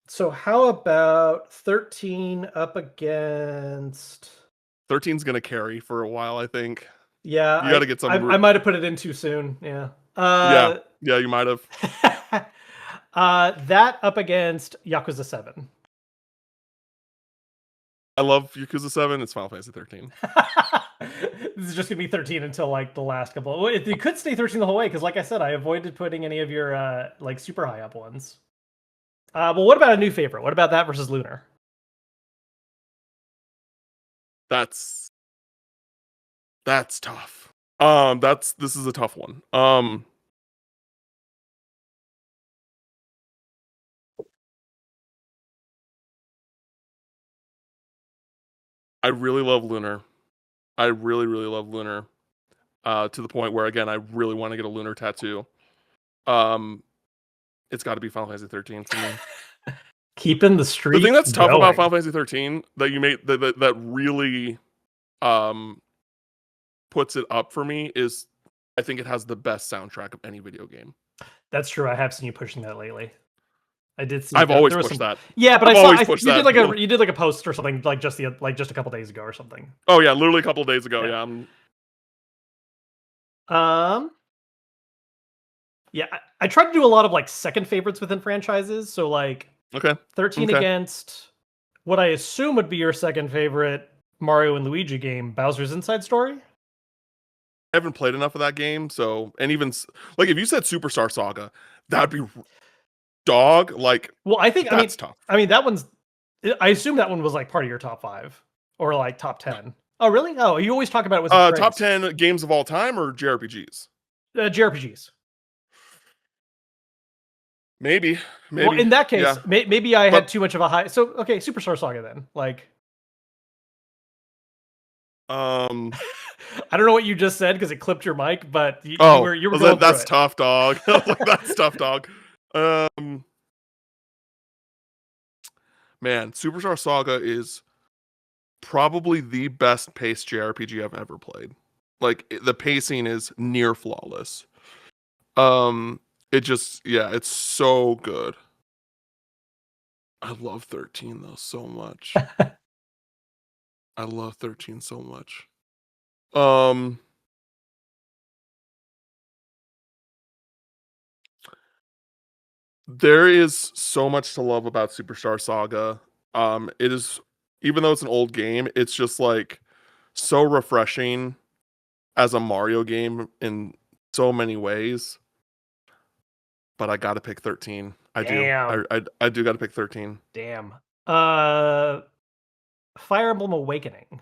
So how about 13 up against 13's going to carry for a while, I think. Yeah, You got to get some I might have put it in too soon. Yeah. Yeah, you might have. That up against Yakuza 7. I love Yakuza 7. It's Final Fantasy 13. This is just gonna be 13 until like the last couple. Well, you could stay 13 the whole way because, like I said, I avoided putting any of your like super high up ones. Well, what about a new favorite? What about that versus Lunar? That's tough. This is a tough one. I really love Lunar. I really, really love Lunar. To the point where, again, I really want to get a Lunar tattoo. It's got to be Final Fantasy 13 for me. Keeping the streak. The thing that's tough going. about Final Fantasy 13 that you made that really puts it up for me is I think it has the best soundtrack of any video game. That's true. I have seen you pushing that lately. I did see. I've always pushed that. Yeah, but I've always pushed you that. you did like a post or something like just a couple days ago or something. Oh yeah, literally a couple of days ago. Yeah. Yeah, I tried to do a lot of like second favorites within franchises. So like, Okay. 13 against what I assume would be your second favorite Mario and Luigi game, Bowser's Inside Story. I haven't played enough of that game, so, and even like if you said Superstar Saga, that'd be dog. Like, well, I think that's tough. I mean, that one's. I assume that one was like part of your top 5 or like top 10. Oh, really? Oh, you always talk about it with top 10 games of all time or JRPGs? JRPGs. Maybe. Well, in that case, yeah. maybe I had too much of a high. So okay, Superstar Saga then. Like, I don't know what you just said because it clipped your mic, but you were going that's tough, dog. That's tough, dog. Man, Superstar Saga is probably the best paced JRPG I've ever played. Like the pacing is near flawless. It just, yeah, it's so good. I love 13 though so much. I love 13 so much. There is so much to love about Superstar Saga. It is, even though it's an old game, it's just like so refreshing as a Mario game in so many ways. But I gotta pick 13. I do. I do gotta pick 13. Damn. Fire Emblem Awakening.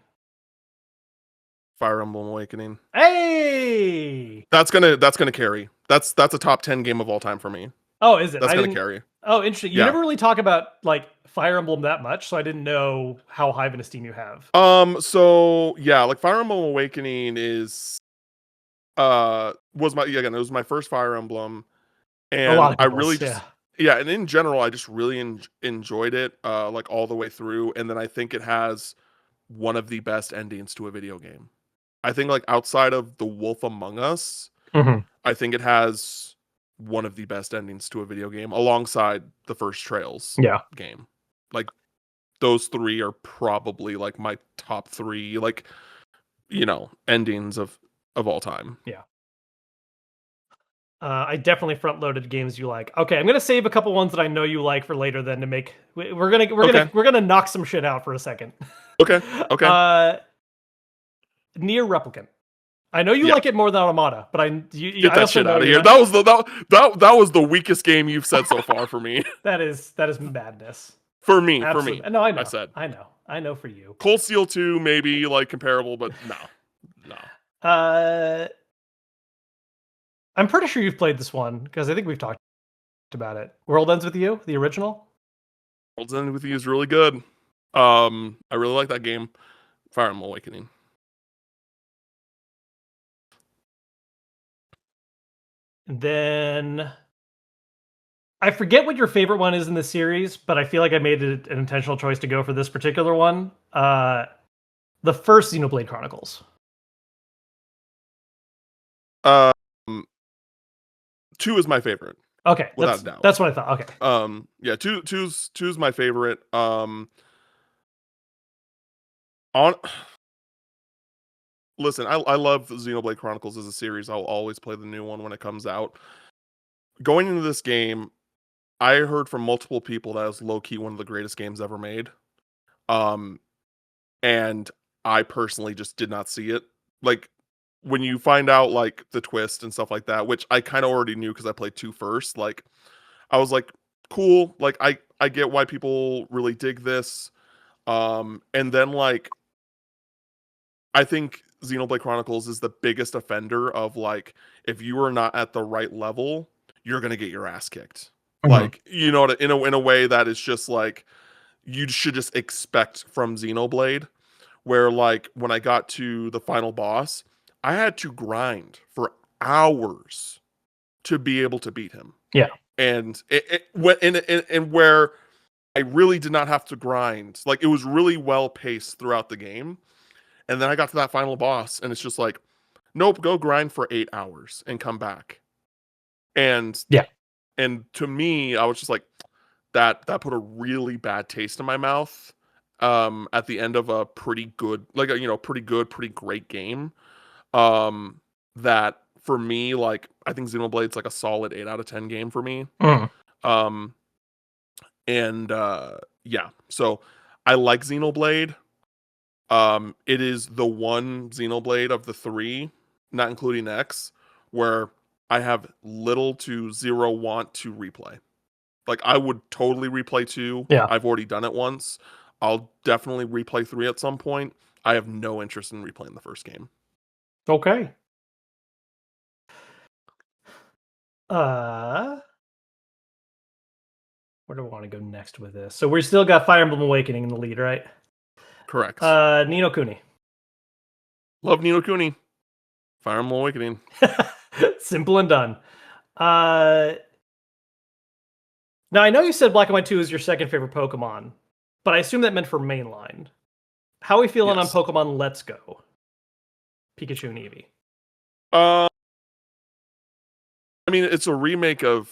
Fire Emblem Awakening. Hey! That's gonna carry. That's a top 10 game of all time for me. Oh, is it? That's gonna carry. Oh, interesting. You never really talk about like Fire Emblem that much, so I didn't know how high of an esteem you have. So yeah, like Fire Emblem Awakening is was my first Fire Emblem, and I really just and in general I just really enjoyed it like all the way through, and then I think it has one of the best endings to a video game. I think like outside of The Wolf Among Us, I think it has one of the best endings to a video game alongside the first Trails game. Like those three are probably like my top 3 like endings of all time. Yeah. I definitely front loaded games you like. Okay, I'm gonna save a couple ones that I know you like for later. Then to make Okay. we're gonna knock some shit out for a second. Okay. Okay. uh, Near Replicant. I know you Yeah. like it more than Automata, but Get I that also shit know out of you're here. not. That was the weakest game you've said so far for me. That is madness. For me. Absolutely. No, I said I know for you. Cold Steel 2 maybe like comparable, but no. No. Uh, I'm pretty sure you've played this one because I think we've talked about it. World Ends with You, the original. World's End with You is really good. I really like that game. Fire Emblem Awakening. And then I forget what your favorite one is in the series, but I feel like I made it an intentional choice to go for this particular one. The first Xenoblade Chronicles. Um 2 is my favorite, Okay, without a doubt. that's what I thought. Okay. Yeah, two's my favorite. On Listen, I love Xenoblade Chronicles as a series. I'll always play the new one when it comes out. Going into this game, I heard from multiple people that it was low key one of the greatest games ever made. Um, and I personally just did not see it. Like when you find out like the twist and stuff like that, which I kind of already knew because I played 2 first. Like I was like, cool. Like I get why people really dig this. And then like I think Xenoblade Chronicles is the biggest offender of like if you are not at the right level, you're gonna get your ass kicked. Mhm. Like you know, in a way that is just like you should just expect from Xenoblade. Where like when I got to the final boss, I had to grind for hours to be able to beat him, Yeah. and and where I really did not have to grind. Like it was really well paced throughout the game. And then I got to that final boss, and it's just like, nope, go grind for 8 hours and come back. And Yeah. and to me, I was just like, that put a really bad taste in my mouth. At the end of a pretty good, like a pretty good, pretty great game. Um, that for me, like I think Xenoblade's like a solid 8 out of 10 game for me. Mhm. Um, and yeah, so I like Xenoblade. It is the one Xenoblade of the 3, not including X, where I have little to zero want to replay. Like I would totally replay 2. Yeah. I've already done it once. I'll definitely replay 3 at some point. I have no interest in replaying the first game. Okay. Uh, where do I want to go next with this? So we still got Fire Emblem Awakening in the lead, right? Correct. Ni no Kuni. Love Nino Kuni. Fire Emblem Awakening. Simple and done. Uh, Now I know you said Black and White 2 is your second favorite Pokemon, but I assume that meant for mainline. How are we feeling on Yes. Pokemon Let's Go? Pikachu and Eevee. Uh, I mean, it's a remake of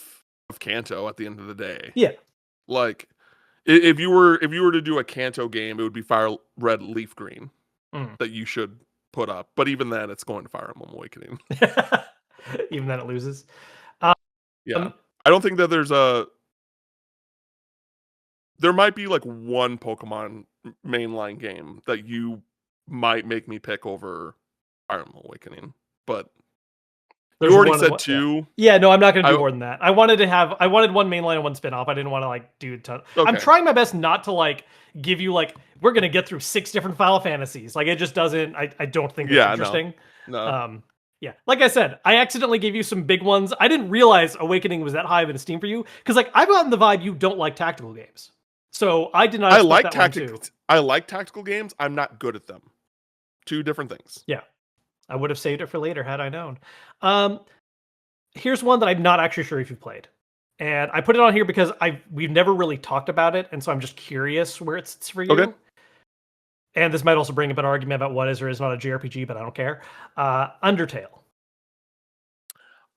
Kanto at the end of the day. Yeah. Like, if you were to do a Kanto game, it would be Fire Red Leaf Green Mm. that you should put up. But even then, it's going to Fire Emblem Awakening. Even then it loses. Yeah, I don't think that there might be like one Pokemon mainline game that you might make me pick over Fire Emblem Awakening, but you There's already one. said Yeah. 2. Yeah, no, I'm not going to do I more than that. I wanted one mainline and one spin-off. I didn't want to like do a ton. I'm Okay. trying my best not to like give you like we're going to get through 6 different Final Fantasies. Like it just doesn't. I don't think it's Yeah, interesting. no. Yeah, like I said, I accidentally gave you some big ones. I didn't realize Awakening was that high of an esteem for you because like I've gotten the vibe you don't like tactical games. So I did not I expect like that one too. I like tactical games. I'm not good at them. Two different things. Yeah, I would have saved it for later had I known. Here's one that I'm not actually sure if you've played. And I put it on here because we've never really talked about it, and so I'm just curious where it sits for you. Okay. And this might also bring up an argument about what is or is not a JRPG, but I don't care. Undertale.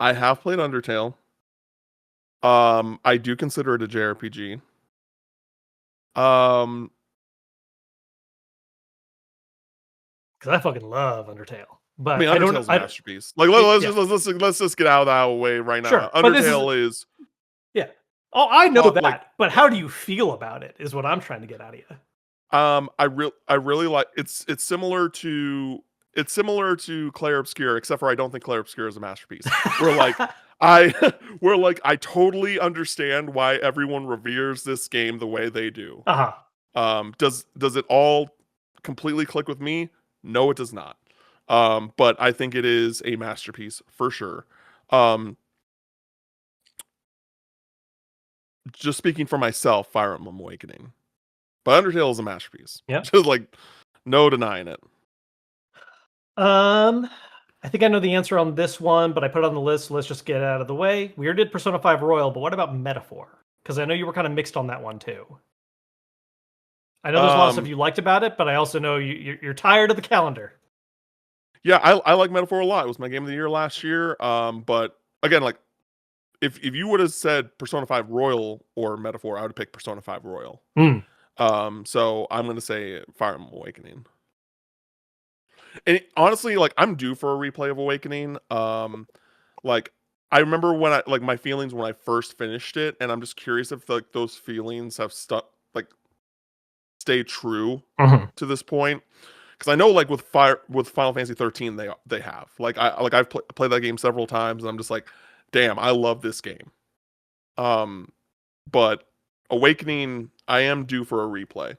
I have played Undertale. I do consider it a JRPG. Because I fucking love Undertale. I mean, But I don't. Undertale's a masterpiece. Like, Yeah, let's just get out of that way right now. sure. But this is Undertale is yeah. Oh, I know like that. But how do you feel about it? Is what I'm trying to get out of you. I really like it's similar to Clair Obscur, except for I don't think Clair Obscur is a masterpiece. Where like I where like I totally understand why everyone reveres this game the way they do. Uh-huh. Does it all completely click with me? No, it does not. But I think it is a masterpiece for sure. Um, just speaking for myself, Fire Emblem Awakening. But Undertale is a masterpiece. Yep. Just like no denying it. Um, I think I know the answer on this one, but I put it on the list. So let's just get it out of the way. We already did Persona 5 Royal, but what about Metaphor? Because I know you were kind of mixed on that one too. I know there's a lot of stuff Um, you liked about it, but I also know you're tired of the calendar. yeah, I like Metaphor a lot. It was my game of the year last year. But again, like if you would have said Persona 5 Royal or Metaphor, I would have picked Persona 5 Royal. Hmm. So I'm gonna say Fire Emblem Awakening. And honestly, like I'm due for a replay of Awakening. Like I remember when I like my feelings when I first finished it, and I'm just curious if like those feelings have stuck like stay true Mhm. to this point. Because I know like with Final Fantasy 13 they have I've played that game several times and I'm just like, damn, I love this game. Um, but Awakening, I am due for a replay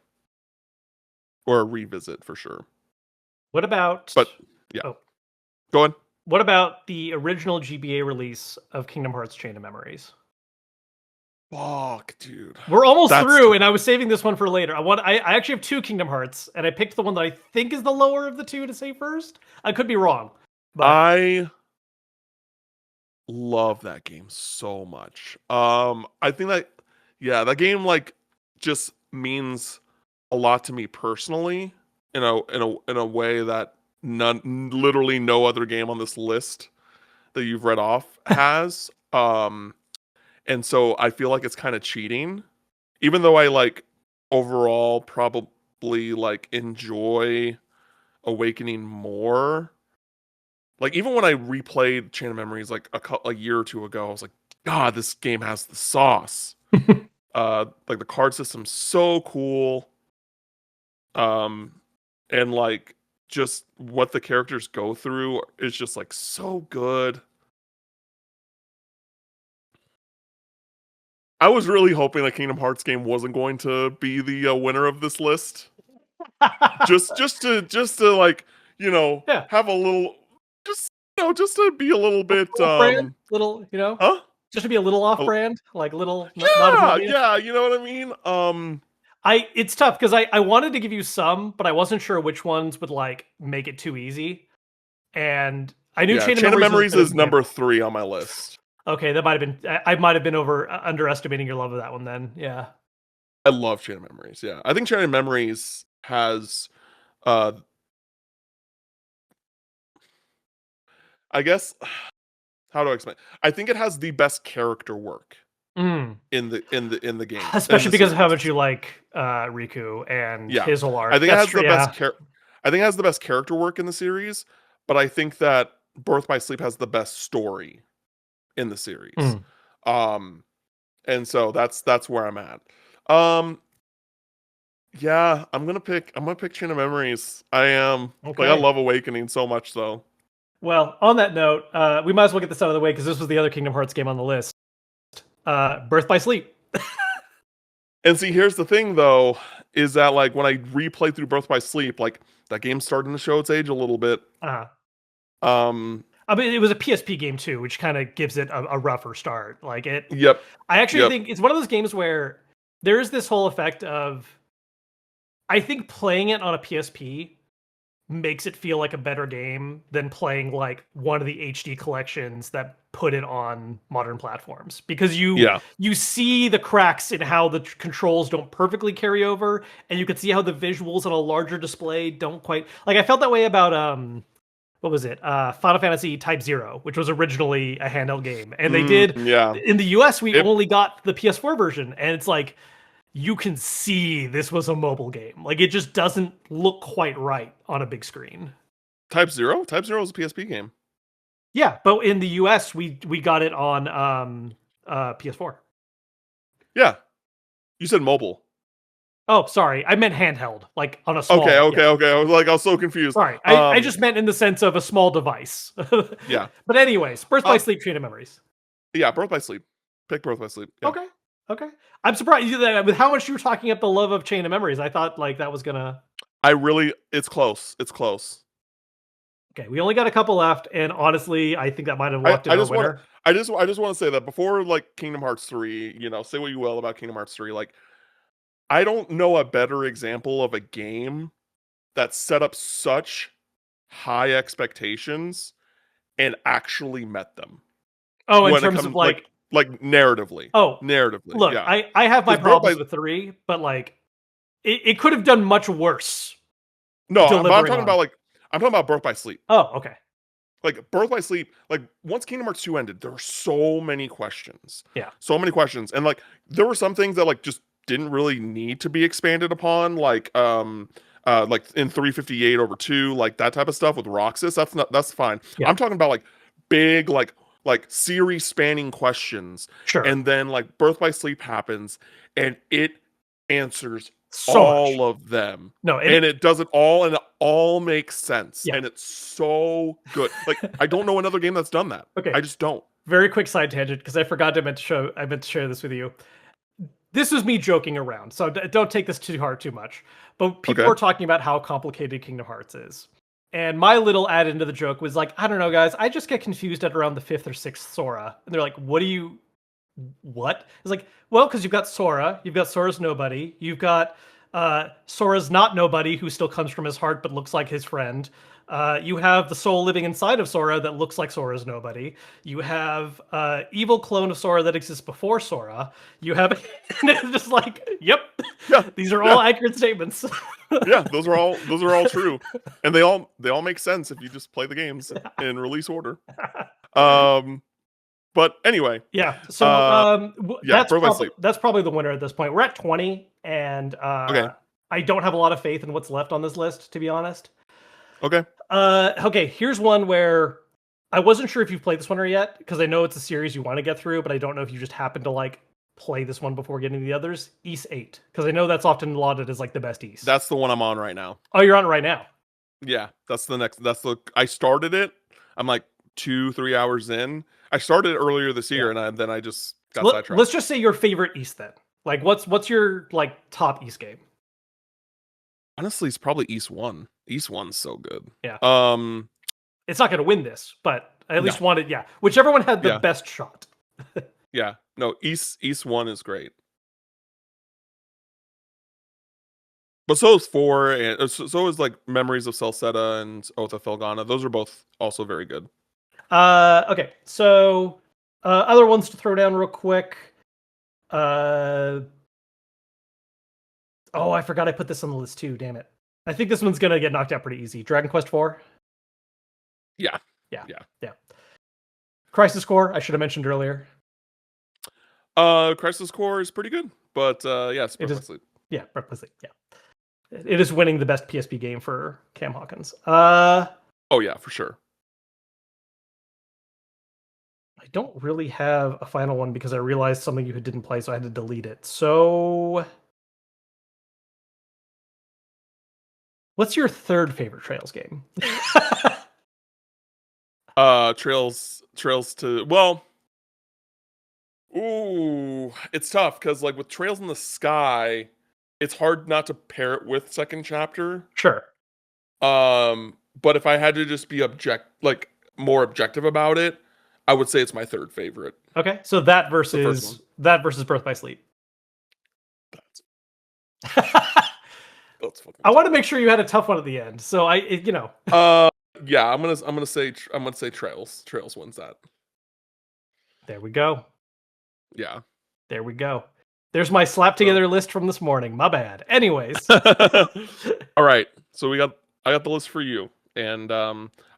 or a revisit for sure. What about But yeah, oh, go ahead. what about the original GBA release of Kingdom Hearts Chain of Memories? Fuck, dude, We're almost that's through, and I was saving this one for later. I actually have two Kingdom Hearts, and I picked the one that I think is the lower of the two to say first. I could be wrong, but I love that game so much. I think that yeah, that game like just means a lot to me personally in a way that literally no other game on this list that you've read off has. And so I feel like it's kind of cheating, even though I like overall probably like enjoy Awakening more. Like even when I replayed Chain of Memories like a year or two ago, I was like, God, this game has the sauce. Like the card system's so cool. Um, and like just what the characters go through is just like so good. I was really hoping a Kingdom Hearts game wasn't going to be the winner of this list. Just to like yeah, have a little just just to be a little bit off brand, little, huh just to be a little off Oh, brand, like little, not as yeah, obvious. yeah, you know what I mean? It's tough because I wanted to give you some, but I wasn't sure which ones would like make it too easy. And I knew Yeah, Chain of Chain of Memories was Memories going is to be in number it. 3 on my list. Okay, that might have been I might have been underestimating your love of that one then. Yeah. I love Chain of Memories. Yeah. I think Chain of Memories has uh I guess how do I explain? I think it has the best character work Mm. in the game, in Especially the because of how series. much you like Riku and Yeah. his whole I arc. think it That's has true. the best Yeah. I think it has the best character work in the series, but I think that Birth by Sleep has the best story in the series. Mm. Um and so that's where I'm at. Um Yeah, I'm gonna pick Chain of Memories. I am. Like I Okay. love Awakening so much though. Well, on that note, we might as well get this out of the way because this was the other Kingdom Hearts game on the list. Birth by Sleep. And see, here's the thing though, is that like when I replay through Birth by Sleep, like that game's starting to show its age a little bit. Uh, Um I mean, it was a PSP game too, which kind of gives it a rougher start. Like it, yep, I actually yep. think it's one of those games where there is this whole effect of, I think playing it on a PSP makes it feel like a better game than playing like one of the HD collections that put it on modern platforms because Yeah. you see the cracks in how the controls don't perfectly carry over and you can see how the visuals on a larger display don't quite like I felt that way about what was it? Final Fantasy Type 0, which was originally a handheld game. And they did Yeah. in the US we It only got the PS4 version and it's like you can see this was a mobile game. Like it just doesn't look quite right on a big screen. Type Zero? Type Zero is a PSP game. Yeah, but in the US, we got it on PS4. Yeah. You said mobile. Oh, sorry, I meant handheld, like on a Okay, small. Yeah. okay. I was so confused. Sorry, I just meant in the sense of a small device. Yeah. But anyways, Birth by Sleep, Chain of Memories. Yeah, Birth by Sleep. Pick Birth by Sleep. Yeah. Okay, okay. I'm surprised that with how much you were talking up the love of Chain of Memories. I thought like that was gonna. It's close. It's close. Okay, we only got a couple left, and honestly, I think that might have locked in our winner. I just want to say that before like Kingdom Hearts 3, say what you will about Kingdom Hearts 3, like I don't know a better example of a game that set up such high expectations and actually met them. Oh, in terms of like narratively. Oh, narratively. Look, Yeah. I have my problems with 3, but like it could have done much worse. No, I'm talking about Birth by Sleep. Oh, okay. Like Birth by Sleep, like once Kingdom Hearts 2 ended, there were so many questions. Yeah. So many questions. And like there were some things that like just didn't really need to be expanded upon, like in 358/2, like that type of stuff with Roxas. That's fine. Yeah. I'm talking about like big like series spanning questions. Sure. And then like Birth by Sleep happens and it answers all of them. No, and it does it all, and it all makes sense. Yeah. And it's so good. Like I don't know another game that's done that. Okay. I just don't. Very quick side tangent because I forgot I meant to share this with you. This was me joking around, so don't take this too hard too much. But people were talking about how complicated Kingdom Hearts is. And my little add into the joke was like, I don't know, guys, I just get confused at around the 5th or 6th Sora. And they're like, what? It's like, well, because you've got Sora, you've got Sora's nobody, you've got Sora's not nobody who still comes from his heart but looks like his friend. You have the soul living inside of Sora that looks like Sora's nobody. You have evil clone of Sora that exists before Sora. You have and it's just like, yep, yeah, these are all accurate statements. Yeah, those are all true, and they all make sense if you just play the games in release order. But anyway, yeah. So that's probably the winner at this point. We're at 20, and I don't have a lot of faith in what's left on this list, to be honest. Okay. Okay, here's one where I wasn't sure if you've played this one or yet, because I know it's a series you want to get through, but I don't know if you just happen to like play this one before getting the others. Ys 8, because I know that's often lauded as like the best Ys. That's the one I'm on right now. Oh, you're on it right now? Yeah, I started it. I'm like 2-3 hours in. I started earlier this year, and then I just got sidetracked. Let's just say your favorite Ys then. Like, what's your like top Ys game? Honestly, it's probably Ys 1. Ys 1's so good. Yeah. It's not going to win this, but I at least wanted, whichever one had the best shot. Yeah. No, Ys 1 is great. But so is 4, and so is like Memories of Celceta and Oath of Felghana. Those are both also very good. Okay, so other ones to throw down real quick. Oh, I forgot I put this on the list too. Damn it! I think this one's gonna get knocked out pretty easy. Dragon Quest IV. Yeah. Crisis Core. I should have mentioned earlier. Crisis Core is pretty good, but it's Birth by Sleep. Yeah, Birth by Sleep. Yeah, it is winning the best PSP game for Cam Hawkins. Oh yeah, for sure. I don't really have a final one because I realized something you didn't play, so I had to delete it. So, what's your third favorite Trails game? Trails to, well, ooh, it's tough because like with Trails in the Sky, it's hard not to pair it with Second Chapter. Sure. But if I had to just be more objective about it, I would say it's my third favorite. Okay, so that versus Birth by Sleep. I want to make sure you had a tough one at the end. So yeah, I'm gonna say Trails. Trails wins that. There we go. Yeah. There we go. There's my slap together list from this morning. My bad. Anyways. All right. So I got the list for you. And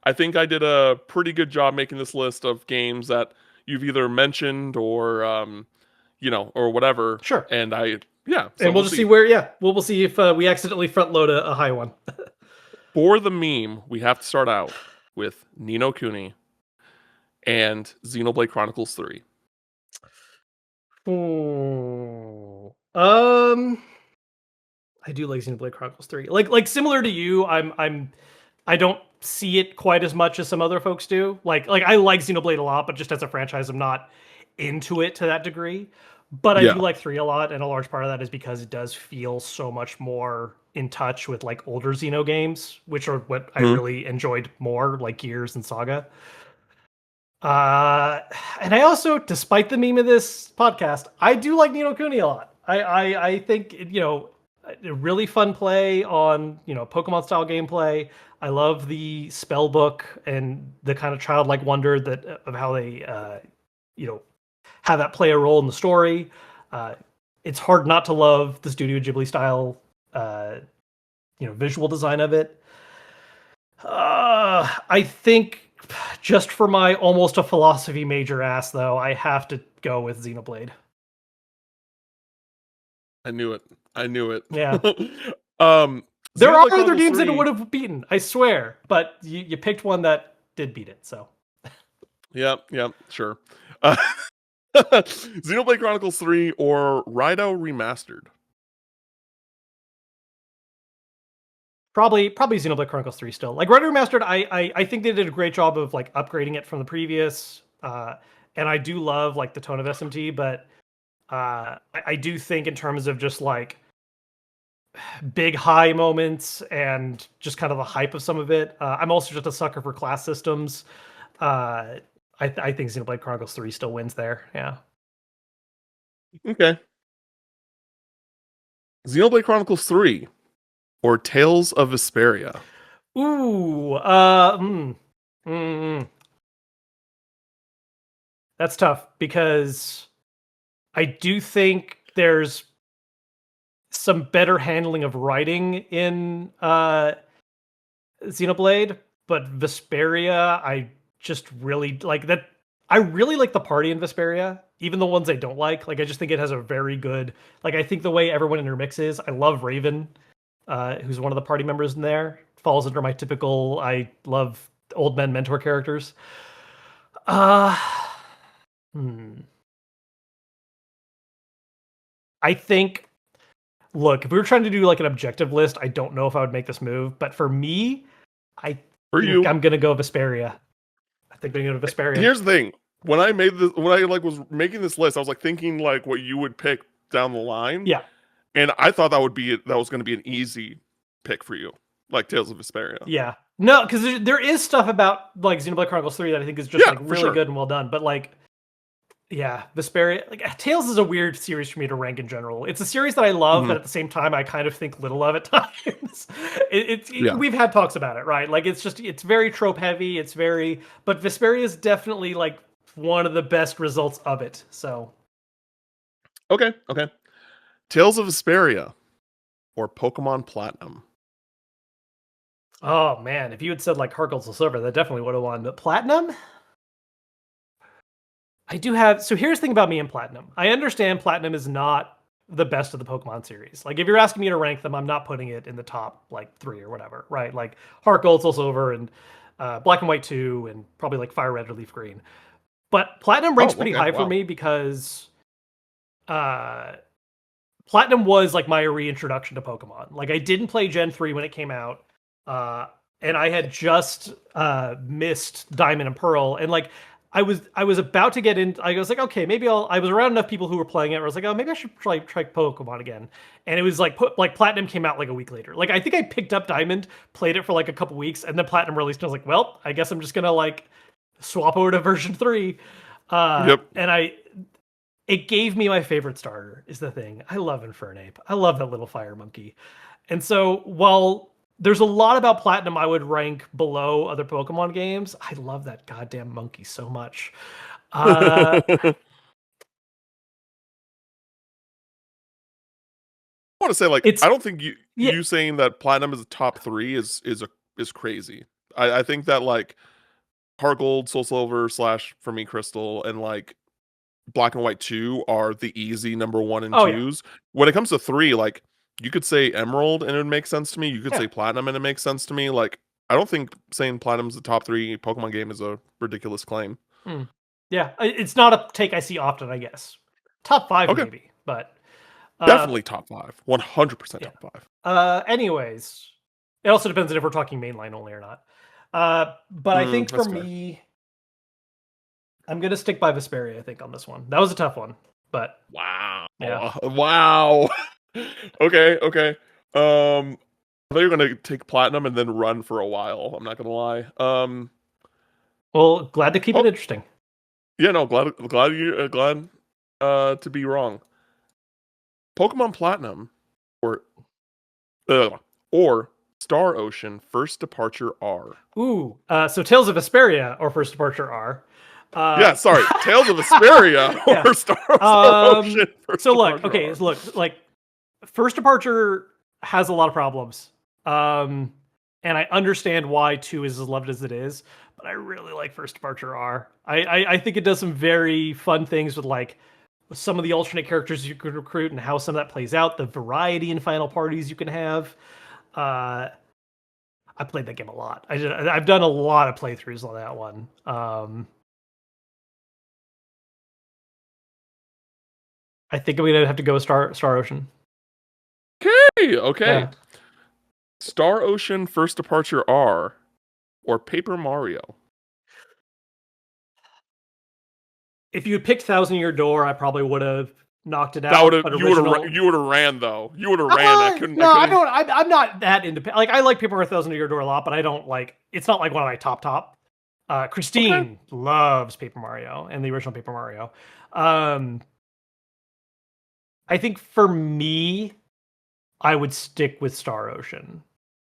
I think I did a pretty good job making this list of games that you've either mentioned or or whatever. Sure. And so and we'll just see where we'll see if we accidentally front load a high one. For the meme, we have to start out with Ni no Kuni and Xenoblade Chronicles 3. Hmm. I do like Xenoblade Chronicles 3. Like similar to you, I don't see it quite as much as some other folks do. Like I like Xenoblade a lot, but just as a franchise, I'm not into it to that degree. But I do Yeah. like 3 a lot, and a large part of that is because it does feel so much more in touch with like older Xeno games, which are what I Hmm. really enjoyed more, like Gears and Saga. Uh, and I also, despite the meme of this podcast, I do like Ni no Kuni a lot. I think a really fun play on Pokemon style gameplay. I love the spell book and the kind of childlike wonder that of how they you know have that play a role in the story. Uh, it's hard not to love the Studio Ghibli style uh, visual design of it. I think just for my almost a philosophy major ass, though, I have to go with Xenoblade. I knew it. I knew it. Yeah. um, There are Xenoblade other Chronicles games that it 3. would have beaten, I swear, but you picked one that did beat it, so. Yep, yep, sure. Uh, Xenoblade Chronicles 3 or Rido Remastered. Probably Xenoblade Chronicles 3 still. Like Red Remastered, I think they did a great job of like upgrading it from the previous. And I do love like the tone of SMT, but I do think in terms of just like big high moments and just kind of the hype of some of it. I'm also just a sucker for class systems. Uh, I think Xenoblade Chronicles 3 still wins there. Yeah. Okay. Xenoblade Chronicles 3 or Tales of Vesperia. Ooh. Mm. That's tough because I do think there's some better handling of writing in Xenoblade, but Vesperia, I just really like that. I really like the party in Vesperia, even the ones I don't like. Like, I just think it has a very good. Like, I think the way everyone intermixes. I love Raven, who's one of the party members in there. Falls under my typical. I love old men mentor characters. Uh, hmm. I think. Look, if we were trying to do like an objective list, I don't know if I would make this move. But for me, I For think you, I'm gonna go Vesperia. I think I'm gonna go Vesperia. here's the thing. When I like was making this list, I was like thinking like what you would pick down the line, Yeah. and I thought that was going to be an easy pick for you, like Tales of Vesperia. Yeah. No, because there is stuff about like Xenoblade Chronicles 3 that I think is just Yeah, like for really sure. good and well done. But like, yeah, Vesperia, like Tales is a weird series for me to rank in general. It's a series that I love, Hmm. but at the same time, I kind of think little of at times. Yeah. We've had talks about it, right? Like it's very trope heavy. It's very, but Vesperia is definitely like one of the best results of it. So, Okay. Okay. Tales of Vesperia or Pokemon Platinum. oh man, if you had said like Heart Gold Soul Silver, that definitely would have won. But Platinum, I do have. So here's the thing about me and Platinum. I understand Platinum is not the best of the Pokemon series. Like if you're asking me to rank them, I'm not putting it in the top like 3 or whatever, right? Like Heart Gold, Soul Silver, and Black and White 2, and probably like Fire Red or Leaf Green. But Platinum Oh, ranks pretty okay. high for Wow. me because uh, Platinum was like my reintroduction to Pokemon. Like I didn't play Gen 3 when it came out. Uh, and I had just missed Diamond and Pearl, and like I was about to get in. I was like, okay, maybe I'll. I was around enough people who were playing it. Where I was like, oh, maybe I should try Pokemon again. And it was like like Platinum came out like a week later. Like I think I picked up Diamond, played it for like a couple weeks, and then Platinum released. And I was like, well, I guess I'm just gonna like swap over to version 3. Yep. And it gave me my favorite starter. Is the thing. I love Infernape. I love that little fire monkey. And so while there's a lot about Platinum I would rank below other Pokemon games, I love that goddamn monkey so much. Uh, I want to say like it's I don't think yeah, you saying that Platinum is a top 3 is crazy. I think that like Heart Gold, Soul Silver slash for me Crystal, and like Black and White 2 are the easy number 1 and oh yeah, 2s. When it comes to 3, like You could say Emerald and it would make sense to me. You could Yeah. say Platinum and it makes sense to me. Like, I don't think saying Platinum's the top 3 Pokemon game is a ridiculous claim. Yeah, it's not a take I see often, I guess. Top 5 Okay. maybe, but Definitely top 5. 100% yeah. top 5. Anyways, it also depends on if we're talking mainline only or not. But I think for That's fair. me, I'm gonna stick by Vesperia, I think, on this one. That was a tough one, but Wow. yeah. Wow. Okay. I thought you were gonna take Platinum and then run for a while. I'm not gonna lie. Well, glad to keep it Oh, interesting. yeah, no, glad to be wrong. Pokemon Platinum or uh, or Star Ocean First Departure R. Ooh, so Tales of Vesperia or First Departure are. Yeah, sorry, Tales of Vesperia Yeah. or Star Ocean First So look, Departure okay, R. so look, like First Departure has a lot of problems. And I understand why 2 is as loved as it is, but I really like First Departure R. I think it does some very fun things with like some of the alternate characters you could recruit and how some of that plays out, the variety in final parties you can have. I played that game a lot. I've done a lot of playthroughs on that one. I think I'm gonna have to go with Star Ocean. Okay. Yeah. Star Ocean First Departure R or Paper Mario. If you had picked Thousand Year Door, I probably would have knocked it That would out. have But original, you would have ran though. You would have ran. no, I I couldn't. don't. I'm not that independent. Like I like Paper Mario Thousand Year Door a lot, but I don't like. It's not like one of my top. Okay. Christine loves Paper Mario and the original Paper Mario. Um, I think for me, I would stick with Star Ocean.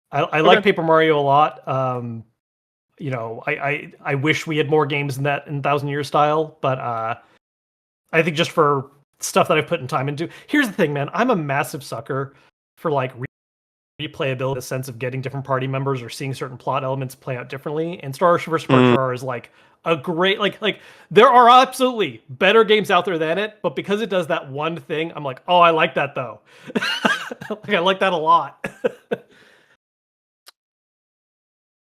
I like Okay. Paper Mario a lot. You know, I wish we had more games in that in Thousand Year style, but I think just for stuff that I've put in time into. Here's the thing, man. I'm a massive sucker for like replayability, a sense of getting different party members or seeing certain plot elements play out differently. And Star Ocean vs. Mm. Departure R is like a great like there are absolutely better games out there than it, but because it does that one thing, I'm like, oh, I like that though. Like I like that a lot.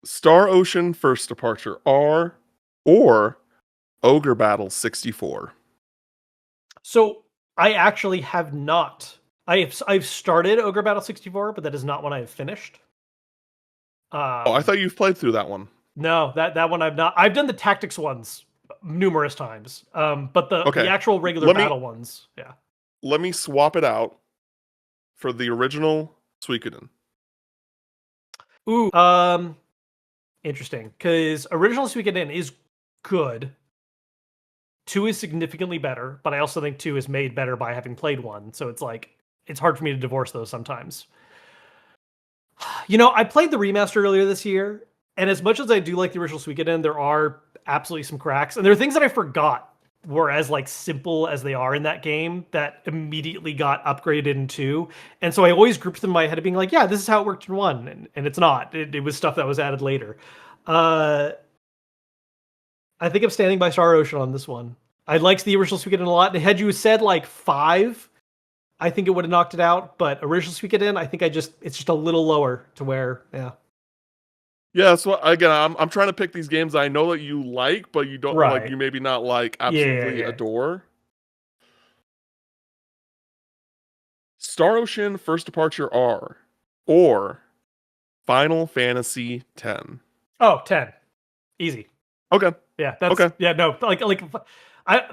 Star Ocean First Departure R or Ogre Battle 64. So I actually have not. I've started Ogre Battle 64, but that is not one I have finished. Oh, I thought you've played through that one. No, that one I've not. I've done the tactics ones numerous times. But the Okay. actual regular battle ones, yeah. Let me swap it out for the original Suikoden. Ooh, interesting. Because original Suikoden is good. 2 is significantly better, but I also think 2 is made better by having played 1. So it's like it's hard for me to divorce those sometimes. You know, I played the remaster earlier this year, and as much as I do like the original Suikoden, there are absolutely some cracks, and there are things that I forgot were as like simple as they are in that game that immediately got upgraded in 2. And so I always grouped them in my head of being like, yeah, this is how it worked in 1, and it's not. It was stuff that was added later. I think I'm standing by Star Ocean on this one. I liked the original Suikoden a lot, and had you said like 5, I think it would have knocked it out. But original Suikoden, I think it's just a little lower to where, yeah. Yeah, so again, I'm trying to pick these games I know that you like, but you don't like. Right. You maybe not like absolutely Yeah. adore. Star Ocean First Departure R or Final Fantasy X. Oh, 10. Easy. Okay. Yeah, that's Okay. yeah, no, like I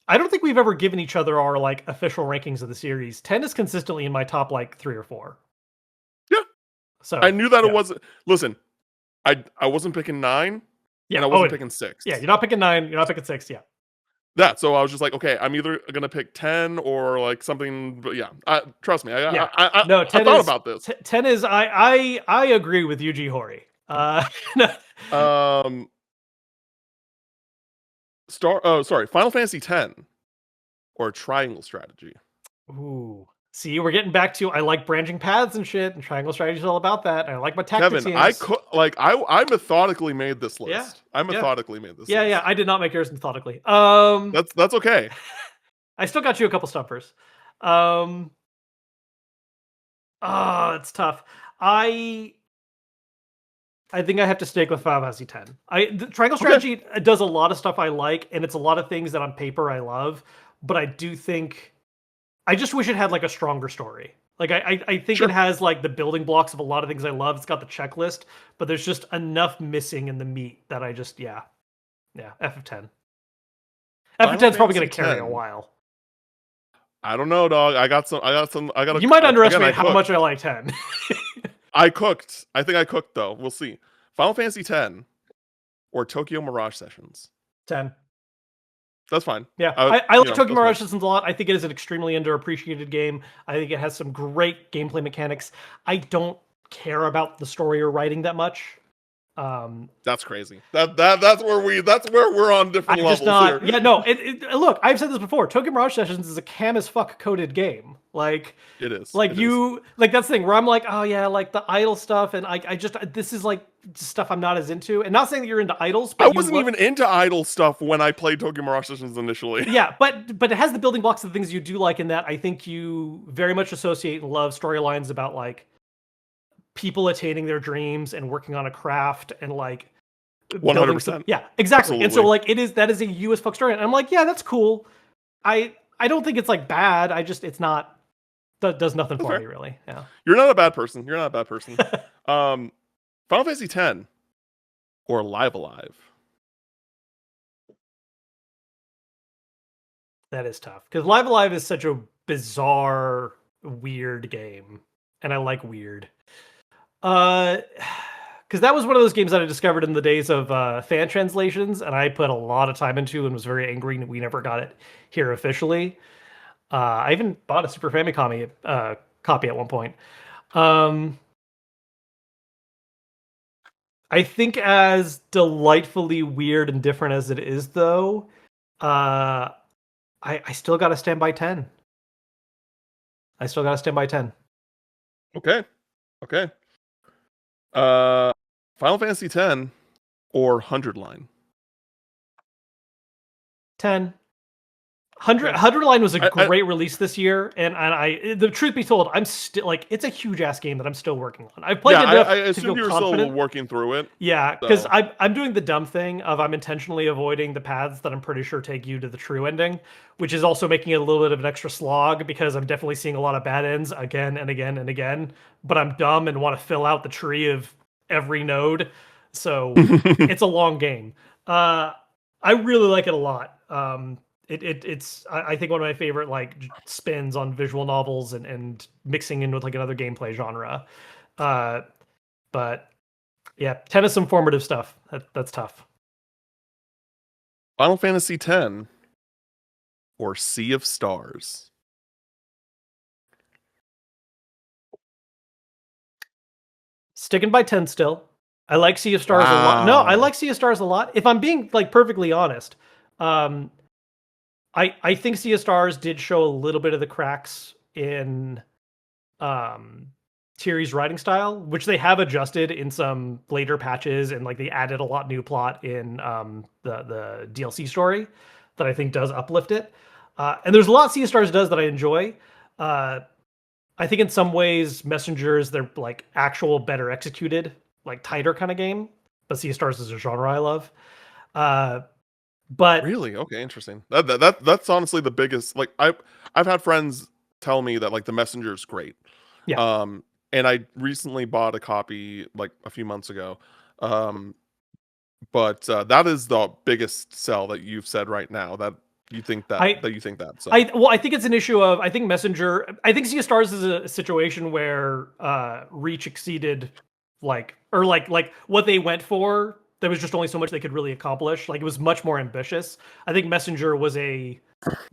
I don't think we've ever given each other our like official rankings of the series. 10 is consistently in my top like 3 or 4. Yeah. So I knew that yeah. it wasn't. Listen, I wasn't picking 9, Yeah. and I wasn't picking 6. Yeah, you're not picking 9, you're not picking 6, yeah. That, so I was just like, okay, I'm either gonna pick 10 or like something. But yeah, trust me, Yeah. I No, 10 thought is about this. 10 is I agree with Yuji Horii. Um, Final Fantasy X or Triangle Strategy. Ooh. See, we're getting back to I like branching paths and shit, and Triangle Strategy is all about that. And I like my tactics Kevin, games. I methodically made this list. Yeah. I methodically made this list. Yeah, I did not make yours methodically. That's okay. I still got you a couple stumpers. It's tough. I think I have to stick with Final Fantasy X. The Triangle Okay. Strategy does a lot of stuff I like, and it's a lot of things that on paper I love. But I do think I just wish it had like a stronger story. Like I think it Sure. has like the building blocks of a lot of things I love. It's got the checklist, but there's just enough missing in the meat that I just F of 10. F of Final 10 is probably Fantasy going to carry a X. while. I don't know, dog. I got some. I got You might again. I underestimate how much cooked. I like 10. I cooked. I think I cooked though. We'll see. Final Fantasy X or Tokyo Mirage Sessions. 10. That's fine. Yeah, I like Tokyo That's fine. Mirage Sessions a lot. I think it is an extremely underappreciated game. I think it has some great gameplay mechanics. I don't care about the story or writing that much. That's crazy. That's where we're on different I'm just levels not. here. Yeah, no. Look, I've said this before. Tokyo Mirage Sessions is a cam as fuck coded game. It is. Like It is. that's the thing where I'm like, oh yeah, like the idle stuff, and I just this is like stuff I'm not as into. And not saying that you're into idols, I but wasn't even into idle stuff when I played Tokyo Mirage Sessions initially. yeah, but it has the building blocks of the things you do like in that. I think you very much associate and love storylines about like people attaining their dreams and working on a craft and like 100%. Yeah, exactly. Absolutely. And so like that is a you as fuck story. And I'm like, yeah, that's cool. I don't think it's like bad. It's not that does nothing That's for fair. me really. Yeah. You're not a bad person. You're not a bad person. Final Fantasy X or Live Alive. That is tough. Because Live Alive is such a bizarre, weird game. And I like weird. Because that was one of those games that I discovered in the days of fan translations, and I put a lot of time into and was very angry that we never got it here officially. I even bought a Super Famicom copy at one point. I think as delightfully weird and different as it is, though, I still got to stand by 10. I still got to stand by 10. Okay. Final Fantasy X or 100 Line. 10. 100 Line was a great release this year, and the truth be told, I'm still like it's a huge ass game that I'm still working on. I've played enough I to assume feel you're confident. still working through it. Yeah, because I'm doing the dumb thing of I'm intentionally avoiding the paths that I'm pretty sure take you to the true ending, which is also making it a little bit of an extra slog because I'm definitely seeing a lot of bad ends again and again and again. But I'm dumb and want to fill out the tree of every node, so it's a long game. I really like it a lot. It's I think one of my favorite like spins on visual novels and mixing in with like another gameplay genre. But yeah, 10 is some formative stuff. That's tough. Final Fantasy X or Sea of Stars. Sticking by 10 still. I like Sea of Stars a lot. No, I like Sea of Stars a lot. If I'm being like perfectly honest, I think Sea of Stars did show a little bit of the cracks in Thierry's writing style, which they have adjusted in some later patches, and like they added a lot new plot in the DLC story that I think does uplift it. And there's a lot Sea of Stars does that I enjoy. I think in some ways Messengers, they're like actual better executed, like tighter kind of game. But Sea of Stars is a genre I love. But really, okay, interesting. That's honestly the biggest. Like I've had friends tell me that like the Messenger is great. Yeah. And I recently bought a copy like a few months ago. But that is the biggest sell that you've said right now. That you think that you think that. So I think it's an issue of I think Messenger. I think Sea of Stars is a situation where Reach exceeded like what they went for. There was just only so much they could really accomplish. Like it was much more ambitious. I think Messenger was the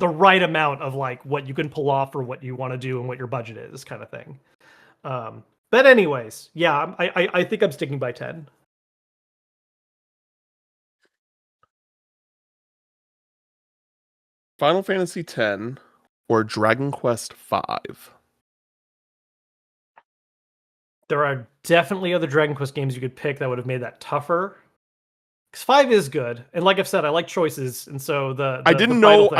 right amount of like what you can pull off for what you want to do and what your budget is, kind of thing. But anyways, yeah, I think I'm sticking by 10. Final Fantasy X or Dragon Quest V. There are definitely other Dragon Quest games you could pick that would have made that tougher. Because 5 is good, and like I've said, I like choices, and so I didn't know.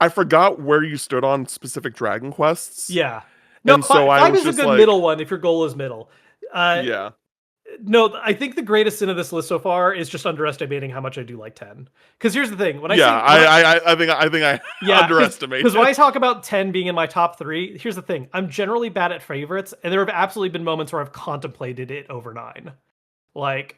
I forgot where you stood on specific Dragon Quests. Yeah. No, And so I five was is a just good like, middle one if your goal is middle. yeah. No, I think the greatest sin of this list so far is just underestimating how much I do like 10. Because here's the thing: when I Yeah, say I think I yeah, underestimate because when I it. talk about 10 being in my top 3, here's the thing: I'm generally bad at favorites, and there have absolutely been moments where I've contemplated it over 9. Like,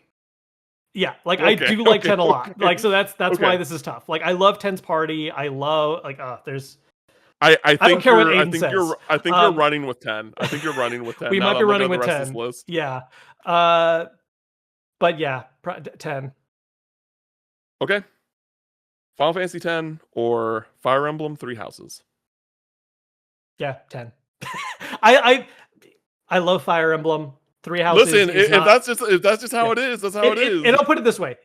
yeah, like I Okay, do like okay, 10 a lot. okay. Like, so that's why Okay. this is tough. Like, I love 10's party. I love there's I I don't think care what you're Aiden says. I think you're running with 10. I think you're running with 10 We now might that be I'm looking running at the with rest of this 10. list. Yeah. Uh, but yeah, 10. Okay. Final Fantasy 10 or Fire Emblem Three Houses. Yeah, 10. I I love Fire Emblem. Three Houses Listen, is not. if that's just how Yeah. it is, that's how it And is. I'll put it this way.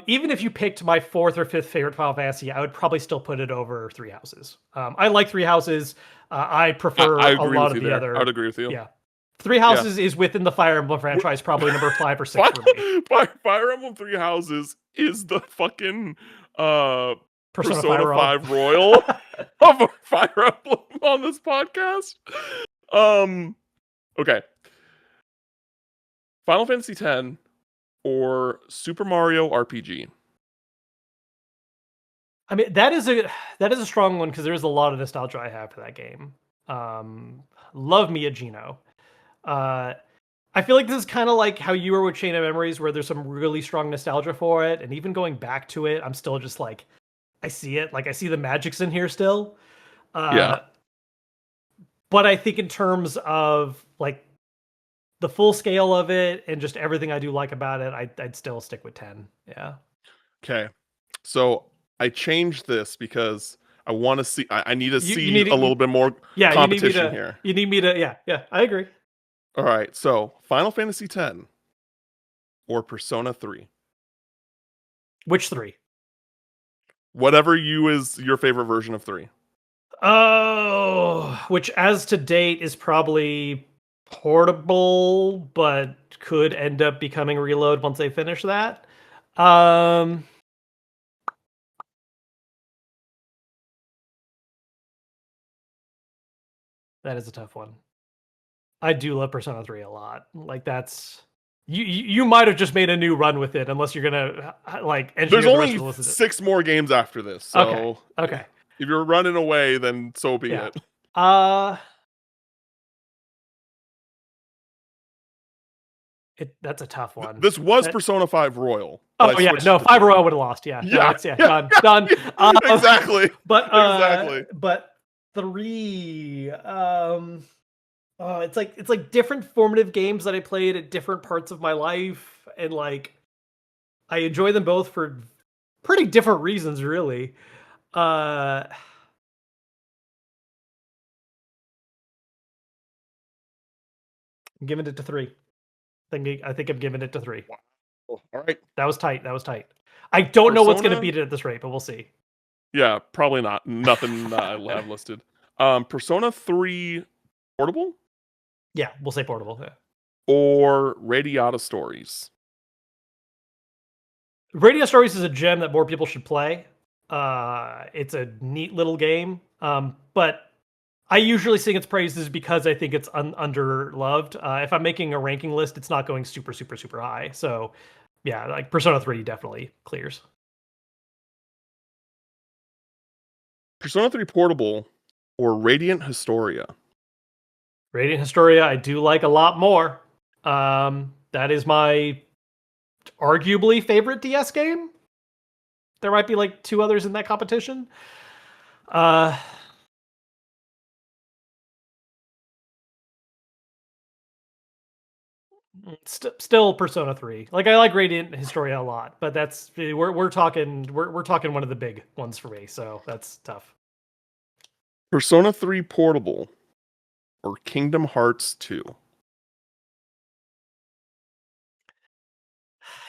Even if you picked my 4th or 5th favorite Final Fantasy, I would probably still put it over Three Houses. I like Three Houses. I I prefer a agree lot with of you the there. I would other. agree with you. Yeah. Three Yeah. Houses is within the Fire Emblem franchise, probably number 5 or 6 Fire, for me. Fire Emblem Three Houses is the fucking Persona 5 Persona Royal. 5 Royal of Fire Emblem on this podcast. Okay. Final Fantasy X or Super Mario RPG. I mean, that is a strong one because there's a lot of nostalgia I have for that game. Love Mia Gino. Uh, I feel like this is kind of like how you were with Chain of Memories, where there's some really strong nostalgia for it, and even going back to it, I'm still just like, I see it, like I see the magic's in here still. Yeah. Uh, but I think in terms of like the full scale of it and just everything I do like about it, I'd still stick with 10. Yeah. Okay. So I changed this because I want to see. I need to You see need a little bit more yeah, competition here. you need me to yeah, I agree. All right. So Final Fantasy X or Persona 3. Which 3? Whatever you is your favorite version of 3. Oh, which as to date is probably portable, but could end up becoming Reload once they finish that. Um, that is a tough one. I do love Persona 3 a lot. Like that's you might have just made a new run with it unless you're gonna like engineer There's the rest of only the list. 6 more games after this. Okay. So Okay. if you're running away, then so be Yeah. it. Uh that's a tough one. This was That, Persona 5 Royal. But oh I yeah, switched no, to 5 3. row I would have lost. Yeah. No, Yeah. it's Yeah. done. Yeah. Done. Exactly. Exactly. But 3 it's like different formative games that I played at different parts of my life, and like I enjoy them both for pretty different reasons really. Uh I'm giving it to 3. I think I'm giving it to 3. Wow. All right. That was tight. That was tight. I don't know what's going to Persona. beat it at this rate, but we'll see. Yeah, probably not. Nothing that I have listed. Persona 3 Portable Yeah, we'll say portable. Yeah. or Radiata Stories. Radio Stories is a gem that more people should play. It's a neat little game, but I usually sing its praises because I think it's underloved. If I'm making a ranking list, it's not going super, super, super high. So, yeah, like Persona 3 definitely clears. Persona 3 Portable or Radiant Historia. Radiant Historia, I do like a lot more. That is my arguably favorite DS game. There might be like 2 others in that competition. Uh, still Persona 3. Like I like Radiant Historia a lot, but that's we're talking one of the big ones for me, so that's tough. Persona 3 Portable or Kingdom Hearts 2.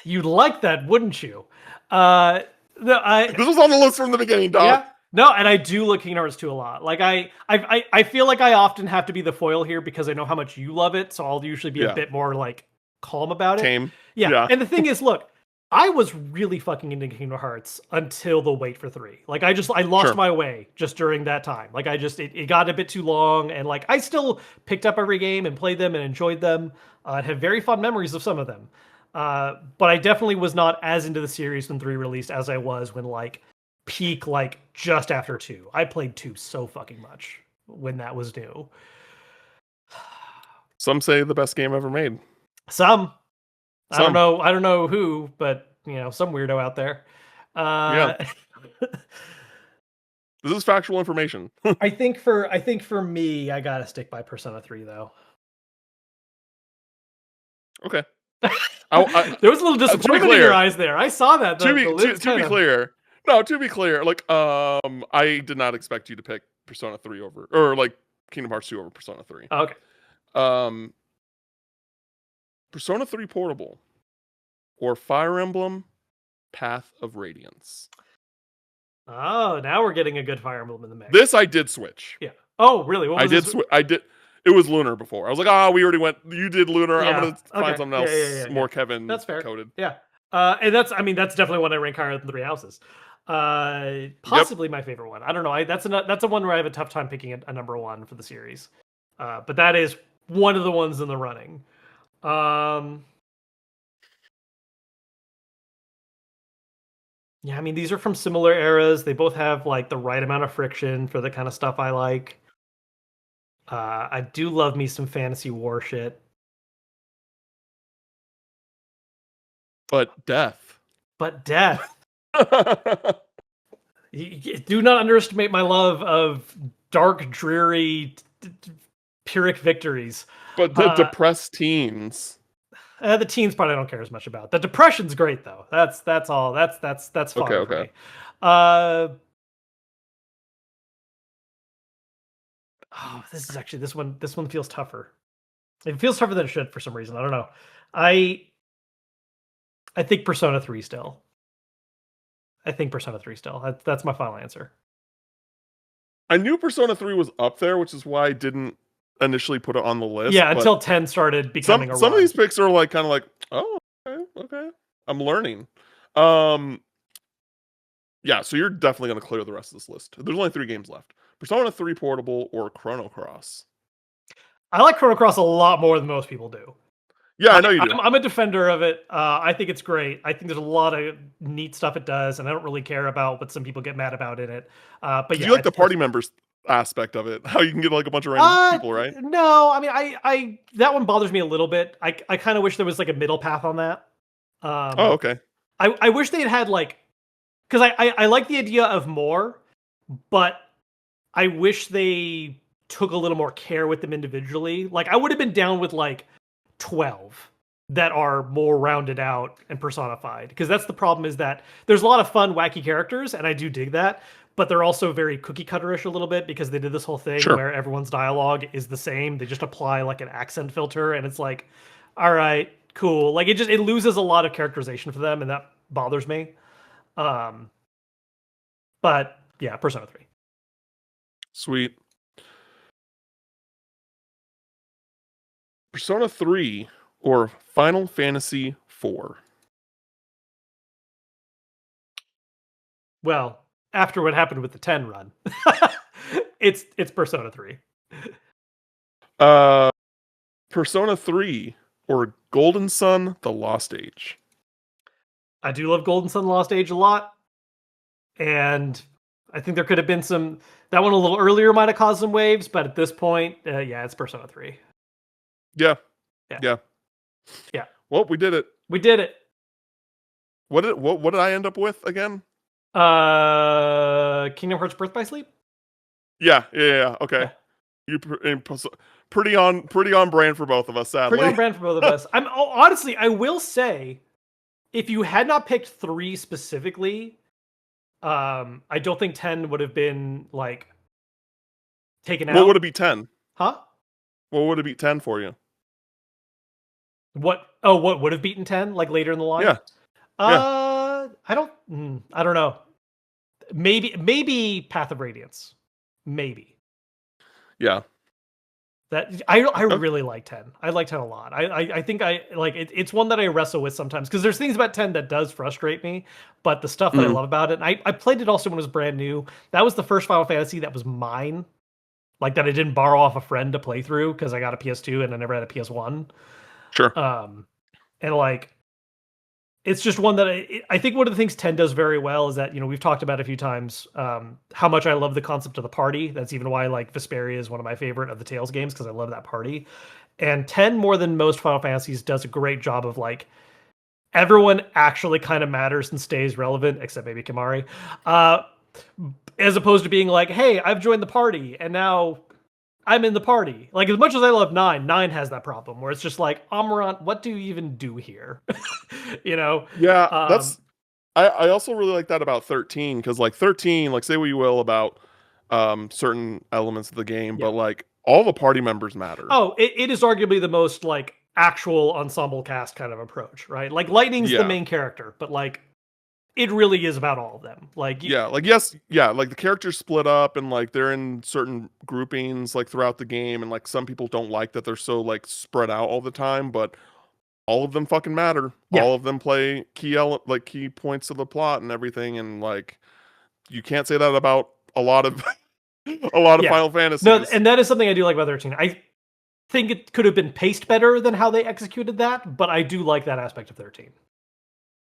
You'd like that, wouldn't you? No, This was on the list from the beginning, Doc. yeah. No, and I do look Kingdom Hearts 2 a lot. Like I feel like I often have to be the foil here because I know how much you love it, so I'll usually be a bit more like calm about it. Tame. Yeah. Yeah. And the thing is, look, I was really fucking into Kingdom Hearts until the wait for 3. Like I lost Sure. my way just during that time. Like it got a bit too long, and like I still picked up every game and played them and enjoyed them. And have very fond memories of some of them. But I definitely was not as into the series when 3 released as I was when like peak like just after 2. I played 2 so fucking much when that was new. Some say the best game ever made. Some Some. I don't know who, but you know, some weirdo out there. Yeah. Uh This is factual information. I think for me, I gotta stick by Persona 3 though. Okay. There was a little disappointment in your eyes there. I saw that. To The lids be kind of. clear, no, to be clear, like I did not expect you to pick Persona 3 over, or like Kingdom Hearts 2 over Persona 3. Oh, okay. Um, Persona 3 Portable or Fire Emblem Path of Radiance. Oh, now we're getting a good Fire Emblem in the mix. This I did switch. Yeah. Oh, really? What was I did. It was Lunar before. I was like, we already went. You did Lunar. Yeah. I'm gonna find something else more Kevin That's fair. coded. Yeah. And that's definitely one I rank higher than 3 Houses. Possibly my favorite one. I don't know. That's a one where I have a tough time picking a number 1 for the series. But that is one of the ones in the running. Yeah, I mean, these are from similar eras. They both have like the right amount of friction for the kind of stuff I like. I do love me some fantasy war shit. But death. But death. Do not underestimate my love of dark, dreary, Pyrrhic victories. But the depressed teens. The teens part I don't care as much about. The depression's great though. That's all. That's fine for me. This is actually this one feels tougher. It feels tougher than it should for some reason. I don't know. I think Persona 3 still. That's my final answer. I knew Persona 3 was up there, which is why I didn't initially put it on the list. Yeah, until 10 started becoming a run. Some of these picks are like kind of like, oh, okay. I'm learning. Yeah, so you're definitely going to clear the rest of this list. There's only 3 games left. Persona 3 Portable or Chrono Cross. I like Chrono Cross a lot more than most people do. Yeah, I know you do. I'm a defender of it. I think it's great. I think there's a lot of neat stuff it does, and I don't really care about what some people get mad about in it. But yeah, you like the party members aspect of it? How you can get like a bunch of random people, right? No, I mean, I that one bothers me a little bit. I kind of wish there was like a middle path on that. Okay. I wish they had like, because I like the idea of more, but I wish they took a little more care with them individually. Like I would have been down with like 12 that are more rounded out and personified, because that's the problem, is that there's a lot of fun wacky characters and I do dig that, but they're also very cookie cutterish a little bit, because they did this whole thing where everyone's dialogue is the same. They just apply like an accent filter, and it's like, all right, cool. Like it loses a lot of characterization for them, and that bothers me. But yeah, Persona 3. Sweet. Persona 3 or Final Fantasy 4? Well, after what happened with the 10 run, it's Persona 3. Persona 3 or Golden Sun: The Lost Age? I do love Golden Sun: Lost Age a lot, and I think there could have been some. That one a little earlier might have caused some waves, but at this point, yeah, it's Persona 3. Yeah. Well, we did it. We did it. What did I end up with again? Kingdom Hearts Birth by Sleep? Yeah. Okay. Yeah. Pretty on brand for both of us, sadly. Pretty on brand for both of us. Honestly, I will say, if you had not picked 3 specifically, I don't think 10 would have been like taken out. What would it be 10? Huh? What would it be 10 for you? What would have beaten 10 like later in the line? Yeah. I don't know. Maybe Path of Radiance. Maybe. Yeah. I Okay. really like 10. I like 10 a lot. I think I like it, it's one that I wrestle with sometimes because there's things about 10 that does frustrate me, but the stuff that I Mhm. love about it, and I played it also when it was brand new. That was the first Final Fantasy that was mine, like that I didn't borrow off a friend to play through because I got a PS2 and I never had a PS1. Sure. Um, and like it's just one that I think one of the things 10 does very well is that, we've talked about a few times how much I love the concept of the party. That's even why like Vesperia is one of my favorite of the Tales games because I love that party. And 10 more than most Final Fantasies does a great job of like everyone actually kind of matters and stays relevant, except maybe Kamari. Uh, as opposed to being like, hey, I've joined the party and now I'm in the party. Like as much as I love 9, 9 has that problem where it's just like, Amarant, what do you even do here? you know? Yeah, Um, that's I also really like that about 13 because like 13, like say what you will about certain elements of the game, yeah. but like all the party members matter. Oh, it is arguably the most like actual ensemble cast kind of approach, right? Like Lightning's the Yeah. main character, but like it really is about all of them. Like Yeah, like yes, yeah, like the characters split up and like they're in certain groupings like throughout the game and like some people don't like that they're so like spread out all the time, but all of them fucking matter. yeah, All of them play like key points of the plot and everything and like you can't say that about a lot of a lot of yeah. Final No, Fantasies. and that is something I do like about 13. I think it could have been paced better than how they executed that, but I do like that aspect of 13.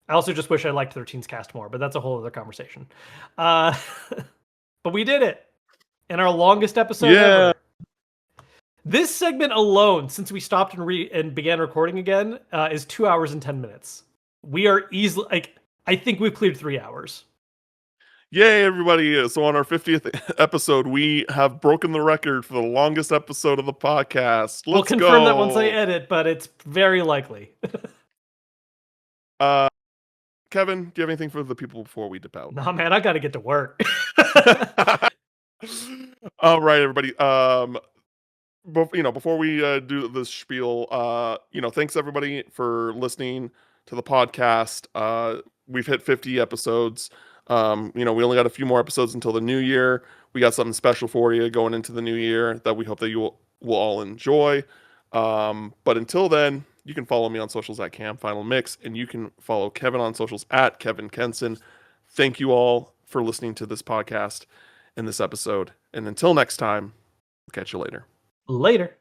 I also just wish I liked 13's cast more, but that's a whole other conversation. Uh, but we did it in our longest episode Yeah. ever. This segment alone, since we stopped and began recording again, is 2 hours and 10 minutes. We are easily like I think we've cleared 3 hours. Yay, everybody. So on our 50th episode, we have broken the record for the longest episode of the podcast. We'll Let's confirm that once I go. edit, but it's very likely. Uh Kevin, do you have anything for the people before we dip out? Nah, man, I got to get to work. All right, everybody. Before we do this spiel, thanks everybody for listening to the podcast. We've hit 50 episodes. We only got a few more episodes until the new year. We got something special for you going into the new year that we hope that you will all enjoy. But until then, you can follow me on socials at Cam Final Mix, and you can follow Kevin on socials at Kevin Kenson. Thank you all for listening to this podcast and this episode. And until next time, we'll catch you later. Later.